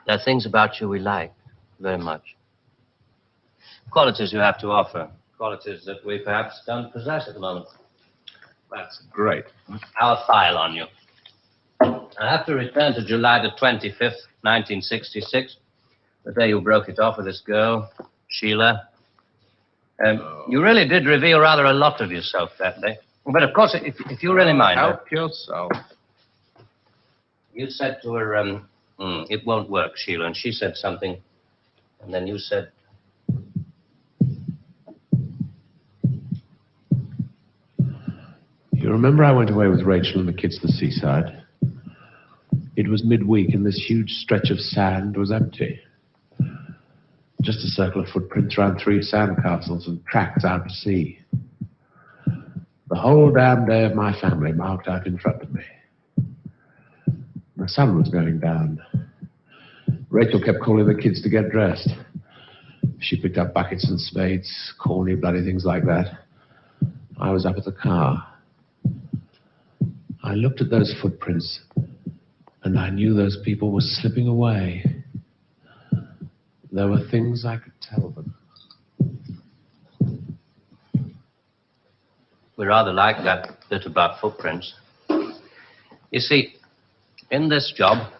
There are things about you we like very much. Qualities you have to offer. Qualities that we perhaps don't possess at the moment. That's great. Our file on you. I have to return to July the 25th, 1966, the day you broke it off with this girl, Sheila. You really did reveal rather a lot of yourself that day. But of course, if you really mind... Help yourself. You said to her, it won't work, Sheila, and she said something, and then you said... You remember I went away with Rachel and the kids to the seaside? It was midweek and this huge stretch of sand was empty. Just a circle of footprints around 3 sandcastles and tracks out to sea. The whole damn day of my family marked out in front of me. The sun was going down. Rachel kept calling the kids to get dressed. She picked up buckets and spades, corny, bloody things like that. I was up at the car. I looked at those footprints, and I knew those people were slipping away. There were things I could tell them. We rather like that bit about footprints. You see, in this job,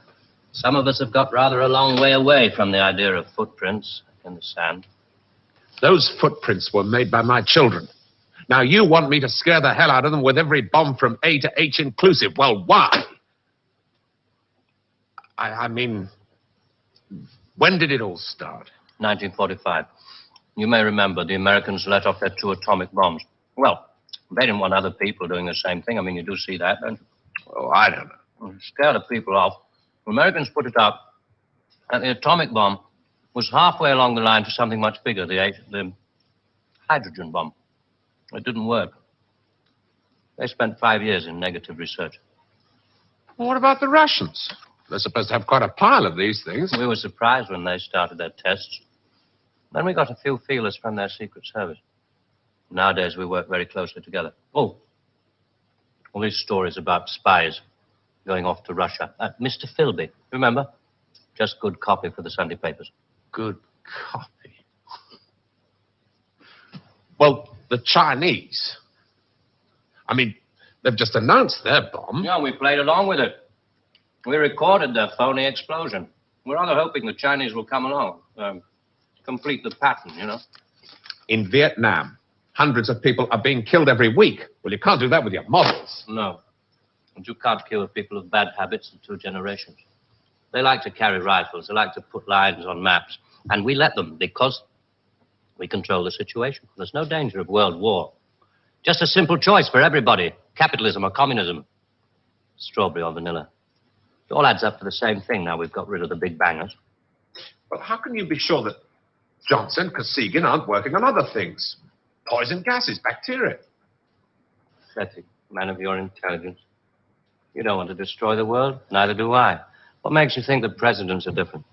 some of us have got rather a long way away from the idea of footprints in the sand. Those footprints were made by my children. Now, you want me to scare the hell out of them with every bomb from A to H inclusive. Well, why? I mean, when did it all start? 1945. You may remember the Americans let off their 2 atomic bombs. Well, they didn't want other people doing the same thing. I mean, you do see that, don't you? Oh, I don't know. Scare the people off. The Americans put it up, and the atomic bomb was halfway along the line to something much bigger, the hydrogen bomb. It didn't work. They spent 5 years in negative research. Well, what about the Russians? They're supposed to have quite a pile of these things. We were surprised when they started their tests. Then we got a few feelers from their Secret Service. Nowadays, we work very closely together. Oh, all these stories about spies going off to Russia. Mr. Philby, remember? Just good copy for the Sunday papers. Good copy. Well, the Chinese. I mean, they've just announced their bomb. Yeah, we played along with it. We recorded their phony explosion. We're rather hoping the Chinese will come along, complete the pattern, you know. In Vietnam, hundreds of people are being killed every week. Well, you can't do that with your models. No. And you can't kill people of bad habits in 2 generations. They like to carry rifles. They like to put lines on maps. And we let them because we control the situation. There's no danger of world war. Just a simple choice for everybody. Capitalism or communism. Strawberry or vanilla. It all adds up to the same thing now we've got rid of the big bangers. Well, how can you be sure that Johnson, Kosygin aren't working on other things? Poison gases, bacteria. Pathetic man of your intelligence. You don't want to destroy the world. Neither do I. What makes you think that presidents are different?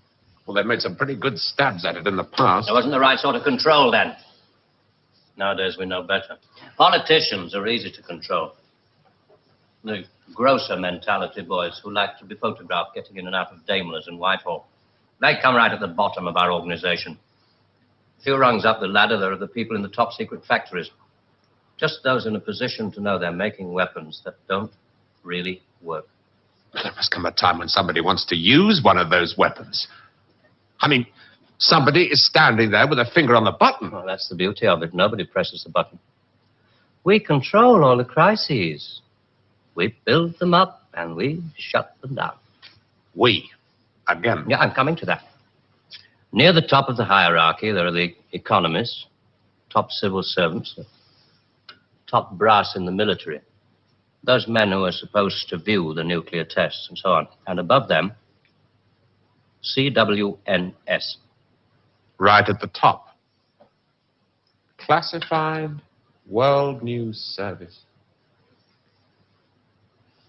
Well, they've made some pretty good stabs at it in the past. There wasn't the right sort of control then. Nowadays, we know better. Politicians are easy to control. The grosser mentality boys who like to be photographed getting in and out of Daimlers in Whitehall. They come right at the bottom of our organization. A few rungs up the ladder, there are the people in the top secret factories. Just those in a position to know they're making weapons that don't really work. There must come a time when somebody wants to use one of those weapons. I mean, somebody is standing there with a finger on the button. Well, that's the beauty of it. Nobody presses the button. We control all the crises. We build them up and we shut them down. We? Again? Yeah, I'm coming to that. Near the top of the hierarchy, there are the economists, top civil servants, top brass in the military. Those men who are supposed to view the nuclear tests and so on. And above them, CWNS. Right at the top. Classified World News Service.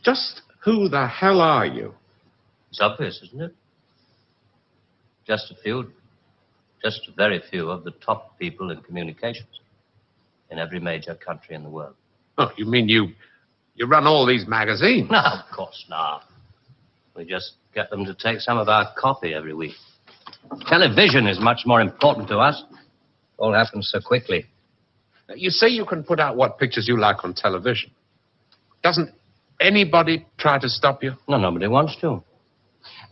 Just who the hell are you? It's obvious, isn't it? Just a very few of the top people in communications in every major country in the world. Oh, you mean you run all these magazines? No, of course not. We just get them to take some of our copy every week. Television is much more important to us. All happens so quickly. You say you can put out what pictures you like on television. Doesn't anybody try to stop you? No, nobody wants to.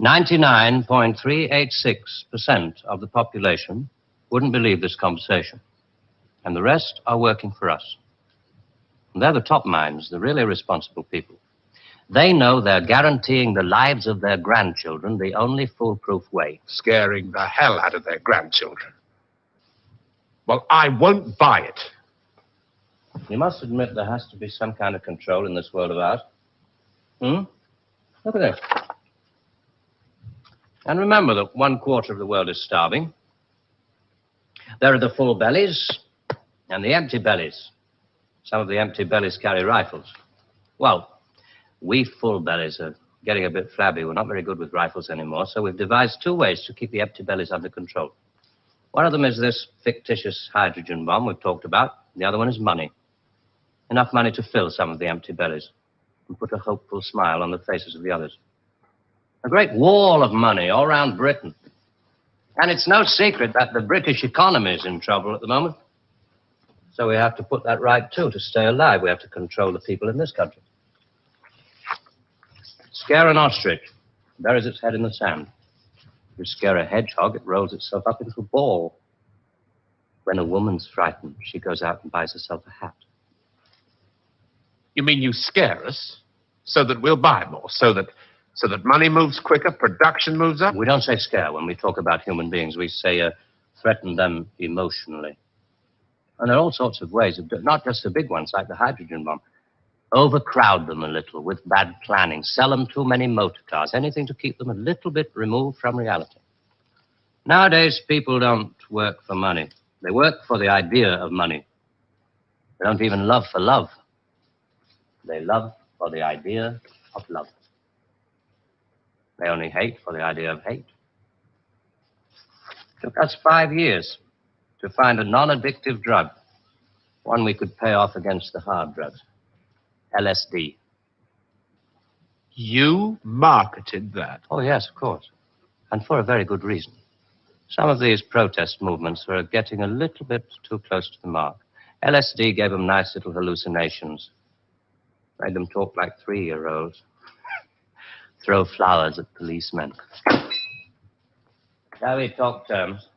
99.386% of the population wouldn't believe this conversation. And the rest are working for us. And they're the top minds, the really responsible people. They know they're guaranteeing the lives of their grandchildren the only foolproof way. Scaring the hell out of their grandchildren. Well, I won't buy it. You must admit there has to be some kind of control in this world of ours. Look at this. And remember that 1/4 of the world is starving. There are the full bellies and the empty bellies. Some of the empty bellies carry rifles. Well, we full bellies are getting a bit flabby. We're not very good with rifles anymore, so we've devised 2 ways to keep the empty bellies under control. One of them is this fictitious hydrogen bomb we've talked about. The other one is money. Enough money to fill some of the empty bellies and put a hopeful smile on the faces of the others. A great wall of money all around Britain. And it's no secret that the British economy is in trouble at the moment. So we have to put that right, too, to stay alive. We have to control the people in this country. Scare an ostrich, buries its head in the sand. If you scare a hedgehog, it rolls itself up into a ball. When a woman's frightened, she goes out and buys herself a hat. You mean you scare us so that we'll buy more, so that money moves quicker, production moves up? We don't say scare when we talk about human beings. We say threaten them emotionally. And there are all sorts of ways of doing it, not just the big ones like the hydrogen bomb. Overcrowd them a little with bad planning. Sell them too many motor cars. Anything to keep them a little bit removed from reality. Nowadays, people don't work for money. They work for the idea of money. They don't even love for love. They love for the idea of love. They only hate for the idea of hate. It took us 5 years to find a non-addictive drug, one we could pay off against the hard drugs. LSD. You marketed that? Oh, yes, of course. And for a very good reason. Some of these protest movements were getting a little bit too close to the mark. LSD gave them nice little hallucinations. Made them talk like 3-year-olds. Throw flowers at policemen. Shall we talk terms?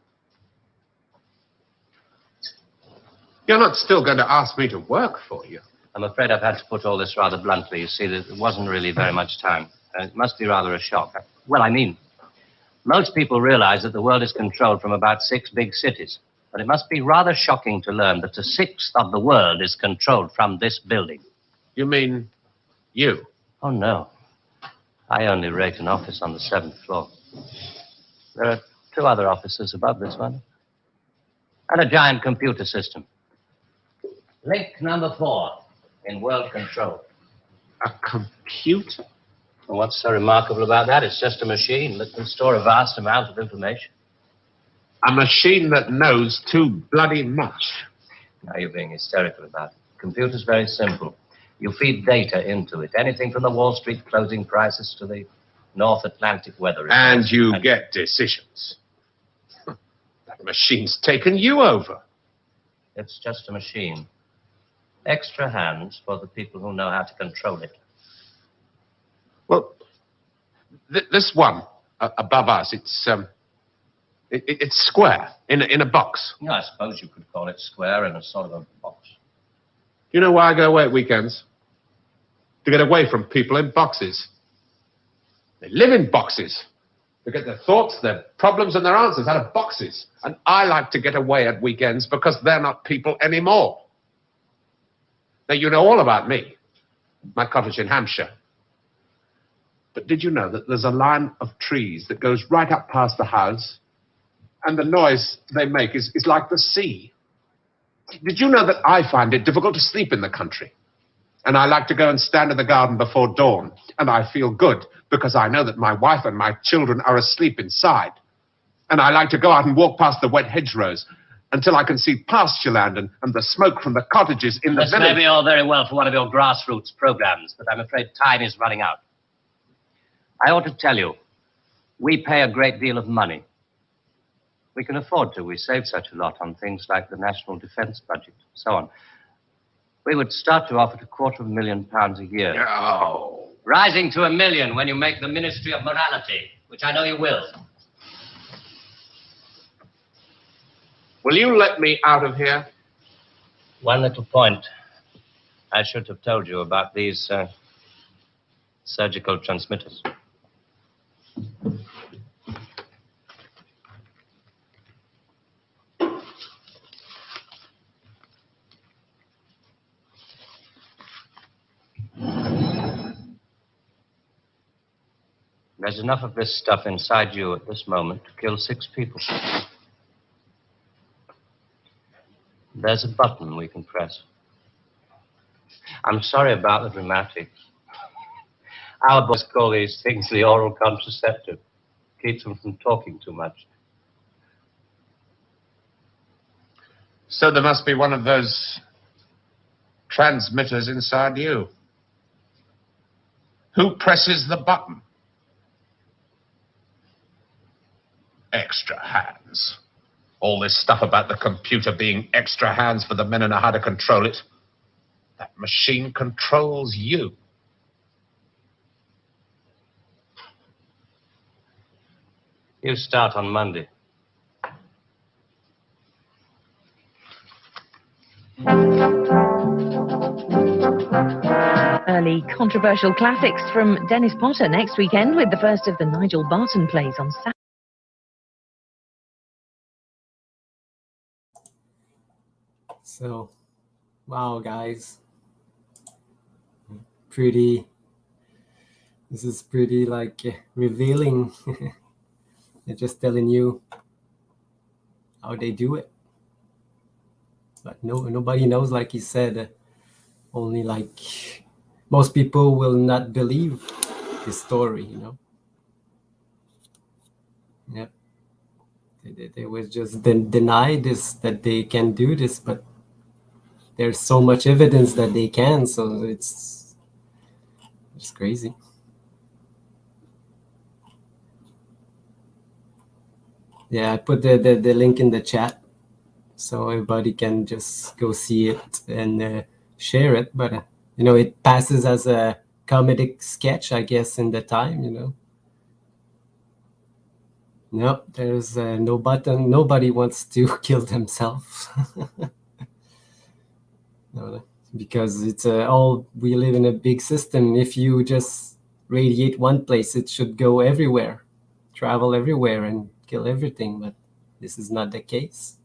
You're not still going to ask me to work for you? I'm afraid I've had to put all this rather bluntly. You see, there wasn't really very much time. It must be rather a shock. Well, I mean, most people realize that the world is controlled from about 6 big cities. But it must be rather shocking to learn that a 1/6 of the world is controlled from this building. You mean you? Oh, no. I only rate an office on the 7th floor. There are 2 other offices above this one. And a giant computer system. Link number 4 in world control. A computer? Well, what's so remarkable about that? It's just a machine that can store a vast amount of information. A machine that knows too bloody much. Now you're being hysterical about it. The computer's very simple. You feed data into it. Anything from the Wall Street closing prices to the North Atlantic weather reports. And you get decisions. That machine's taken you over. It's just a machine. Extra hands for the people who know how to control it. Well, this one above us, it's square in a box. Yeah, I suppose you could call it square in a sort of a box. You know why I go away at weekends? To get away from people in boxes. They live in boxes. They get their thoughts, their problems, and their answers out of boxes. And I like to get away at weekends because they're not people anymore. Now, you know all about me, my cottage in Hampshire. But did you know that there's a line of trees that goes right up past the house, and the noise they make is like the sea? Did you know that I find it difficult to sleep in the country? And I like to go and stand in the garden before dawn, and I feel good because I know that my wife and my children are asleep inside. And I like to go out and walk past the wet hedgerows until I can see pasture land and the smoke from the cottages in the This village. may be all very well for one of your grassroots programs, but I'm afraid time is running out. I ought to tell you, we pay a great deal of money. We can afford to. We save such a lot on things like the national defense budget, so on. We would start to offer £250,000 a year. No. Rising to $1 million when you make the Ministry of Morality, which I know you will. Will you let me out of here? One little point. I should have told you about these surgical transmitters. There's enough of this stuff inside you at this moment to kill 6 people. There's a button we can press. I'm sorry about the dramatic. Our boys call these things the oral contraceptive. Keeps them from talking too much. So there must be one of those transmitters inside you. Who presses the button? Extra hands. All this stuff about the computer being extra hands for the men who know how to control it. That machine controls you. You start on Monday. Early controversial classics from Dennis Potter next weekend with the first of the Nigel Barton plays on Saturday. So, wow, guys. This is pretty like revealing. They're just telling you how they do it. But nobody knows, like he said. Only like most people will not believe this story, you know. Yep. They was just deny this, that they can do this, but there's so much evidence that they can, so it's crazy. Yeah, I put the link in the chat so everybody can just go see it and share it. But you know, it passes as a comedic sketch, I guess, in the time, you know. No, there's no button. Nobody wants to kill themselves. No, because it's all, we live in a big system. If you just radiate one place, it should go everywhere, travel everywhere and kill everything. But this is not the case.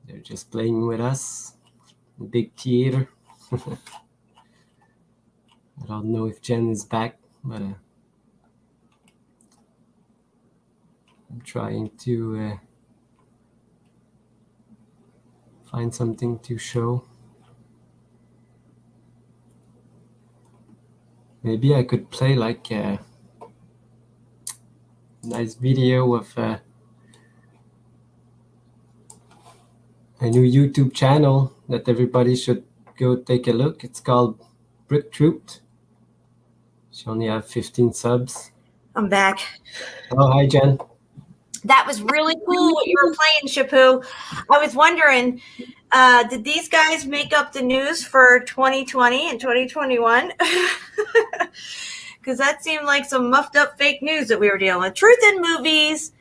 They're just playing with us. Big theater. I don't know if Jen is back, but I'm trying to find something to show. Maybe I could play like a nice video of a new YouTube channel that everybody should go take a look. It's called Brick Truth. She only have 15 subs. I'm back. Oh, hi, Jen. That was really cool what you were playing, SHEPU. I was wondering, did these guys make up the news for 2020 and 2021? Because that seemed like some muffed up fake news that we were dealing with. Truth in movies,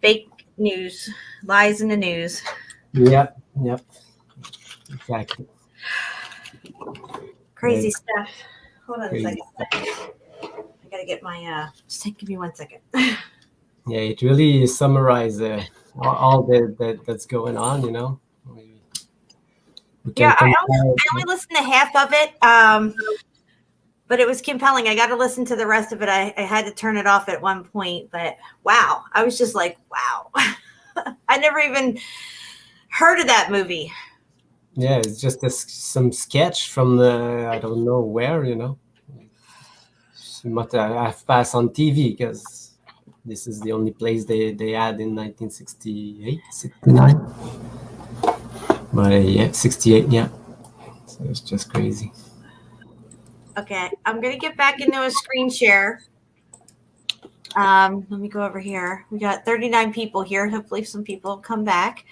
fake news, lies in the news. Yep, exactly. Crazy stuff. Hold on Crazy a second. I gotta get my, just give me 1 second. Yeah, it really summarizes all that's going on, you know. Yeah, I only listened to half of it, but it was compelling. I got to listen to the rest of it. I had to turn it off at one point, but wow, I was just like, wow. I never even heard of that movie. Yeah, it's just some sketch from the, I don't know where, you know. But I've passed on TV because this is the only place they had in 1968, 69. But yeah, 68, yeah. So it's just crazy. Okay, I'm going to get back into a screen share. Let me go over here. We got 39 people here. Hopefully some people will come back.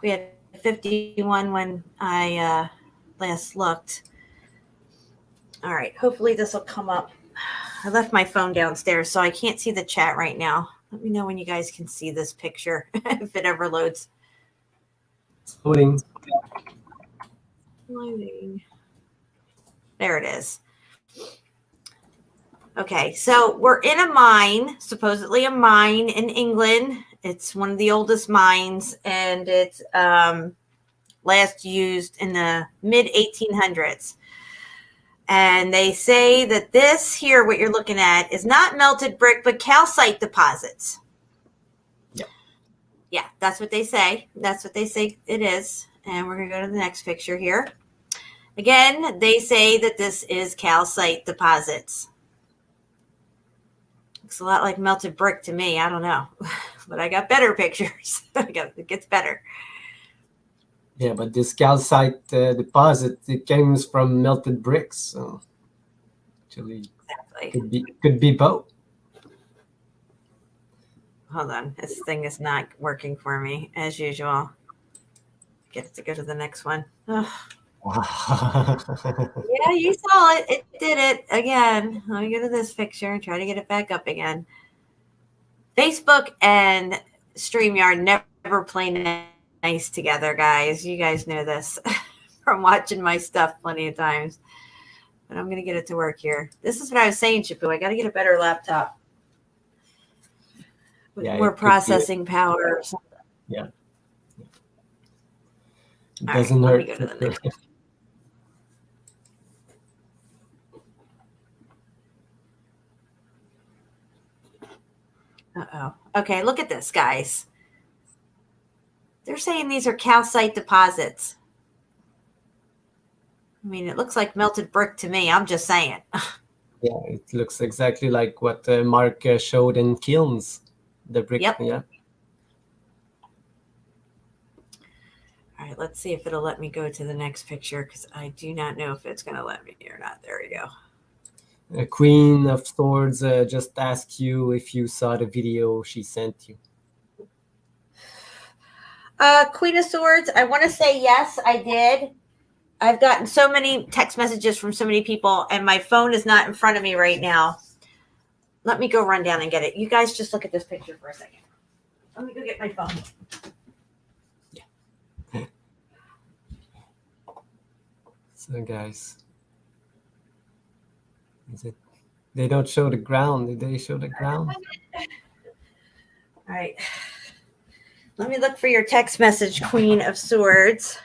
We had 51 when I last looked. All right, hopefully this will come up. I left my phone downstairs, so I can't see the chat right now. Let me know when you guys can see this picture, if it ever loads. It's loading. Loading. There it is. Okay, so we're in a mine, supposedly a mine in England. It's one of the oldest mines, and it's last used in the mid-1800s. And they say that this here, what you're looking at, is not melted brick, but calcite deposits. Yeah. Yeah, that's what they say. That's what they say it is. And we're going to go to the next picture here. Again, they say that this is calcite deposits. Looks a lot like melted brick to me. I don't know. But I got better pictures. It gets better. Yeah, but this calcite deposit, it comes from melted bricks. So actually, exactly. could be both. Hold on. This thing is not working for me, as usual. Get to go to the next one. Yeah, you saw it. It did it again. Let me go to this picture and try to get it back up again. Facebook and StreamYard never play nice together, guys. You guys know this from watching my stuff plenty of times. But I'm going to get it to work here. This is what I was saying, SHEPU. I got to get a better laptop with more processing power or something. Yeah. It doesn't hurt. Let me go to the next one. Uh-oh. Okay, look at this, guys. They're saying these are calcite deposits. I mean, it looks like melted brick to me. I'm just saying. Yeah, it looks exactly like what Mark showed in kilns. The brick. Yep. Yeah. All right, let's see if it'll let me go to the next picture because I do not know if it's going to let me or not. There we go. Queen of Swords just asked you if you saw the video she sent you. Queen of Swords, I want to say yes, I did. I've gotten so many text messages from so many people, and my phone is not in front of me right now. Let me go run down and get it. You guys just look at this picture for a second. Let me go get my phone. Yeah. So, guys, is it? They don't show the ground. Did they show the ground? All right. Let me look for your text message, Queen of Swords.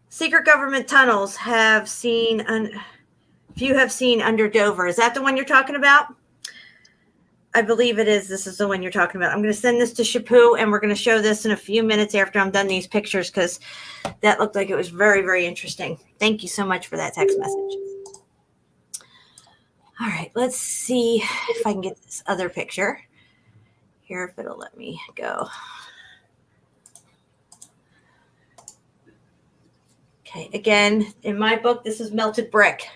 Secret government tunnels have seen, if you have seen under Dover. Is that the one you're talking about? I believe it is. This is the one you're talking about. I'm going to send this to SHEPU, and we're going to show this in a few minutes after I'm done these pictures because that looked like it was very, very interesting. Thank you so much for that text message. All right, let's see if I can get this other picture here, if it'll let me go. Okay, again, in my book, this is melted brick.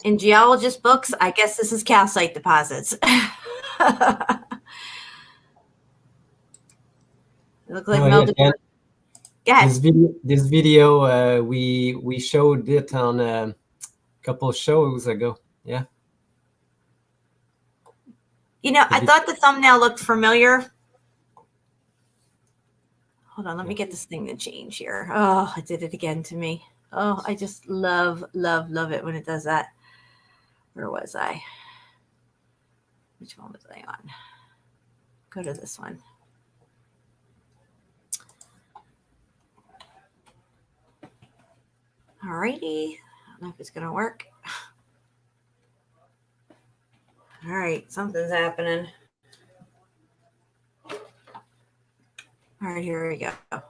In geologist books, I guess this is calcite deposits. It looks like melted brick. Yeah. This video we showed it on a couple shows ago. Yeah. You know, I thought the thumbnail looked familiar. Hold on, let me get this thing to change here. Oh, it did it again to me. Oh, I just love, love, love it when it does that. Where was I? Which one was I on? Go to this one. Alrighty. I don't know if it's going to work. All right. Something's happening. All right. Here we go. I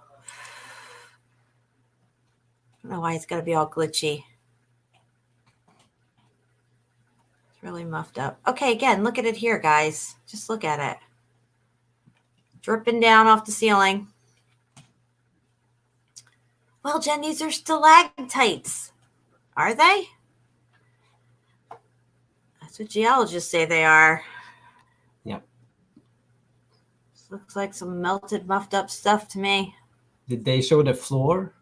don't know why it's got to be all glitchy. It's really muffed up. Okay. Again, look at it here, guys. Just look at it. Dripping down off the ceiling. Well, Jen, these are stalactites. Are they? That's what geologists say they are. Yep. This looks like some melted, muffed up stuff to me. Did they show the floor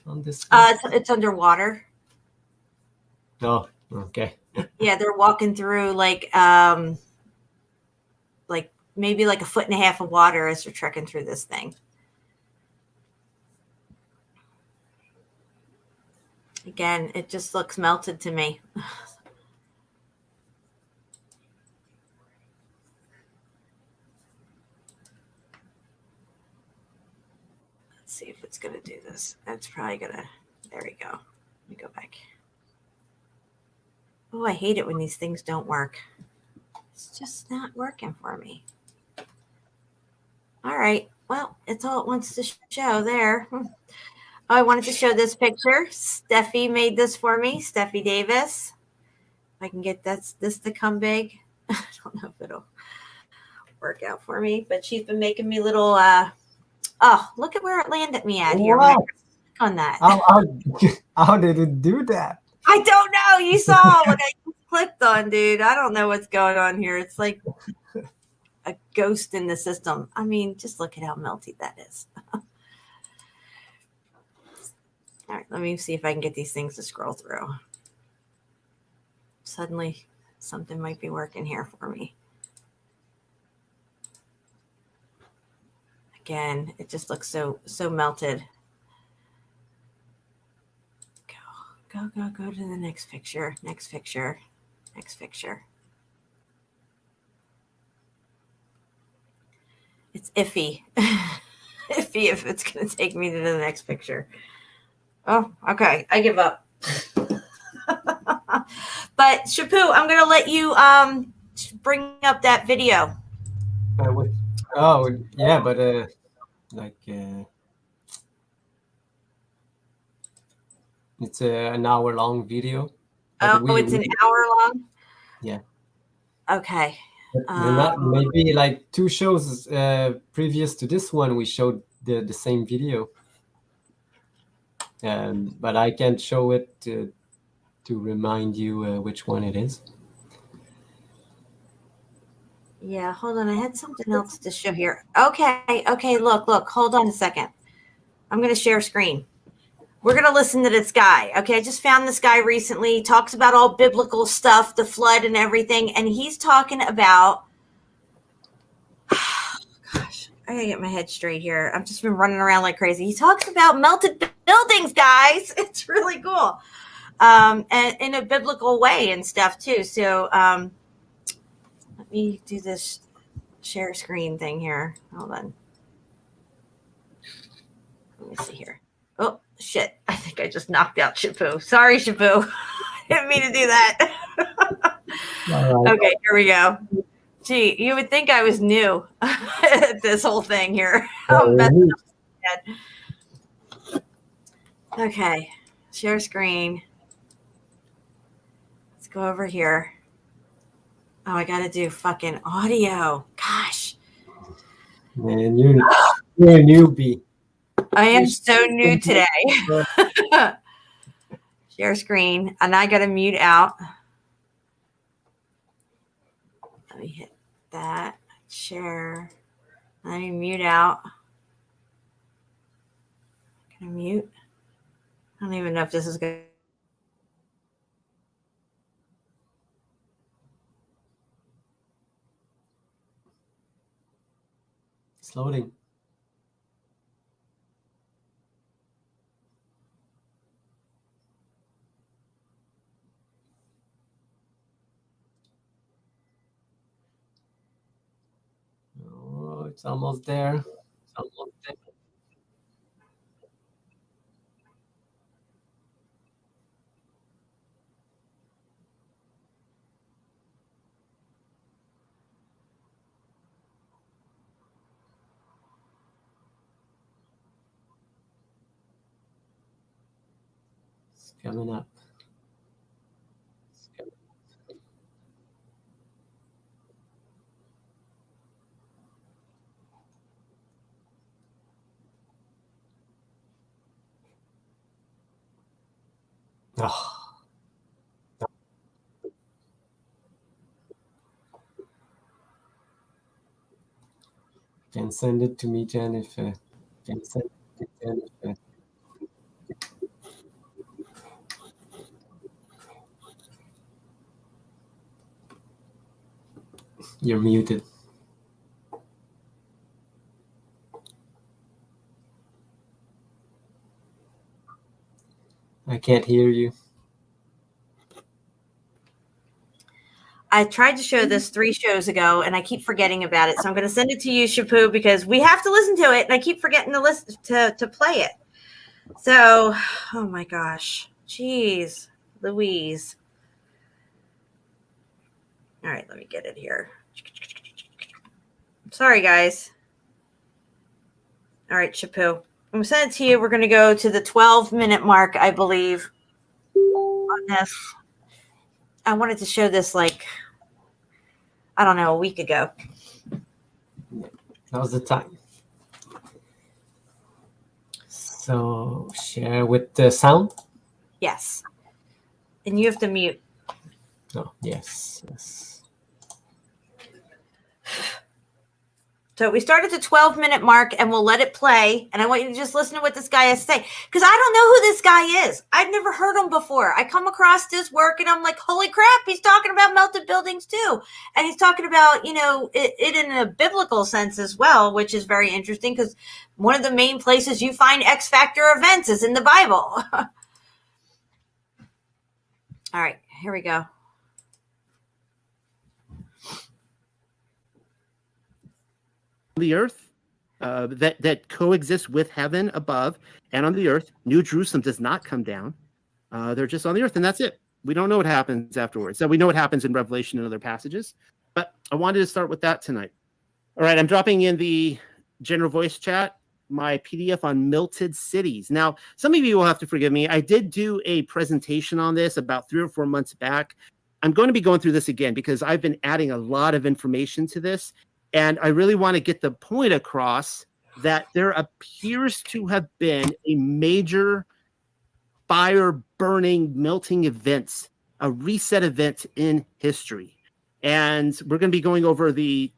on this one? It's underwater. Oh, okay. Yeah, they're walking through like maybe like a foot and a half of water as they're trekking through this thing. Again, it just looks melted to me. Let's see if it's going to do this. That's probably going to, there we go. Let me go back. Oh, I hate it when these things don't work. It's just not working for me. All right. Well, it's all it wants to show there. I wanted to show this picture. Steffi made this for me. Steffi Davis. If I can get this to come big. I don't know if it'll work out for me, but she's been making me little, oh, look at where it landed me at here. Wow. On that. How did it do that? I don't know. You saw what I clicked on, dude. I don't know what's going on here. It's like a ghost in the system. I mean, just look at how melty that is. All right, let me see if I can get these things to scroll through. Suddenly, something might be working here for me. Again, it just looks so melted. Go to the next picture. Next picture. Next picture. It's iffy. Iffy if it's going to take me to the next picture. Oh, okay. I give up. But SHEPU, I'm going to let you bring up that video. Oh, yeah, but it's an hour-long video. Oh, it's an hour long? Yeah. Okay. Maybe like 2 shows previous to this one, we showed the same video. But I can't show it to remind you which one it is. Yeah, hold on. I had something else to show here. Okay, look. Hold on a second. I'm going to share screen. We're going to listen to this guy. Okay, I just found this guy recently. He talks about all biblical stuff, the flood and everything. And he's talking about, gosh, I got to get my head straight here. I've just been running around like crazy. He talks about melted buildings, guys. It's really cool. And in a biblical way and stuff too. So let me do this share screen thing here. Hold on. Let me see here. Oh, shit. I think I just knocked out SHEPU. Sorry, SHEPU. I didn't mean to do that. Okay, here we go. Gee, you would think I was new at this whole thing here. Okay, share screen. Let's go over here. Oh, I got to do fucking audio. Gosh. Man, you're a newbie. I am so new today. Share screen. And I got to mute out. Let me hit that. Share. Let me mute out. Can I mute? I don't even know if this is good. It's loading. it's almost there. It's almost there. It's coming up. It's coming up. Oh. Can send it to me, Jennifer. Can send it to Jennifer. You're muted. I can't hear you. I tried to show this 3 shows ago, and I keep forgetting about it. So I'm going to send it to you, SHEPU, because we have to listen to it, and I keep forgetting to listen to play it. So, oh my gosh, jeez, Louise. All right, let me get it here. Sorry, guys. All right, SHEPU. I'm going to send it to you. We're going to go to the 12-minute mark, I believe, on this. I wanted to show this like, I don't know, a week ago. Now's the time. So share with the sound? Yes. And you have to mute. Oh, yes, yes. So we start at the 12-minute mark, and we'll let it play. And I want you to just listen to what this guy has to say, because I don't know who this guy is. I've never heard him before. I come across his work, and I'm like, holy crap, he's talking about melted buildings too. And he's talking about, you know, it in a biblical sense as well, which is very interesting, because one of the main places you find X Factor events is in the Bible. All right, here we go. The earth that coexists with heaven above and on the earth. New Jerusalem does not come down. They're just on the earth, and that's it. We don't know what happens afterwards. So we know what happens in Revelation and other passages, but I wanted to start with that tonight. All right, I'm dropping in the general voice chat my PDF on melted cities. Now, some of you will have to forgive me. I did do a presentation on this about 3 or 4 months back. I'm going to be going through this again because I've been adding a lot of information to this. And I really want to get the point across that there appears to have been a major fire burning, melting event, a reset event in history. And we're going to be going over the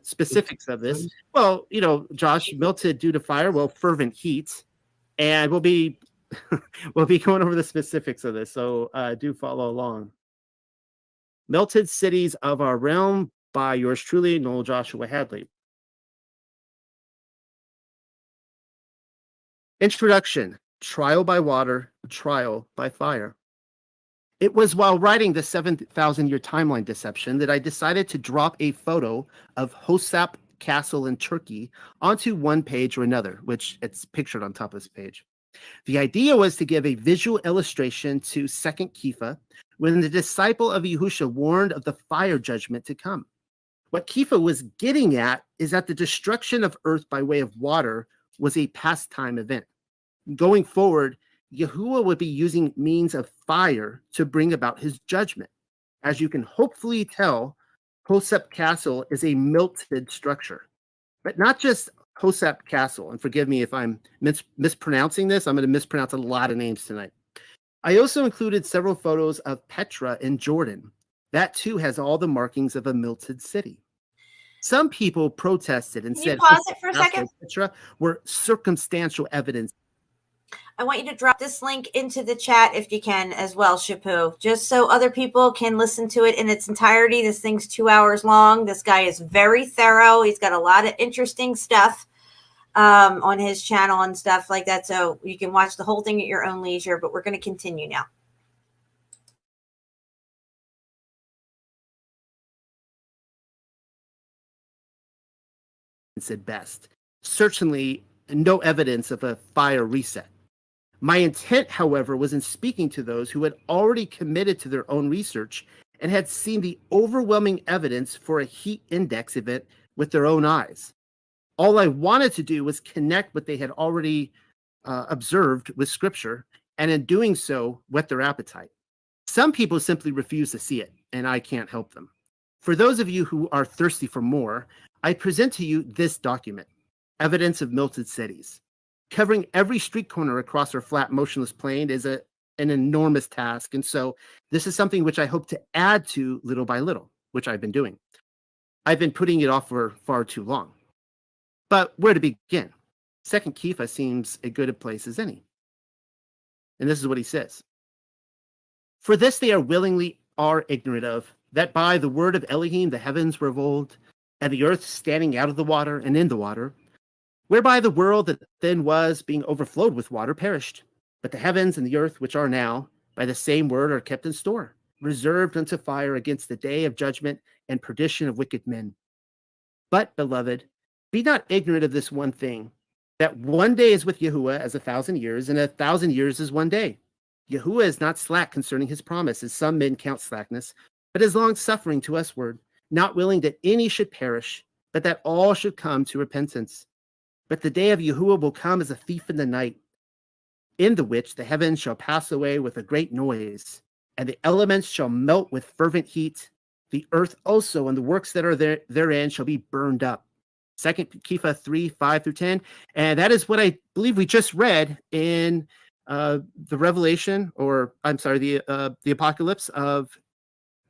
specifics of this. Well, Josh, melted due to fire, well, fervent heat. And we'll be going over the specifics of this. So do follow along. Melted cities of our realm, by yours truly, Noel Joshua Hadley. Introduction: Trial by water, trial by fire. It was while writing the 7,000-year timeline deception that I decided to drop a photo of Hosap Castle in Turkey onto one page or another, which it's pictured on top of this page. The idea was to give a visual illustration to 2nd Kepha, when the disciple of Yahusha warned of the fire judgment to come. What Kepha was getting at is that the destruction of earth by way of water was a pastime event. Going forward, Yahuwah would be using means of fire to bring about his judgment. As you can hopefully tell, Hosep Castle is a melted structure. But not just Hosep Castle, and forgive me if I'm mispronouncing this. I'm going to mispronounce a lot of names tonight. I also included several photos of Petra in Jordan. That too has all the markings of a melted city. Some people protested and said, pause it for a second? Petra were circumstantial evidence. I want you to drop this link into the chat if you can as well, SHEPU, just so other people can listen to it in its entirety. This thing's 2 hours long. This guy is very thorough. He's got a lot of interesting stuff on his channel and stuff like that. So you can watch the whole thing at your own leisure, but we're going to continue now. at best. Certainly no evidence of a fire reset. My intent, however, was in speaking to those who had already committed to their own research and had seen the overwhelming evidence for a heat index event with their own eyes. All I wanted to do was connect what they had already observed with Scripture, and in doing so, whet their appetite. Some people simply refuse to see it, and I can't help them. For those of you who are thirsty for more, I present to you this document, Evidence of Melted Cities. Covering every street corner across our flat, motionless plane is an enormous task, and so this is something which I hope to add to little by little, which I've been doing. I've been putting it off for far too long. But where to begin? Second Kepha seems a good a place as any. And this is what he says. For this they are ignorant of, that by the word of Elohim the heavens were of old, and the earth standing out of the water and in the water, whereby the world that then was, being overflowed with water, perished. But the heavens and the earth which are now, by the same word are kept in store, reserved unto fire against the day of judgment and perdition of wicked men. But, beloved, be not ignorant of this one thing, that one day is with Yahuwah as 1,000 years, and 1,000 years is one day. Yahuwah is not slack concerning his promise, as some men count slackness, but is long-suffering to usward, not willing that any should perish, but that all should come to repentance. But the day of Yahuwah will come as a thief in the night, in the which the heavens shall pass away with a great noise, and the elements shall melt with fervent heat. The earth also and the works that are therein shall be burned up. 2 Kepha 3:5-10. And that is what I believe we just read in the Revelation, or I'm sorry, the Apocalypse of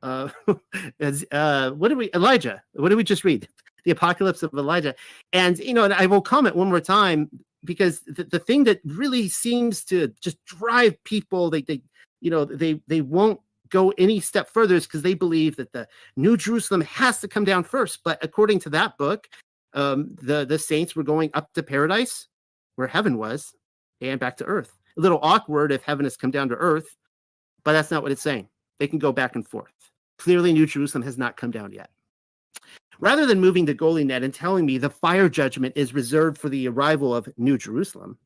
Elijah. What did we just read? The Apocalypse of Elijah. And, and I will comment one more time, because the thing that really seems to just drive people, they won't go any step further, is because they believe that the New Jerusalem has to come down first. But according to that book, the saints were going up to paradise, where heaven was, and back to earth. A little awkward if heaven has come down to earth, but that's not what it's saying. They can go back and forth. Clearly, New Jerusalem has not come down yet. Rather than moving the goalie net and telling me the fire judgment is reserved for the arrival of New Jerusalem,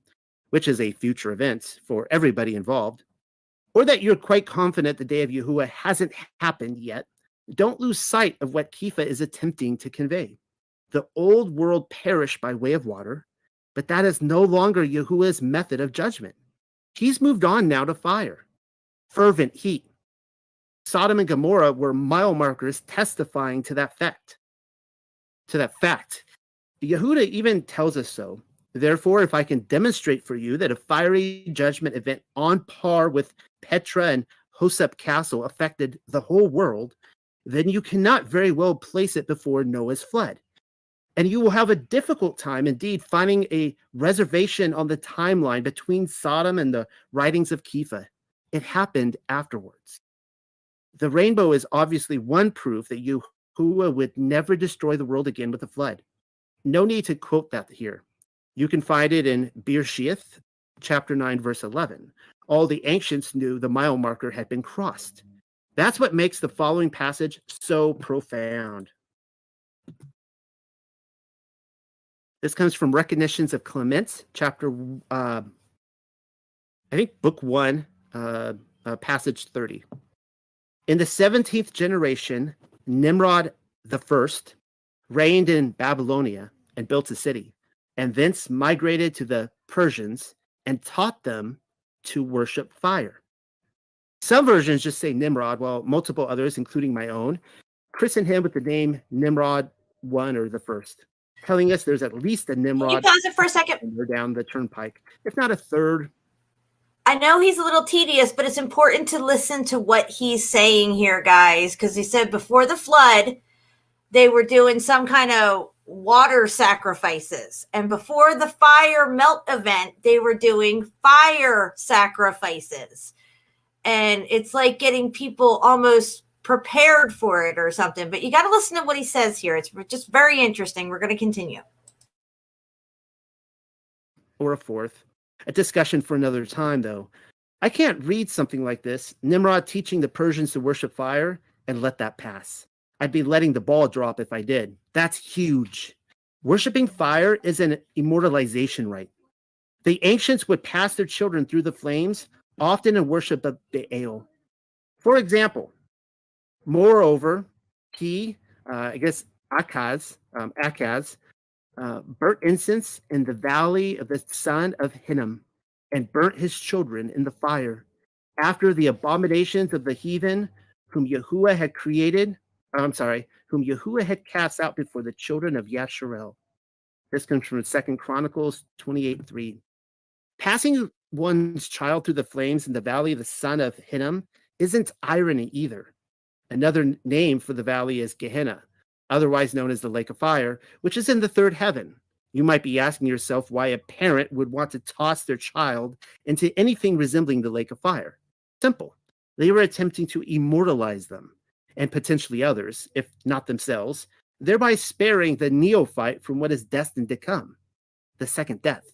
which is a future event for everybody involved, or that you're quite confident the day of Yahuwah hasn't happened yet, don't lose sight of what Kepha is attempting to convey. The old world perished by way of water, but that is no longer Yahuwah's method of judgment. He's moved on now to fire, fervent heat. Sodom and Gomorrah were mile markers testifying to that fact. Yehuda even tells us so. Therefore, if I can demonstrate for you that a fiery judgment event on par with Petra and Hosep Castle affected the whole world, then you cannot very well place it before Noah's flood. And you will have a difficult time, indeed, finding a reservation on the timeline between Sodom and the writings of Kepha. It happened afterwards. The rainbow is obviously one proof that Yahuwah would never destroy the world again with a flood. No need to quote that here. You can find it in Bereshith, chapter 9, verse 11. All the ancients knew the mile marker had been crossed. That's what makes the following passage so profound. This comes from Recognitions of Clement, chapter, I think book 1, passage 30. In the 17th generation, Nimrod the first reigned in Babylonia and built a city, and thence migrated to the Persians and taught them to worship fire. Some versions just say Nimrod, while multiple others, including my own, christen him with the name Nimrod I or the first, telling us there's at least a Nimrod. Can you pause it for a second? Down the turnpike, if not a third. I know he's a little tedious, but it's important to listen to what he's saying here, guys, because he said before the flood, they were doing some kind of water sacrifices. And before the fire melt event, they were doing fire sacrifices. And it's like getting people almost prepared for it or something. But you got to listen to what he says here. It's just very interesting. We're going to continue. Or a fourth. A discussion for another time, though. I can't read something like this, Nimrod teaching the Persians to worship fire, and let that pass. I'd be letting the ball drop if I did. That's huge. Worshipping fire is an immortalization rite. The ancients would pass their children through the flames, often in worship of Baal. For example, moreover, Akaz, burnt incense in the valley of the son of Hinnom, and burnt his children in the fire, after the abominations of the heathen whom Yahuwah had whom Yahuwah had cast out before the children of Yasharel. This comes from 2 Chronicles 28:3. Passing one's child through the flames in the valley of the son of Hinnom isn't irony either. Another name for the valley is Gehenna, otherwise known as the lake of fire, which is in the third heaven. You might be asking yourself why a parent would want to toss their child into anything resembling the lake of fire. Simple. They were attempting to immortalize them, and potentially others, if not themselves, thereby sparing the neophyte from what is destined to come, the second death.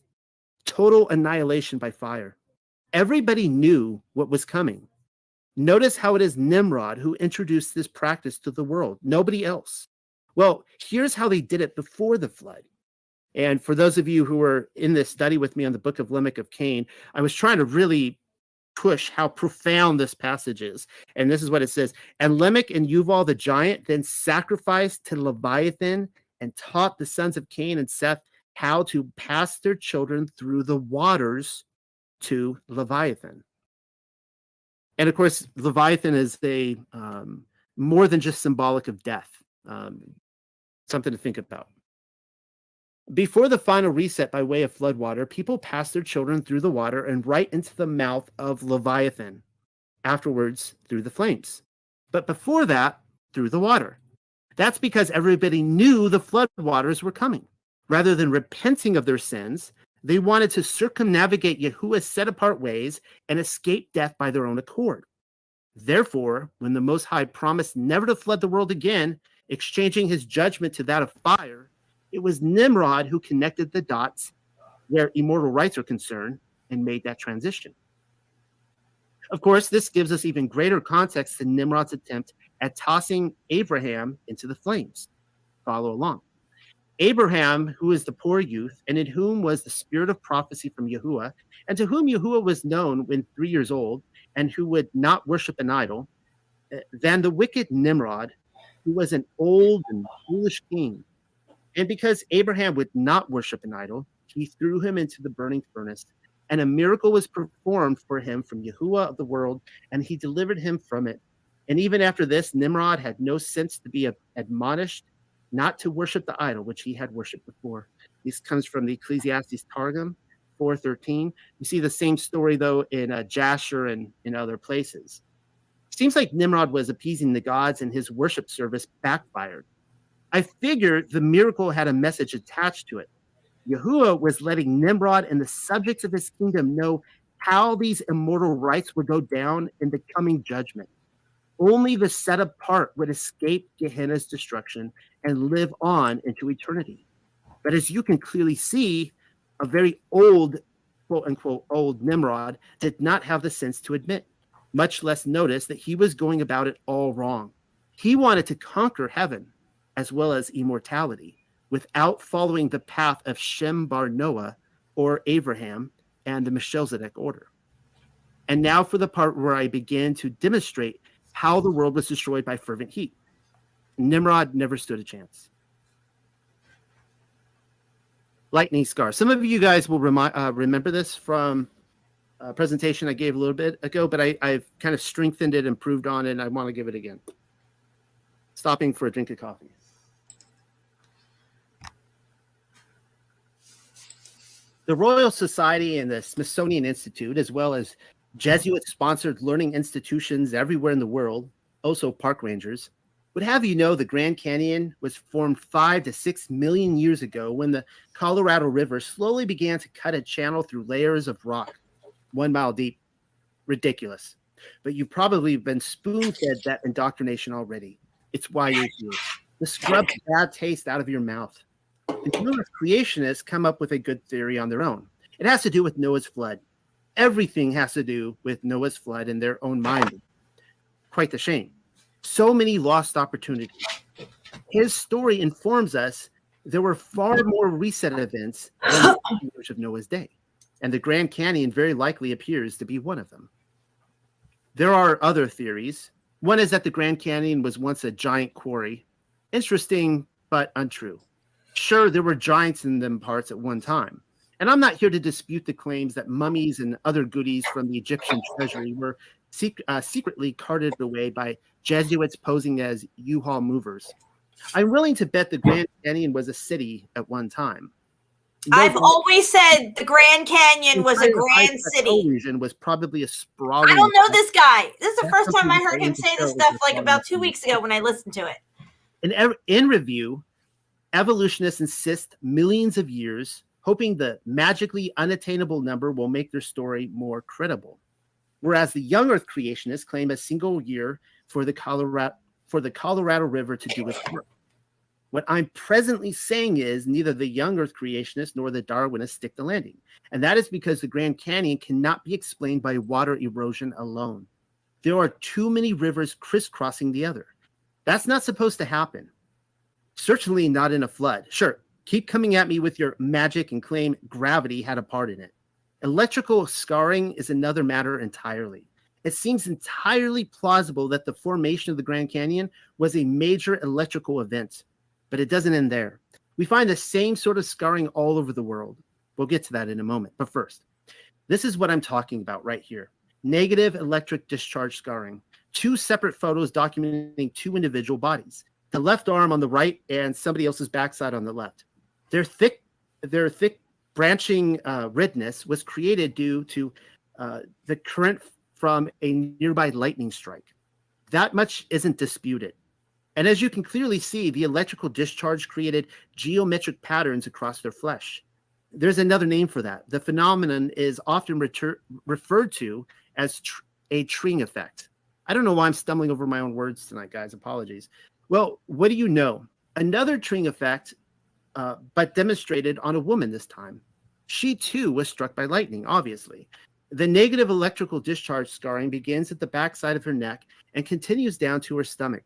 Total annihilation by fire. Everybody knew what was coming. Notice how it is Nimrod who introduced this practice to the world, nobody else. Well, here's how they did it before the flood. And for those of you who were in this study with me on the book of Lamech of Cain, I was trying to really push how profound this passage is. And this is what it says. And Lamech and Yuval the giant then sacrificed to Leviathan and taught the sons of Cain and Seth how to pass their children through the waters to Leviathan. And of course, Leviathan is a more than just symbolic of death. Something to think about. Before the final reset by way of floodwater, people passed their children through the water and right into the mouth of Leviathan. Afterwards, through the flames. But before that, through the water. That's because everybody knew the floodwaters were coming. Rather than repenting of their sins, they wanted to circumnavigate Yahuwah's set-apart ways and escape death by their own accord. Therefore, when the Most High promised never to flood the world again, exchanging his judgment to that of fire, it was Nimrod who connected the dots where immortal rights are concerned and made that transition. Of course, this gives us even greater context to Nimrod's attempt at tossing Abraham into the flames. Follow along. Abraham, who is the poor youth, and in whom was the spirit of prophecy from Yahuwah, and to whom Yahuwah was known when 3 years old, and who would not worship an idol, than the wicked Nimrod, who was an old and foolish king. And because Abraham would not worship an idol, he threw him into the burning furnace, and a miracle was performed for him from Yahuwah of the world, and he delivered him from it. And even after this, Nimrod had no sense to be admonished not to worship the idol which he had worshipped before. This comes from the Ecclesiastes Targum 4:13. You see the same story, though, in Jasher and in other places. It seems like Nimrod was appeasing the gods and his worship service backfired. I figured the miracle had a message attached to it. Yahuwah was letting Nimrod and the subjects of his kingdom know how these immortal rights would go down in the coming judgment. Only the set apart would escape Gehenna's destruction and live on into eternity. But as you can clearly see, a very old, quote unquote, old Nimrod did not have the sense to admit, much less notice that he was going about it all wrong. He wanted to conquer heaven as well as immortality without following the path of Shem bar Noah or Abraham and the Melchizedek order. And now for the part where I begin to demonstrate how the world was destroyed by fervent heat. Nimrod never stood a chance. Lightning scar. Some of you guys will remember this from a presentation I gave a little bit ago, but I've kind of strengthened it, improved on it, and I want to give it again. Stopping for a drink of coffee. The Royal Society and the Smithsonian Institute, as well as Jesuit-sponsored learning institutions everywhere in the world, also park rangers, would have you know the Grand Canyon was formed 5 to 6 million years ago when the Colorado River slowly began to cut a channel through layers of rock 1 mile deep. Ridiculous. But you've probably been spoon-fed that indoctrination already. It's why you're here. The scrubs bad taste out of your mouth. And numerous creationists come up with a good theory on their own. It has to do with Noah's flood. Everything has to do with Noah's flood in their own mind. Quite the shame. So many lost opportunities. His story informs us There were far more recent events than the Age of Noah's Day, and the Grand Canyon very likely appears to be one of them. There are other theories. One is that the Grand Canyon was once a giant quarry. Interesting, but untrue. Sure, there were giants in them parts at one time. And I'm not here to dispute the claims that mummies and other goodies from the Egyptian treasury were secretly carted away by Jesuits posing as U-Haul movers. I'm willing to bet the Grand Canyon was a city at one time. I've always said the Grand Canyon was a grand city. Region was probably a sprawling. I don't know this guy. This is the first time I heard him say this stuff like about 2 weeks ago when I listened to it. In review, evolutionists insist millions of years, hoping the magically unattainable number will make their story more credible. Whereas the young Earth creationists claim a single year for the Colorado River to do its work. What I'm presently saying is neither the young Earth creationists nor the Darwinists stick the landing. And that is because the Grand Canyon cannot be explained by water erosion alone. There are too many rivers crisscrossing the other. That's not supposed to happen. Certainly not in a flood. Sure, keep coming at me with your magic and claim gravity had a part in it. Electrical scarring is another matter entirely. It seems entirely plausible that the formation of the Grand Canyon was a major electrical event. But it doesn't end there. We find the same sort of scarring all over the world. We'll get to that in a moment. But first, this is what I'm talking about right here. Negative electric discharge scarring. 2 separate photos documenting 2 individual bodies. The left arm on the right and somebody else's backside on the left. Their thick branching redness was created due to the current from a nearby lightning strike. That much isn't disputed. And as you can clearly see, the electrical discharge created geometric patterns across their flesh. There's another name for that. The phenomenon is often referred to as a treeing effect. I don't know why I'm stumbling over my own words tonight, guys. Apologies. Well, what do you know? Another treeing effect, but demonstrated on a woman this time. She too was struck by lightning, obviously. The negative electrical discharge scarring begins at the backside of her neck and continues down to her stomach.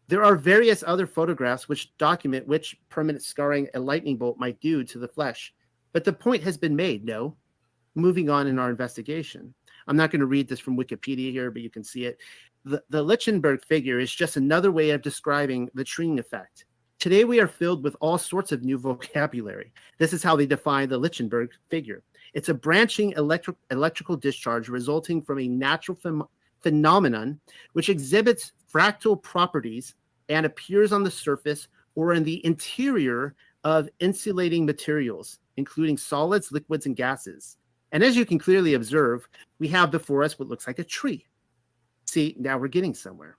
There are various other photographs which document which permanent scarring a lightning bolt might do to the flesh. But the point has been made, no? Moving on in our investigation. I'm not going to read this from Wikipedia here, but you can see it. The Lichtenberg figure is just another way of describing the treeing effect. Today we are filled with all sorts of new vocabulary. This is how they define the Lichtenberg figure. It's a branching electrical discharge resulting from a natural phenomenon which exhibits fractal properties and appears on the surface or in the interior of insulating materials, including solids, liquids, and gases. And as you can clearly observe, we have before us what looks like a tree. See, now we're getting somewhere.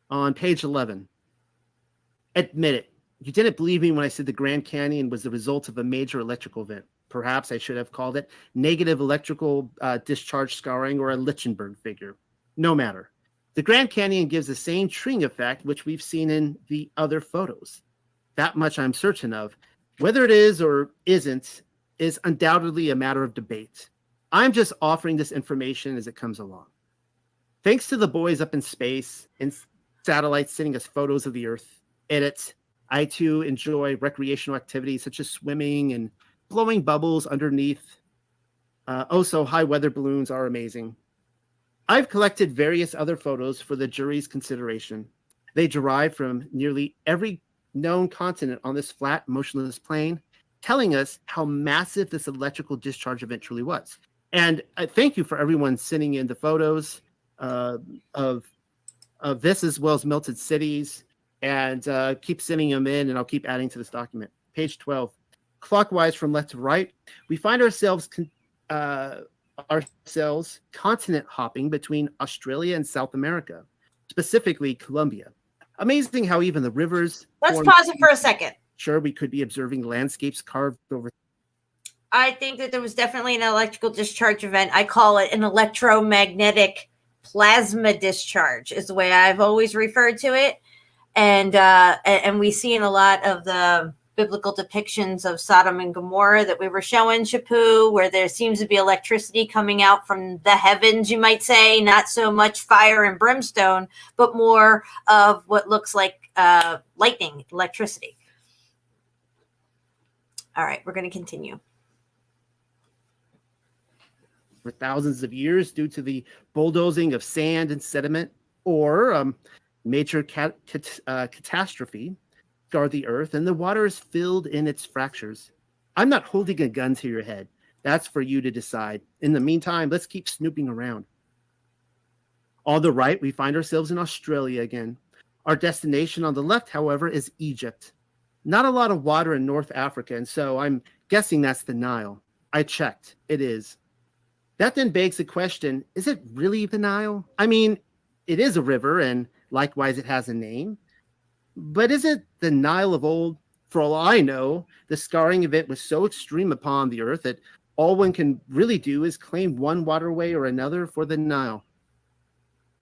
On page 11, admit it. You didn't believe me when I said the Grand Canyon was the result of a major electrical event. Perhaps I should have called it negative electrical discharge scarring or a Lichtenberg figure. No matter. The Grand Canyon gives the same treeing effect which we've seen in the other photos. That much I'm certain of. Whether it is or isn't is undoubtedly a matter of debate. I'm just offering this information as it comes along. Thanks to the boys up in space and satellites sending us photos of the Earth, edits, I too enjoy recreational activities such as swimming and blowing bubbles underneath. Also, high weather balloons are amazing. I've collected various other photos for the jury's consideration. They derive from nearly every known continent on this flat, motionless plane, telling us how massive this electrical discharge event truly was. And thank you for everyone sending in the photos of this as well as melted cities, and keep sending them in, and I'll keep adding to this document. Page 12. Clockwise from left to right, we find ourselves continent hopping between Australia and South America, specifically Colombia. Amazing how even the rivers... Let's pause it for a second. Sure, we could be observing landscapes carved over... I think that there was definitely an electrical discharge event. I call it an electromagnetic plasma discharge is the way I've always referred to it. And we see in a lot of the biblical depictions of Sodom and Gomorrah that we were showing, SHEPU, where there seems to be electricity coming out from the heavens, you might say, not so much fire and brimstone, but more of what looks like lightning, electricity. All right, we're going to continue. For thousands of years, due to the bulldozing of sand and sediment, or major catastrophe, scarred the earth, and the water is filled in its fractures. I'm not holding a gun to your head. That's for you to decide. In the meantime, let's keep snooping around. On the right, we find ourselves in Australia again. Our destination on the left, however, is Egypt. Not a lot of water in North Africa, and so I'm guessing that's the Nile. I checked. It is. That then begs the question, is it really the Nile? I mean, it is a river, and likewise it has a name. But is it the Nile of old? For all I know, the scarring of it was so extreme upon the earth that all one can really do is claim one waterway or another for the Nile.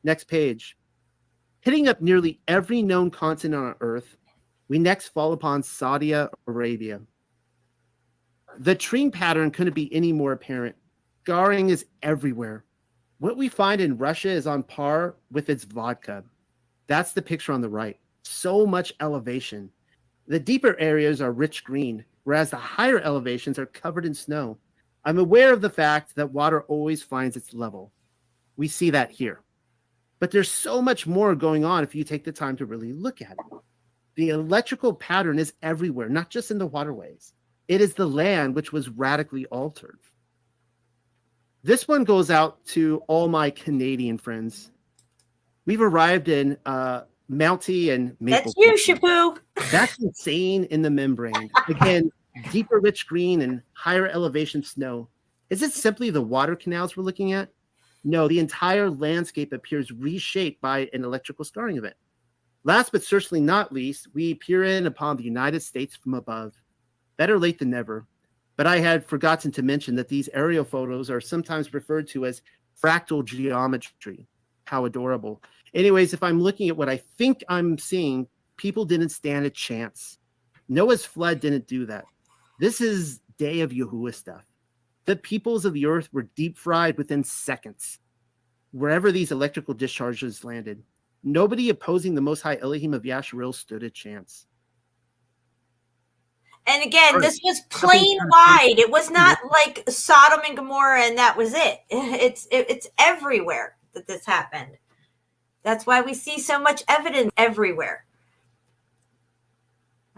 Next page. Hitting up nearly every known continent on earth, we next fall upon Saudi Arabia. The treeing pattern couldn't be any more apparent. Scarring is everywhere. What we find in Russia is on par with its vodka. That's the picture on the right. So much elevation. The deeper areas are rich green, whereas the higher elevations are covered in snow. I'm aware of the fact that water always finds its level. We see that here. But there's so much more going on if you take the time to really look at it. The electrical pattern is everywhere, not just in the waterways. It is the land which was radically altered. This one goes out to all my Canadian friends. We've arrived in Mountie and Maple. That's you, SHEPU. That's insane in the membrane. Again, deeper rich green and higher elevation snow. Is it simply the water canals we're looking at? No, the entire landscape appears reshaped by an electrical scarring event. Last but certainly not least, we peer in upon the United States from above. Better late than never. But I had forgotten to mention that these aerial photos are sometimes referred to as fractal geometry. How adorable. Anyways, if I'm looking at what I think I'm seeing, people didn't stand a chance. Noah's flood didn't do that. This is Day of Yahuwah stuff. The peoples of the earth were deep fried within seconds. Wherever these electrical discharges landed, nobody opposing the Most High Elohim of Yasharil stood a chance. And again, this was plain wide. It was not like Sodom and Gomorrah and that was it. It's everywhere that this happened. That's why we see so much evidence everywhere.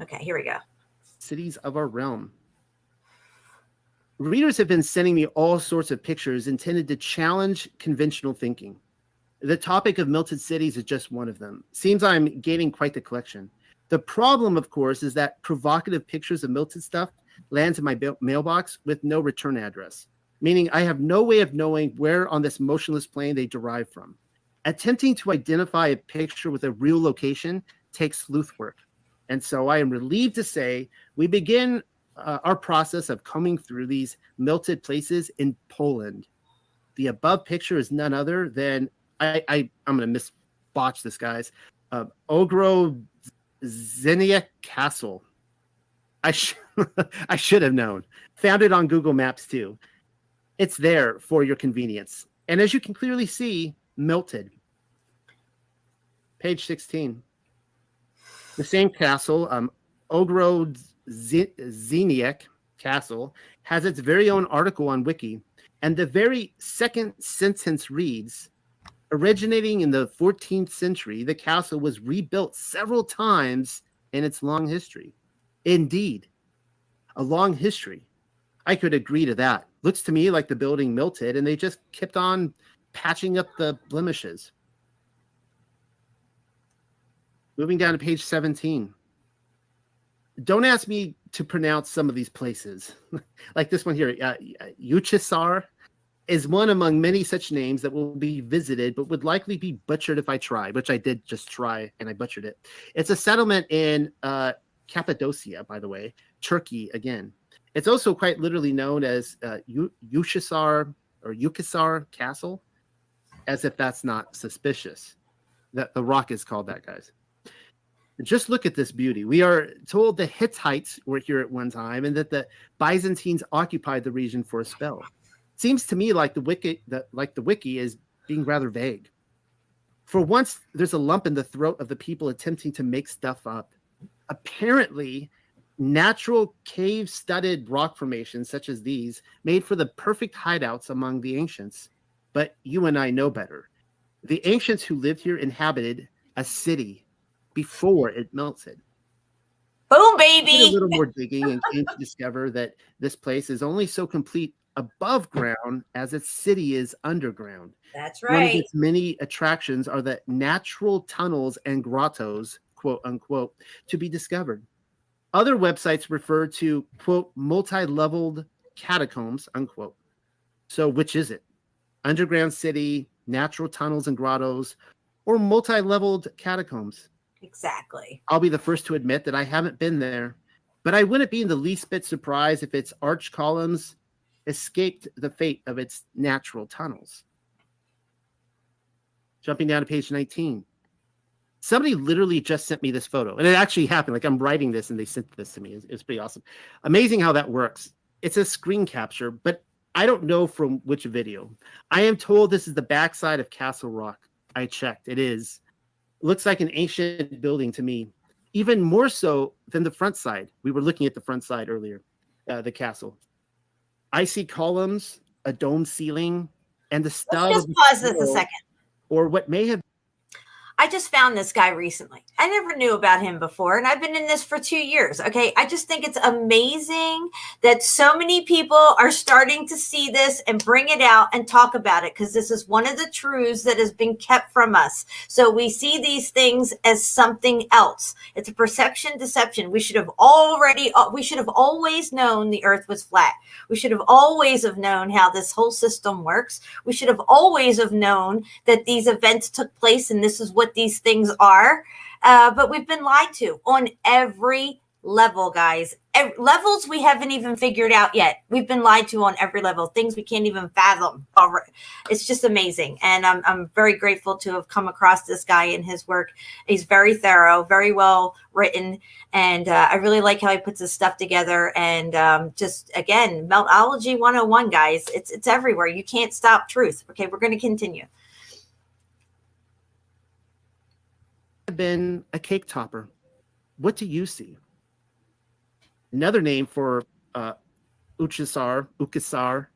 Okay, here we go. Cities of our realm. Readers have been sending me all sorts of pictures intended to challenge conventional thinking. The topic of melted cities is just one of them. Seems I'm gaining quite the collection. The problem, of course, is that provocative pictures of melted stuff lands in my mailbox with no return address, meaning I have no way of knowing where on this motionless plane they derive from. Attempting to identify a picture with a real location takes sleuth work. And so I am relieved to say we begin our process of combing through these melted places in Poland. The above picture is none other than, I'm going to misbotch this, guys, Odysee Castle. I should have known. Found it on Google Maps too. It's there for your convenience. And as you can clearly see, melted. Page 16. The same castle, Odysee Castle, has its very own article on Wiki. And the very second sentence reads, originating in the 14th century, the castle was rebuilt several times in its long history. Indeed, a long history. I could agree to that. Looks to me like the building melted and they just kept on patching up the blemishes. Moving down to page 17. Don't ask me to pronounce some of these places. Like this one here, Uchisar is one among many such names that will be visited, but would likely be butchered if I tried, which I did just try, and I butchered it. It's a settlement in Cappadocia, by the way, Turkey again. It's also quite literally known as Uchisar or Ukisar Castle, as if that's not suspicious. That the rock is called that, guys. Just look at this beauty. We are told the Hittites were here at one time and that the Byzantines occupied the region for a spell. Seems to me like the wiki is being rather vague. For once, there's a lump in the throat of the people attempting to make stuff up. Apparently, natural cave-studded rock formations such as these made for the perfect hideouts among the ancients. But you and I know better. The ancients who lived here inhabited a city before it melted. Boom, I did baby. a little more digging and came to discover that this place is only so complete above ground as its city is underground. That's One of right. its many attractions are the natural tunnels and grottos, quote unquote, to be discovered. Other websites refer to, quote, multi-leveled catacombs, unquote. So which is it? Underground city, natural tunnels and grottos, or multi-leveled catacombs? Exactly. I'll be the first to admit that I haven't been there, but I wouldn't be in the least bit surprised if its arch columns escaped the fate of its natural tunnels. Jumping down to page 19. Somebody literally just sent me this photo, and it actually happened. Like I'm writing this and they sent this to me. It's pretty awesome. Amazing how that works. It's a screen capture, but I don't know from which video. I am told this is the backside of Castle Rock. I checked. It is. Looks like an ancient building to me, even more so than the front side. We were looking at the front side earlier, the castle. I see columns, a dome ceiling, and the stub. Let's just pause this a second. Or what may have. I just found this guy recently. I never knew about him before, and I've been in this for 2 years. Okay. I just think it's amazing that so many people are starting to see this and bring it out and talk about it, because this is one of the truths that has been kept from us. So we see these things as something else. It's a perception deception. We should have always known the earth was flat. We should have always have known how this whole system works. We should have always have known that these events took place and this is what these things are, but we've been lied to on every level, guys. Levels we haven't even figured out yet. We've been lied to on every level, things we can't even fathom. It's just amazing, and I'm very grateful to have come across this guy and his work. He's very thorough, very well written, and I really like how he puts his stuff together. And just again, Meltology 101, guys. It's everywhere. You can't stop truth. Okay, we're going to continue. Been a cake topper. What do you see? Another name for Ukasar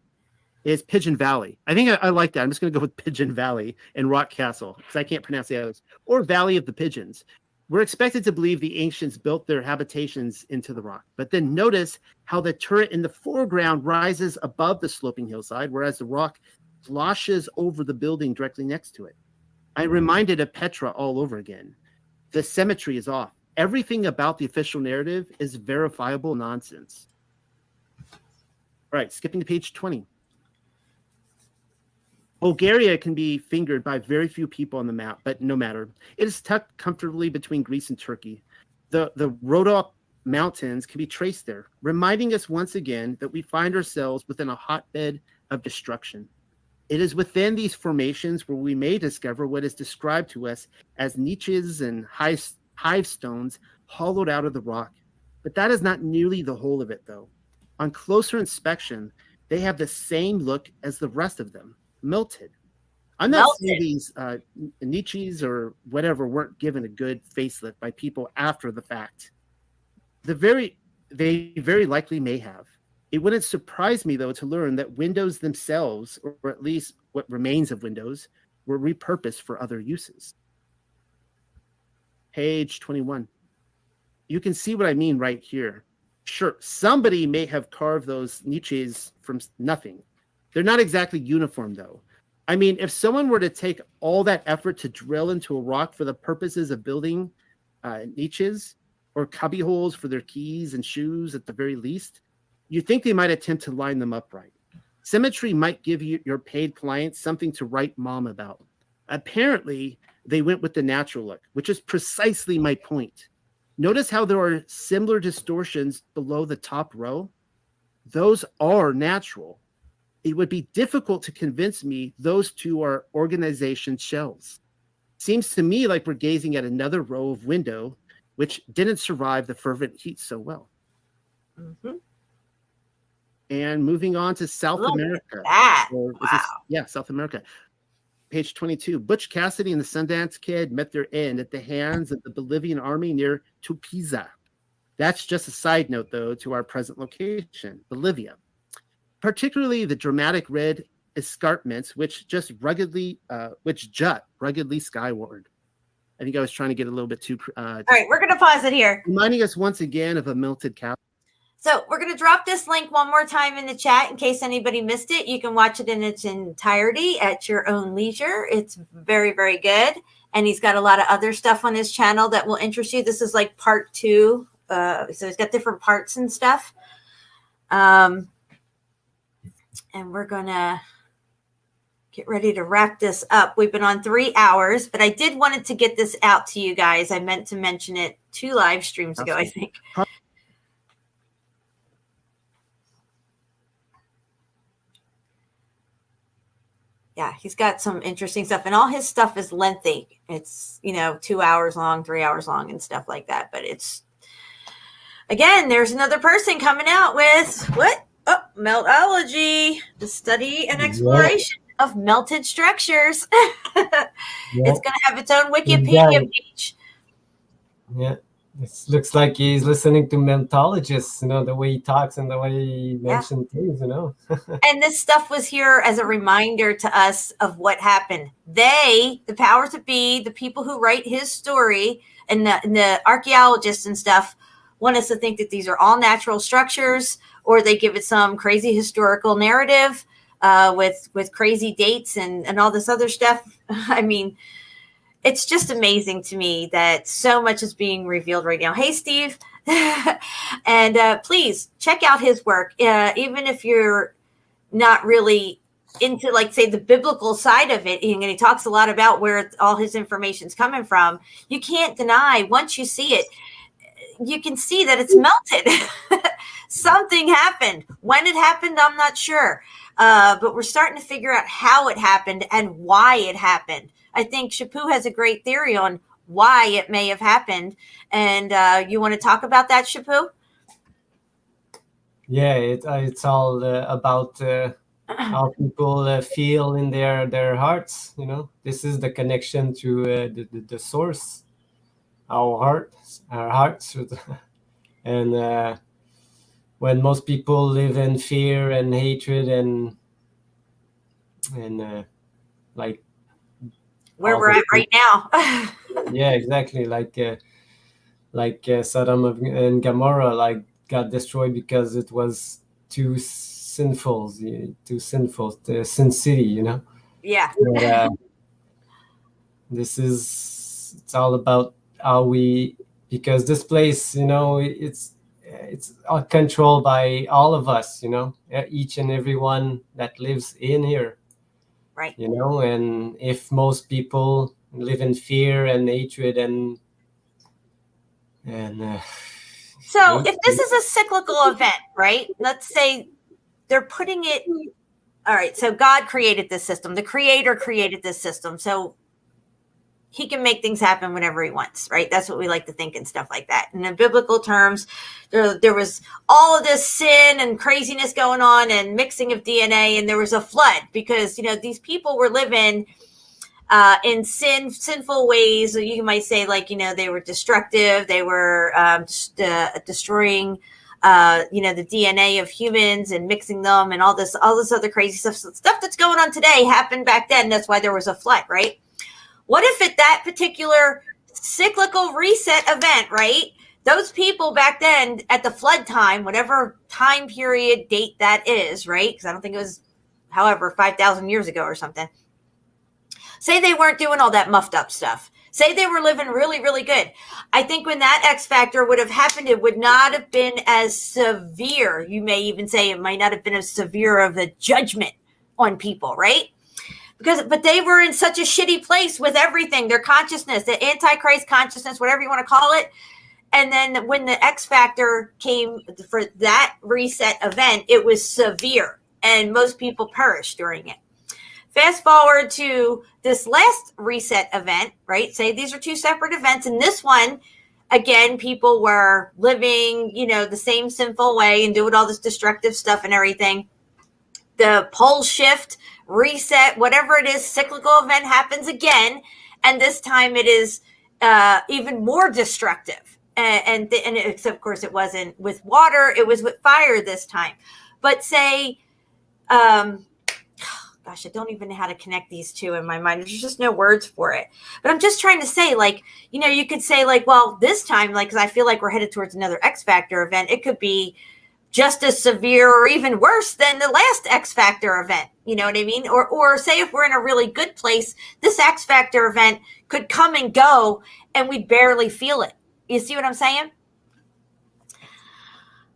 is Pigeon Valley. I think I like that. I'm just going to go with Pigeon Valley and Rock Castle because I can't pronounce the others. Or Valley of the Pigeons. We're expected to believe the ancients built their habitations into the rock, but then notice how the turret in the foreground rises above the sloping hillside, whereas the rock sloshes over the building directly next to it. I'm reminded of Petra all over again. The symmetry is off. Everything about the official narrative is verifiable nonsense. All right, skipping to page 20. Bulgaria can be fingered by very few people on the map, but no matter. It is tucked comfortably between Greece and Turkey. The Rhodope Mountains can be traced there, reminding us once again that we find ourselves within a hotbed of destruction. It is within these formations where we may discover what is described to us as niches and hive stones hollowed out of the rock. But that is not nearly the whole of it, though. On closer inspection, they have the same look as the rest of them, melted. I'm not saying these niches or whatever weren't given a good facelift by people after the fact. They very likely may have. It wouldn't surprise me, though, to learn that windows themselves, or at least what remains of windows, were repurposed for other uses. Page 21. You can see what I mean right here. Sure, somebody may have carved those niches from nothing. They're not exactly uniform, though. I mean, if someone were to take all that effort to drill into a rock for the purposes of building niches or cubby holes for their keys and shoes at the very least, you think they might attempt to line them up right. Symmetry might give your paid clients something to write mom about. Apparently, they went with the natural look, which is precisely my point. Notice how there are similar distortions below the top row? Those are natural. It would be difficult to convince me those two are organization shells. Seems to me like we're gazing at another row of window which didn't survive the fervent heat so well. Mm-hmm. And moving on to South America. That. Or is Wow. this, South America. Page 22. Butch Cassidy and the Sundance Kid met their end at the hands of the Bolivian army near Tupiza. That's just a side note, though, to our present location, Bolivia. Particularly the dramatic red escarpments, which jut ruggedly skyward. I think I was trying to get a little bit too. All right, we're going to pause it here. Reminding us once again of a melted cap. So we're going to drop this link one more time in the chat in case anybody missed it. You can watch it in its entirety at your own leisure. It's very, very good. And he's got a lot of other stuff on his channel that will interest you. This is like part 2. So he's got different parts and stuff. And we're going to get ready to wrap this up. We've been on 3 hours, but I did wanted to get this out to you guys. I meant to mention it 2 live streams ago, I think. Yeah, he's got some interesting stuff, and all his stuff is lengthy. It's, 2 hours long, 3 hours long, and stuff like that. But it's, again, there's another person coming out with what? Oh, Meltology, the study and exploration of melted structures. It's going to have its own Wikipedia page. Yeah. It looks like he's listening to Meltologists, the way he talks and the way he mentioned things, And this stuff was here as a reminder to us of what happened. They, the powers that be, the people who write his story, and the archaeologists and stuff, want us to think that these are all natural structures, or they give it some crazy historical narrative with crazy dates and all this other stuff. I mean, it's just amazing to me that so much is being revealed right now. Hey, Steve. And please check out his work. Even if you're not really into, like, say, the biblical side of it, and he talks a lot about where all his information is coming from, you can't deny, once you see it, you can see that it's melted. Something happened. When it happened, I'm not sure. But we're starting to figure out how it happened and why it happened. I think SHEPU has a great theory on why it may have happened. And you want to talk about that, SHEPU? Yeah, it's all about how people feel in their hearts. This is the connection to the source, our hearts. And when most people live in fear and hatred and like where we're at right now. Yeah, exactly. Like Sodom and Gomorrah, got destroyed because it was too sinful, the sin city, Yeah. But, it's all about how because this place, it's all controlled by all of us, each and everyone that lives in here. Right. And if most people live in fear and hatred and so if this is a cyclical event, right? Let's say they're putting it. All right. So God created this system. The creator created this system. So he can make things happen whenever he wants, right? That's what we like to think and stuff like that. And in biblical terms, there was all of this sin and craziness going on and mixing of DNA, and there was a flood because, these people were living in sinful ways. You might say, they were destructive. They were destroying, the DNA of humans and mixing them and all this other crazy stuff. So stuff that's going on today happened back then. That's why there was a flood, right? What if at that particular cyclical reset event, right? Those people back then at the flood time, whatever time period date that is, right? Because I don't think it was, 5,000 years ago or something. Say they weren't doing all that muffed up stuff. Say they were living really, really good. I think when that X factor would have happened, it would not have been as severe. You may even say it might not have been as severe of a judgment on people, right? But they were in such a shitty place with everything, their consciousness, the Antichrist consciousness, whatever you want to call it. And then when the X factor came for that reset event, it was severe and most people perished during it. Fast forward to this last reset event, right? Say these are two separate events. And this one, again, people were living, the same sinful way and doing all this destructive stuff and everything. The pole shift, reset, whatever it is, cyclical event happens again. And this time it is even more destructive. And except, of course, it wasn't with water, it was with fire this time. But say, gosh, I don't even know how to connect these two in my mind. There's just no words for it. But I'm just trying to say, like, you could say, like, well, this time, like, because I feel like we're headed towards another X Factor event, it could be just as severe or even worse than the last X Factor event. You know what I mean? Or say if we're in a really good place, this X Factor event could come and go and we'd barely feel it. You see what I'm saying?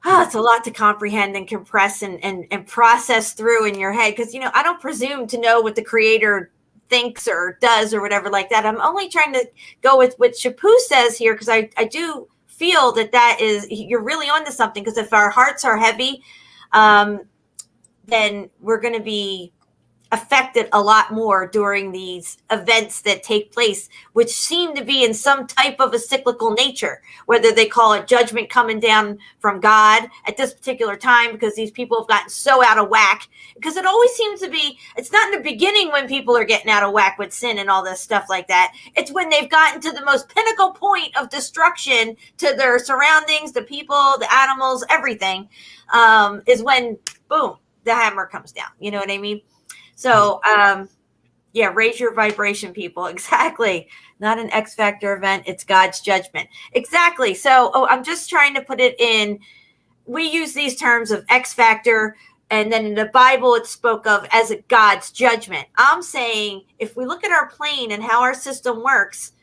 Oh, it's a lot to comprehend and compress and process through in your head. Because, I don't presume to know what the creator thinks or does or whatever like that. I'm only trying to go with what SHEPU says here, because I do feel that is, you're really onto something. Because if our hearts are heavy, then we're going to be affected a lot more during these events that take place, which seem to be in some type of a cyclical nature, whether they call it judgment coming down from God at this particular time because these people have gotten so out of whack. Because it always seems to be, it's not in the beginning when people are getting out of whack with sin and all this stuff like that. It's when they've gotten to the most pinnacle point of destruction to their surroundings, the people, the animals, everything, is when, boom, the hammer comes down. You know what I mean? So, raise your vibration, people. Exactly. Not an X Factor event. It's God's judgment. Exactly. So, I'm just trying to put it in. We use these terms of X Factor, and then in the Bible, it's spoke of as a God's judgment. I'm saying if we look at our plane and how our system works,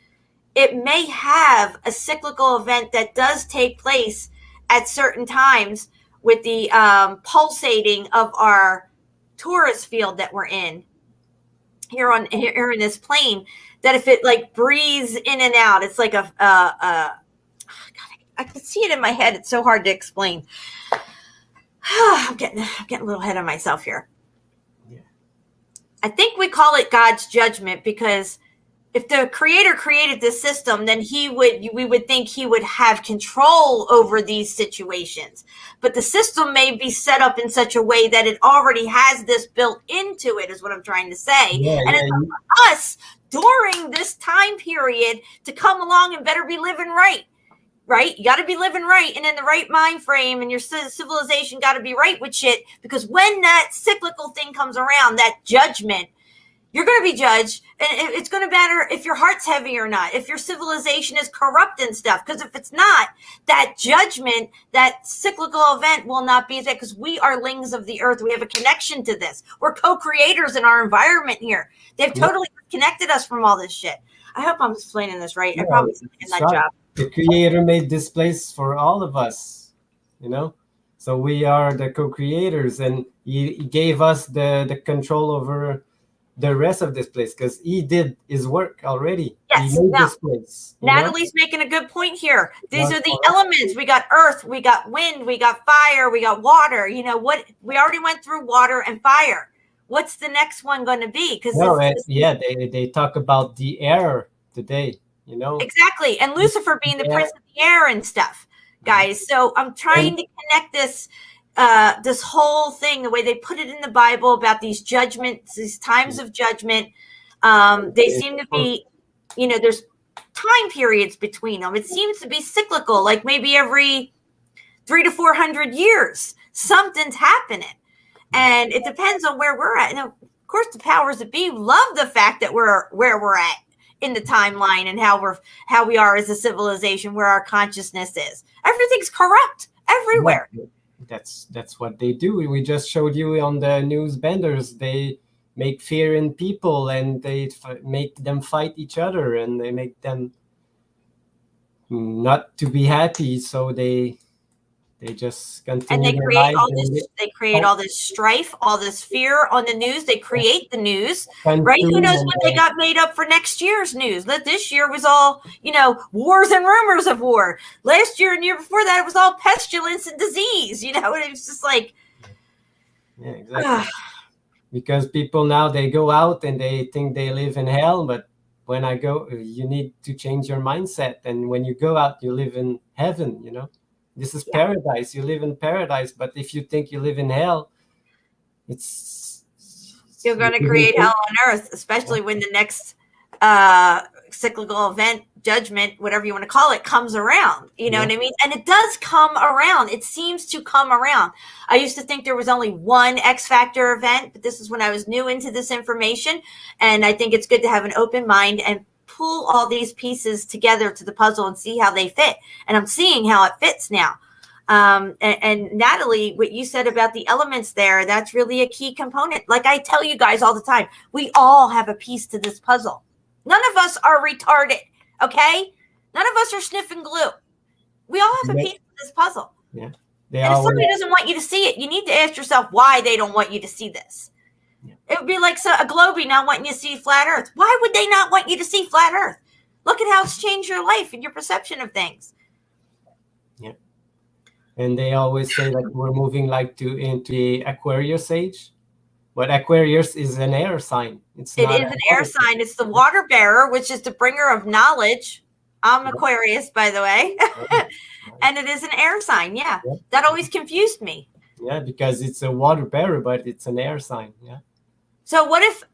it may have a cyclical event that does take place at certain times with the pulsating of our torus field that we're in here in this plane, that if it like breathes in and out, it's like God, I can see it in my head. It's so hard to explain. I'm getting a little ahead of myself here. Yeah. I think we call it God's judgment because if the creator created this system, then we would think he would have control over these situations. But the system may be set up in such a way that it already has this built into it, is what I'm trying to say. And it's up to us during this time period to come along and better be living right. Right? You got to be living right and in the right mind frame, and your civilization got to be right with shit, because when that cyclical thing comes around, that judgment, you're going to be judged, and it's going to matter if your heart's heavy or not, if your civilization is corrupt and stuff. Because if it's not, that judgment, that cyclical event will not be there, because we are lings of the earth. We have a connection to this. We're co-creators in our environment here. They've totally connected us from all this shit. I hope I'm explaining this right. I probably in that job. The creator made this place for all of us, so we are the co-creators, and he gave us the control over the rest of this place because he did his work already. Yes. He made this place. Natalie's making a good point here. These are the elements. We got earth, we got wind, we got fire, we got water. What we already went through water and fire. What's the next one going to be? Because they talk about the air today. Exactly, and Lucifer being the prince of the air and stuff, guys. So I'm trying to connect this. This whole thing, the way they put it in the Bible about these judgments, these times of judgment, they seem to be, there's time periods between them. It seems to be cyclical, like maybe every 300 to 400 years, something's happening. And it depends on where we're at. And of course, the powers that be love the fact that we're where we're at in the timeline and how we are as a civilization, where our consciousness is. Everything's corrupt everywhere. That's what they do. We just showed you on the news benders. They make fear in people, and they make them fight each other, and they make them not to be happy. So they just continue. And they create all this. They create all this strife, all this fear on the news. They create the news, right? Who knows what they got made up for next year's news? This year was all, wars and rumors of war. Last year and year before that, it was all pestilence and disease. And it was just like, yeah, exactly. Because people now, they go out and they think they live in hell, but when I go, you need to change your mindset. And when you go out, you live in heaven, you know. This is paradise. You live in paradise. But if you think you live in hell, you're going to create hell on earth, especially when the next cyclical event, judgment, whatever you want to call it, comes around. You know what I mean? And it does come around. It seems to come around. I used to think there was only one X Factor event, but this is when I was new into this information. And I think it's good to have an open mind and pull all these pieces together to the puzzle and see how they fit. And I'm seeing how it fits now. And Natalie, what you said about the elements there, that's really a key component. Like I tell you guys all the time, we all have a piece to this puzzle. None of us are retarded, okay? None of us are sniffing glue. We all have a piece of this puzzle. Yeah. And if somebody doesn't want you to see it, you need to ask yourself why they don't want you to see this. Yeah. It would be like a Globie not wanting you to see flat Earth. Why would they not want you to see flat Earth? Look at how it's changed your life and your perception of things. Yeah. And they always say that we're moving like into the Aquarius age. But Aquarius is an air sign. It is an air sign. It's the water bearer, which is the bringer of knowledge. I'm Aquarius, by the way. And it is an air sign. Yeah. That always confused me. Yeah, because it's a water bearer, but it's an air sign. Yeah. So what if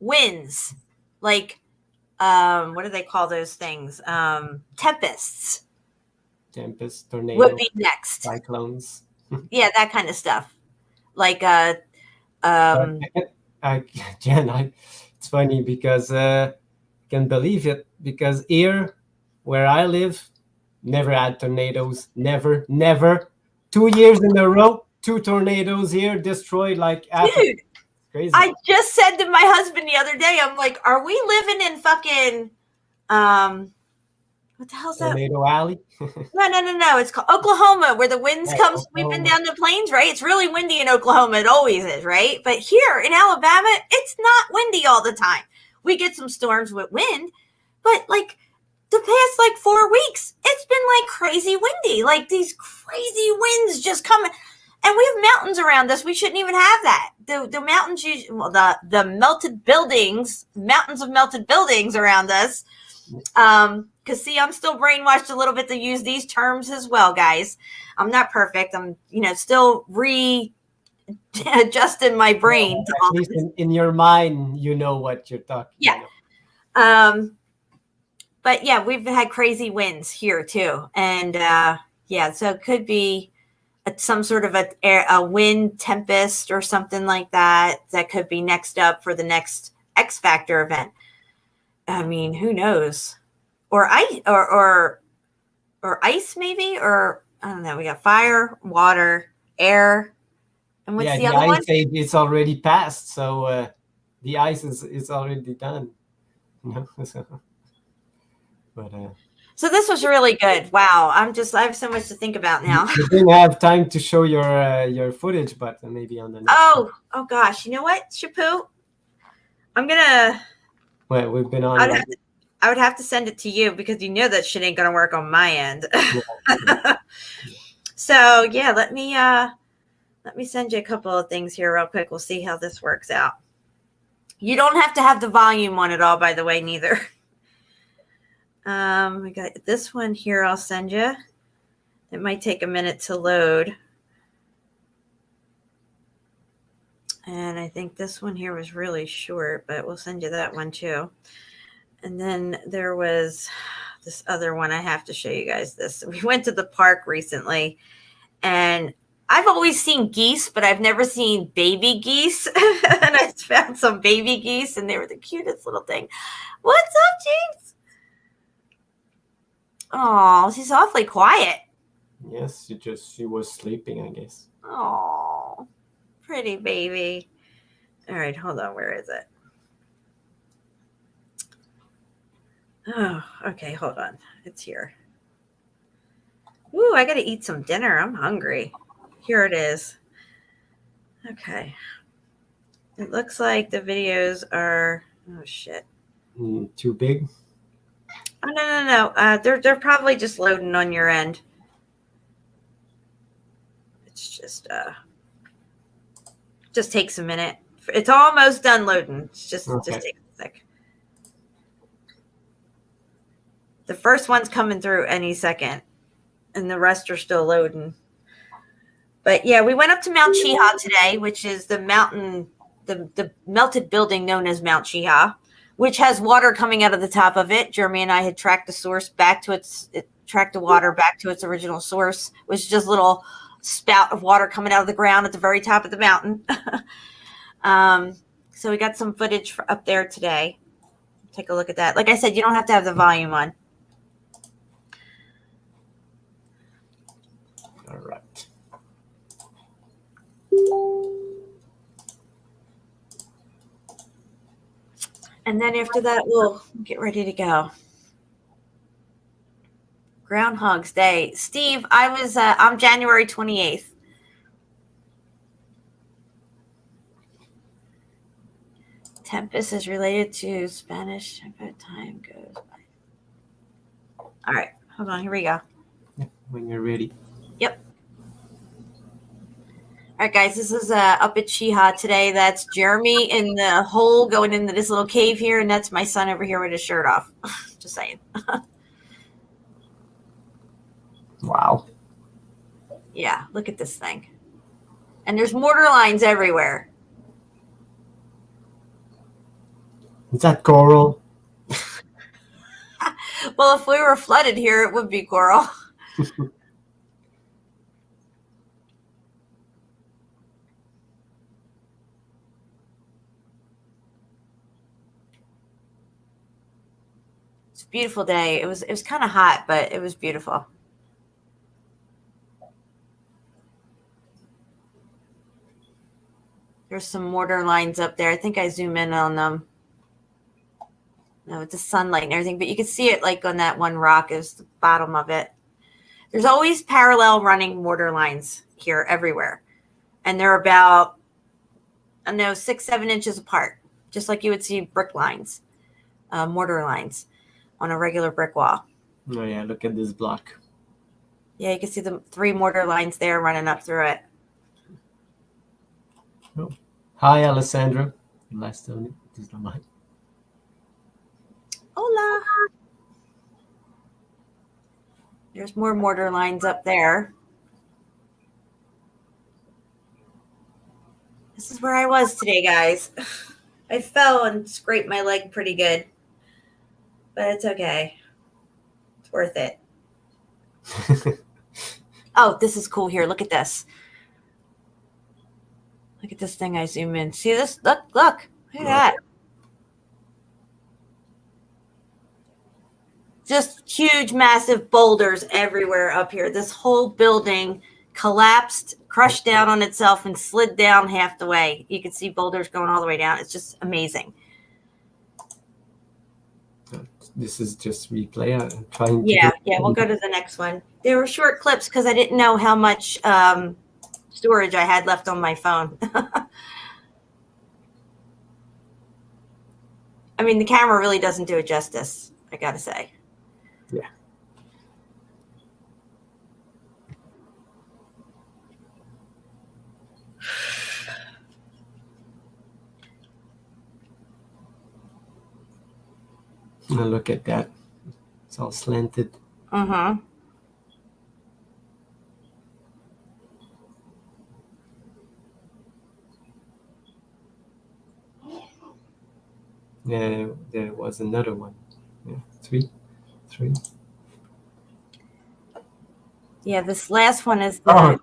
winds, like what do they call those things? Tempests. Tempests, tornadoes. Would be next. Cyclones. Yeah, that kind of stuff. Like Jen, it's funny because I can believe it, because here where I live, never had tornadoes. Never. 2 years in a row, 2 tornadoes here, destroyed like dude. Crazy. I just said to my husband the other day, I'm like, are we living in fucking what the hell's that? Tornado Alley? No. It's called Oklahoma, where the winds come sweeping down the plains, right? It's really windy in Oklahoma. It always is, right? But here in Alabama, it's not windy all the time. We get some storms with wind, but like the past like 4 weeks, it's been like crazy windy, like these crazy winds just coming. And we have mountains around us. We shouldn't even have that. The mountains, the melted buildings, mountains of melted buildings around us. Because see, I'm still brainwashed a little bit to use these terms as well, guys. I'm not perfect. I'm, still readjusting my brain. Well, at least in your mind, you know what you're talking about. But yeah, we've had crazy winds here too. And so it could be some sort of a wind tempest or something like that. That could be next up for the next X Factor event. I mean, who knows? Or ice, or ice, maybe, or I don't know. We got fire, water, air, and what's the other one? Ice age is already passed, so the ice is already done. So this was really good. Wow, I have so much to think about now. You didn't have time to show your footage, but maybe on the next. Oh gosh, you know what, SHEPU? I'm gonna. Well, we've been on. I would have to send it to you because that shit ain't gonna work on my end. So yeah, let me send you a couple of things here real quick. We'll see how this works out. You don't have to have the volume on it all, by the way, neither. We got this one here. I'll send you. It might take a minute to load. And I think this one here was really short, but we'll send you that one too. And then there was this other one. I have to show you guys this. We went to the park recently, and I've always seen geese, but I've never seen baby geese. And I found some baby geese, and they were the cutest little thing. What's up, James? Oh, she's awfully quiet. Yes, she was sleeping, I guess. Oh, pretty baby. All right, hold on. Where is it? Oh, okay. Hold on. It's here. Ooh, I got to eat some dinner. I'm hungry. Here it is. Okay. It looks like the videos are, oh shit. Too big? Oh, no. They're probably just loading on your end. It's just takes a minute. It's almost done loading. It just takes a The first one's coming through any second, and the rest are still loading. But yeah, we went up to Mount Cheeha today, which is the mountain, the melted building known as Mount Cheeha, which has water coming out of the top of it. Jeremy and I had tracked the source back to tracked the water back to its original source, which is just a little spout of water coming out of the ground at the very top of the mountain. So we got some footage up there today. Take a look at that. Like I said, you don't have to have the volume on. All right. And then after that, we'll get ready to go. Groundhog's Day. Steve, I'm January 28th. Tempest is related to Spanish. Time goes by. All right, hold on. Here we go. When you're ready. Yep. All right, guys. This is up at Cheeha today. That's Jeremy in the hole going into this little cave here, and that's my son over here with his shirt off. Just saying. Wow. Yeah, look at this thing. And there's mortar lines everywhere. Is that coral? Well, if we were flooded here, it would be coral. It's a beautiful day. It was kind of hot, but it was beautiful. There's some mortar lines up there. I think I zoom in on them. No, with the sunlight and everything, but you can see it like on that one rock is the bottom of it. There's always parallel running mortar lines here everywhere. And they're about, I don't know, 6-7 inches apart, just like you would see brick lines, mortar lines on a regular brick wall. Oh yeah, look at this block. Yeah, you can see the 3 mortar lines there running up through it. Oh. Hi, Alessandra. Last one. This is not mine. Hola. There's more mortar lines up there. This is where I was today, guys. I fell and scraped my leg pretty good, but it's okay. It's worth it. Oh, this is cool here. Look at this. Look at this thing. I zoom in. See this? Look. Look at that. Just huge, massive boulders everywhere up here. This whole building collapsed, crushed down on itself, and slid down half the way. You can see boulders going all the way down. It's just amazing. This is just replay. I'm trying to. Yeah, we'll go to the next one. They were short clips because I didn't know how much storage I had left on my phone. I mean, the camera really doesn't do it justice, I gotta say. Yeah. Now look at that. It's all slanted. Uh-huh. Yeah, there was another one. Yeah, 3. Yeah, this last one is the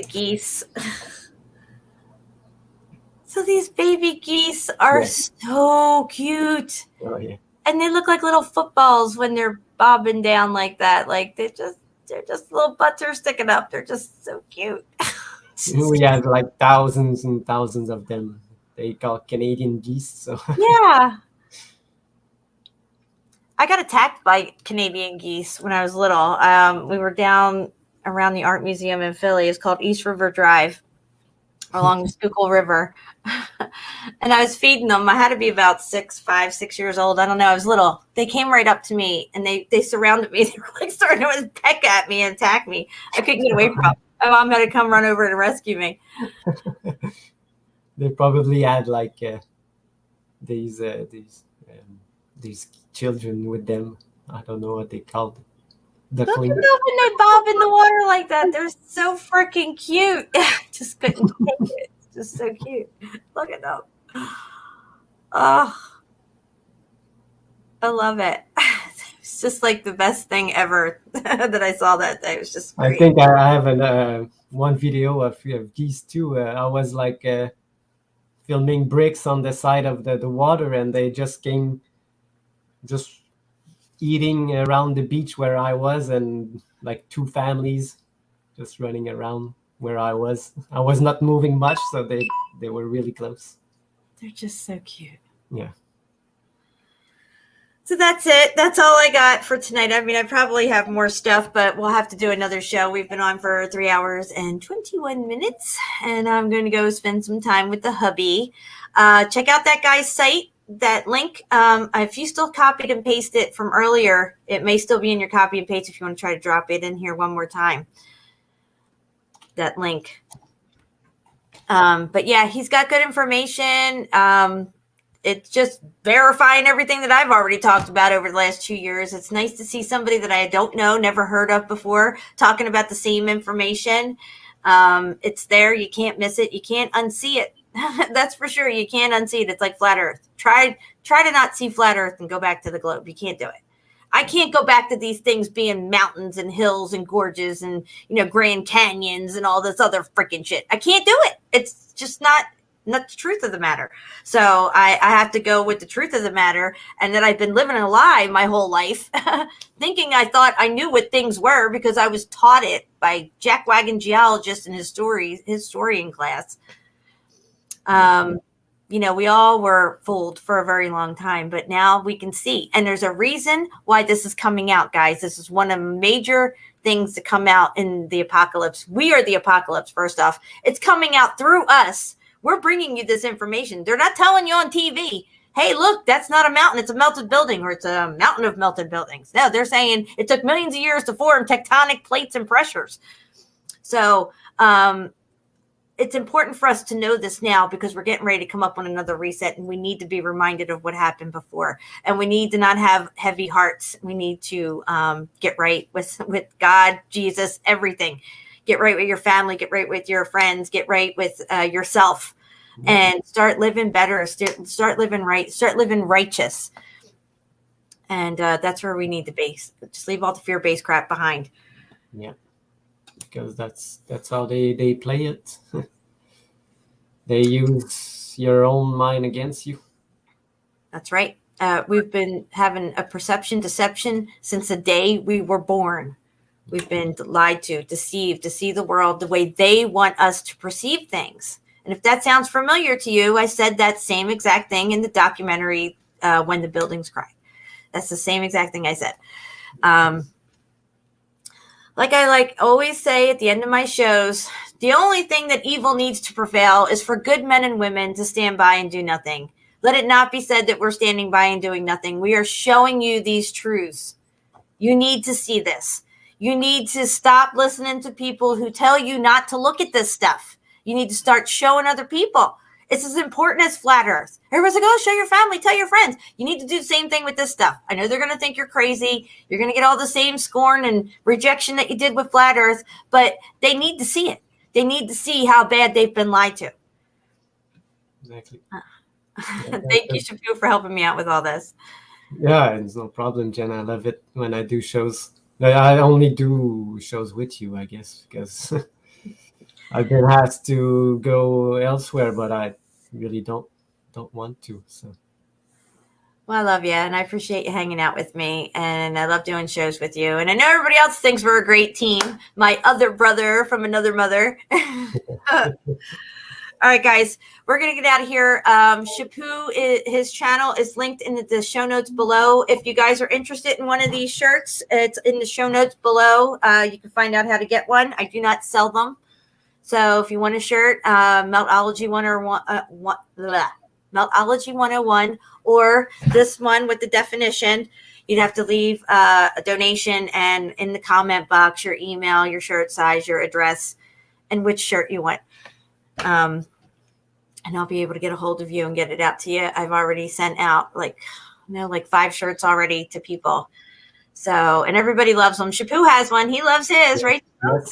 geese. So these baby geese are so cute. Oh yeah. And they look like little footballs when they're bobbing down like that. Like they're just little butts are sticking up. They're just so cute. We had like thousands and thousands of them. They call Canadian geese. So yeah. I got attacked by Canadian geese when I was little. We were down around the art museum in Philly. It's called East River Drive along the Schuylkill River. And I was feeding them. I had to be about 5, 6 years old. I don't know. I was little. They came right up to me and they surrounded me. They were like starting to peck at me and attack me. I couldn't get away from them. My mom had to come run over and rescue me. They probably had like these children with them. I don't know what they call it. Look at Duckling. them when they bob in the water like that. They're so freaking cute. Just couldn't take it. It's just so cute. Look at them. Oh, I love it. It's just like the best thing ever that I saw that day. It was just I great. think I have one video of these two. I was like filming bricks on the side of the water, and they just came just eating around the beach where I was, and like two families just running around where I was. I was not moving much, so they were really close. They're just so cute. Yeah. So that's it. That's all I got for tonight. I mean, I probably have more stuff, but we'll have to do another show. We've been on for 3 hours and 21 minutes, and I'm going to go spend some time with the hubby. Check out that guy's site, that link. If you still copied and pasted it from earlier, it may still be in your copy and paste if you want to try to drop it in here one more time. That link. But yeah, he's got good information. It's just verifying everything that I've already talked about over the last 2 years. It's nice to see somebody that I don't know, never heard of before, talking about the same information. It's there. You can't miss it. You can't unsee it. That's for sure. You can't unsee it. It's like flat Earth. Try to not see flat Earth and go back to the globe. You can't do it. I can't go back to these things being mountains and hills and gorges and, Grand Canyons and all this other freaking shit. I can't do it. It's just not the truth of the matter. So I have to go with the truth of the matter, and that I've been living a lie my whole life, thinking I thought I knew what things were because I was taught it by jackwagon geologists in historian class. We all were fooled for a very long time, but now we can see. And there's a reason why this is coming out, guys. This is one of the major things to come out in the apocalypse. We are the apocalypse, first off. It's coming out through us. We're bringing you this information. They're not telling you on TV, hey, look, that's not a mountain. It's a melted building, or it's a mountain of melted buildings. No, they're saying it took millions of years to form tectonic plates and pressures. So, it's important for us to know this now because we're getting ready to come up on another reset, and we need to be reminded of what happened before. And we need to not have heavy hearts. We need to get right with God, Jesus, everything. Get right with your family. Get right with your friends. Get right with yourself, and start living better. Start living right. Start living righteous. And that's where we need to be. Just leave all the fear-based crap behind. Yeah. Because that's how they play it. They use your own mind against you. That's right. We've been having a perception deception since the day we were born. We've been lied to, deceived, to see the world the way they want us to perceive things. And if that sounds familiar to you, I said that same exact thing in the documentary, When the Buildings Cry. That's the same exact thing I said. Like I always say at the end of my shows, the only thing that evil needs to prevail is for good men and women to stand by and do nothing. Let it not be said that we're standing by and doing nothing. We are showing you these truths. You need to see this. You need to stop listening to people who tell you not to look at this stuff. You need to start showing other people. It's as important as flat Earth. Everybody's like, oh, show your family, tell your friends. You need to do the same thing with this stuff. I know they're going to think you're crazy. You're going to get all the same scorn and rejection that you did with flat Earth, but they need to see it. They need to see how bad they've been lied to. Exactly. Thank you, SHEPU, for helping me out with all this. Yeah, it's no problem, Jen. I love it when I do shows. I only do shows with you, I guess, because I've been asked to go elsewhere, but I really don't want to. So. Well, I love you, and I appreciate you hanging out with me, and I love doing shows with you. And I know everybody else thinks we're a great team. My other brother from another mother. All right, guys, we're going to get out of here. SHEPU, his channel is linked in the show notes below. If you guys are interested in one of these shirts, it's in the show notes below. You can find out how to get one. I do not sell them. So if you want a shirt, Meltology 101, or this one with the definition, you'd have to leave a donation, and in the comment box, your email, your shirt size, your address, and which shirt you want. And I'll be able to get a hold of you and get it out to you. I've already sent out like 5 shirts already to people. So, and everybody loves them. SHEPU has one. He loves his, right? Yes.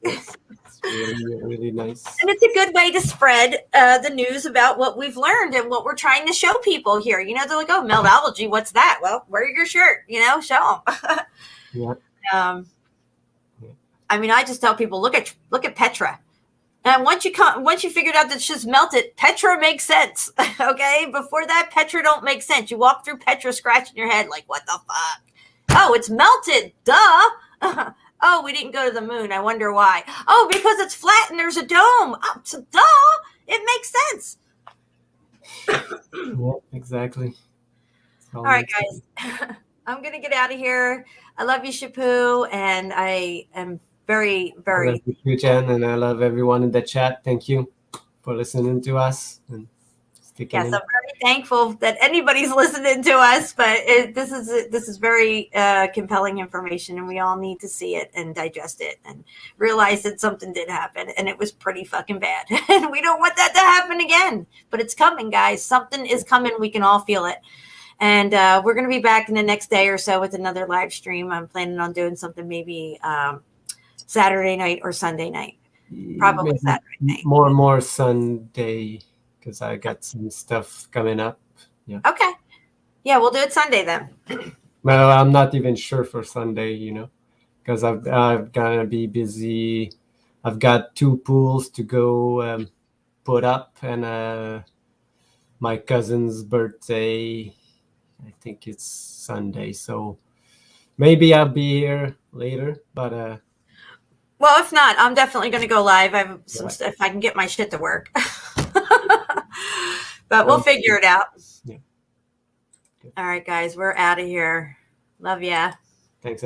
It's really, really nice. And it's a good way to spread the news about what we've learned and what we're trying to show people here. You know, they're like, oh, Meltology, what's that? Well, wear your shirt, you know, show them. Yeah. I mean, I just tell people, look at Petra. And once you figured out that she's melted, Petra makes sense. Okay? Before that, Petra don't make sense. You walk through Petra scratching your head like, what the fuck? Oh, it's melted. Duh. Oh, we didn't go to the moon. I wonder why. Oh, because it's flat and there's a dome. Oh, so duh. It makes sense. Yeah, exactly. All right, guys. I'm going to get out of here. I love you, SHEPU, and I am very, very... I love you, Jen, and I love everyone in the chat. Thank you for listening to us and sticking Yes, in. I'm very thankful that anybody's listening to us, but this is very compelling information, and we all need to see it and digest it and realize that something did happen, and it was pretty fucking bad. And we don't want that to happen again, but it's coming, guys. Something is coming. We can all feel it. And we're going to be back in the next day or so with another live stream. I'm planning on doing something maybe Saturday night or Sunday night. Probably Maybe Saturday night. More Sunday, because I got some stuff coming up. Yeah. Okay. Yeah, we'll do it Sunday then. Well, I'm not even sure for Sunday, you know, because I'm gonna be busy. I've got 2 pools to go put up, and my cousin's birthday, I think it's Sunday, so maybe I'll be here later, but well, if not, I'm definitely going to go live. I have some stuff if I can get my shit to work. But we'll figure it out. Yeah. All right, guys, we're out of here. Love ya.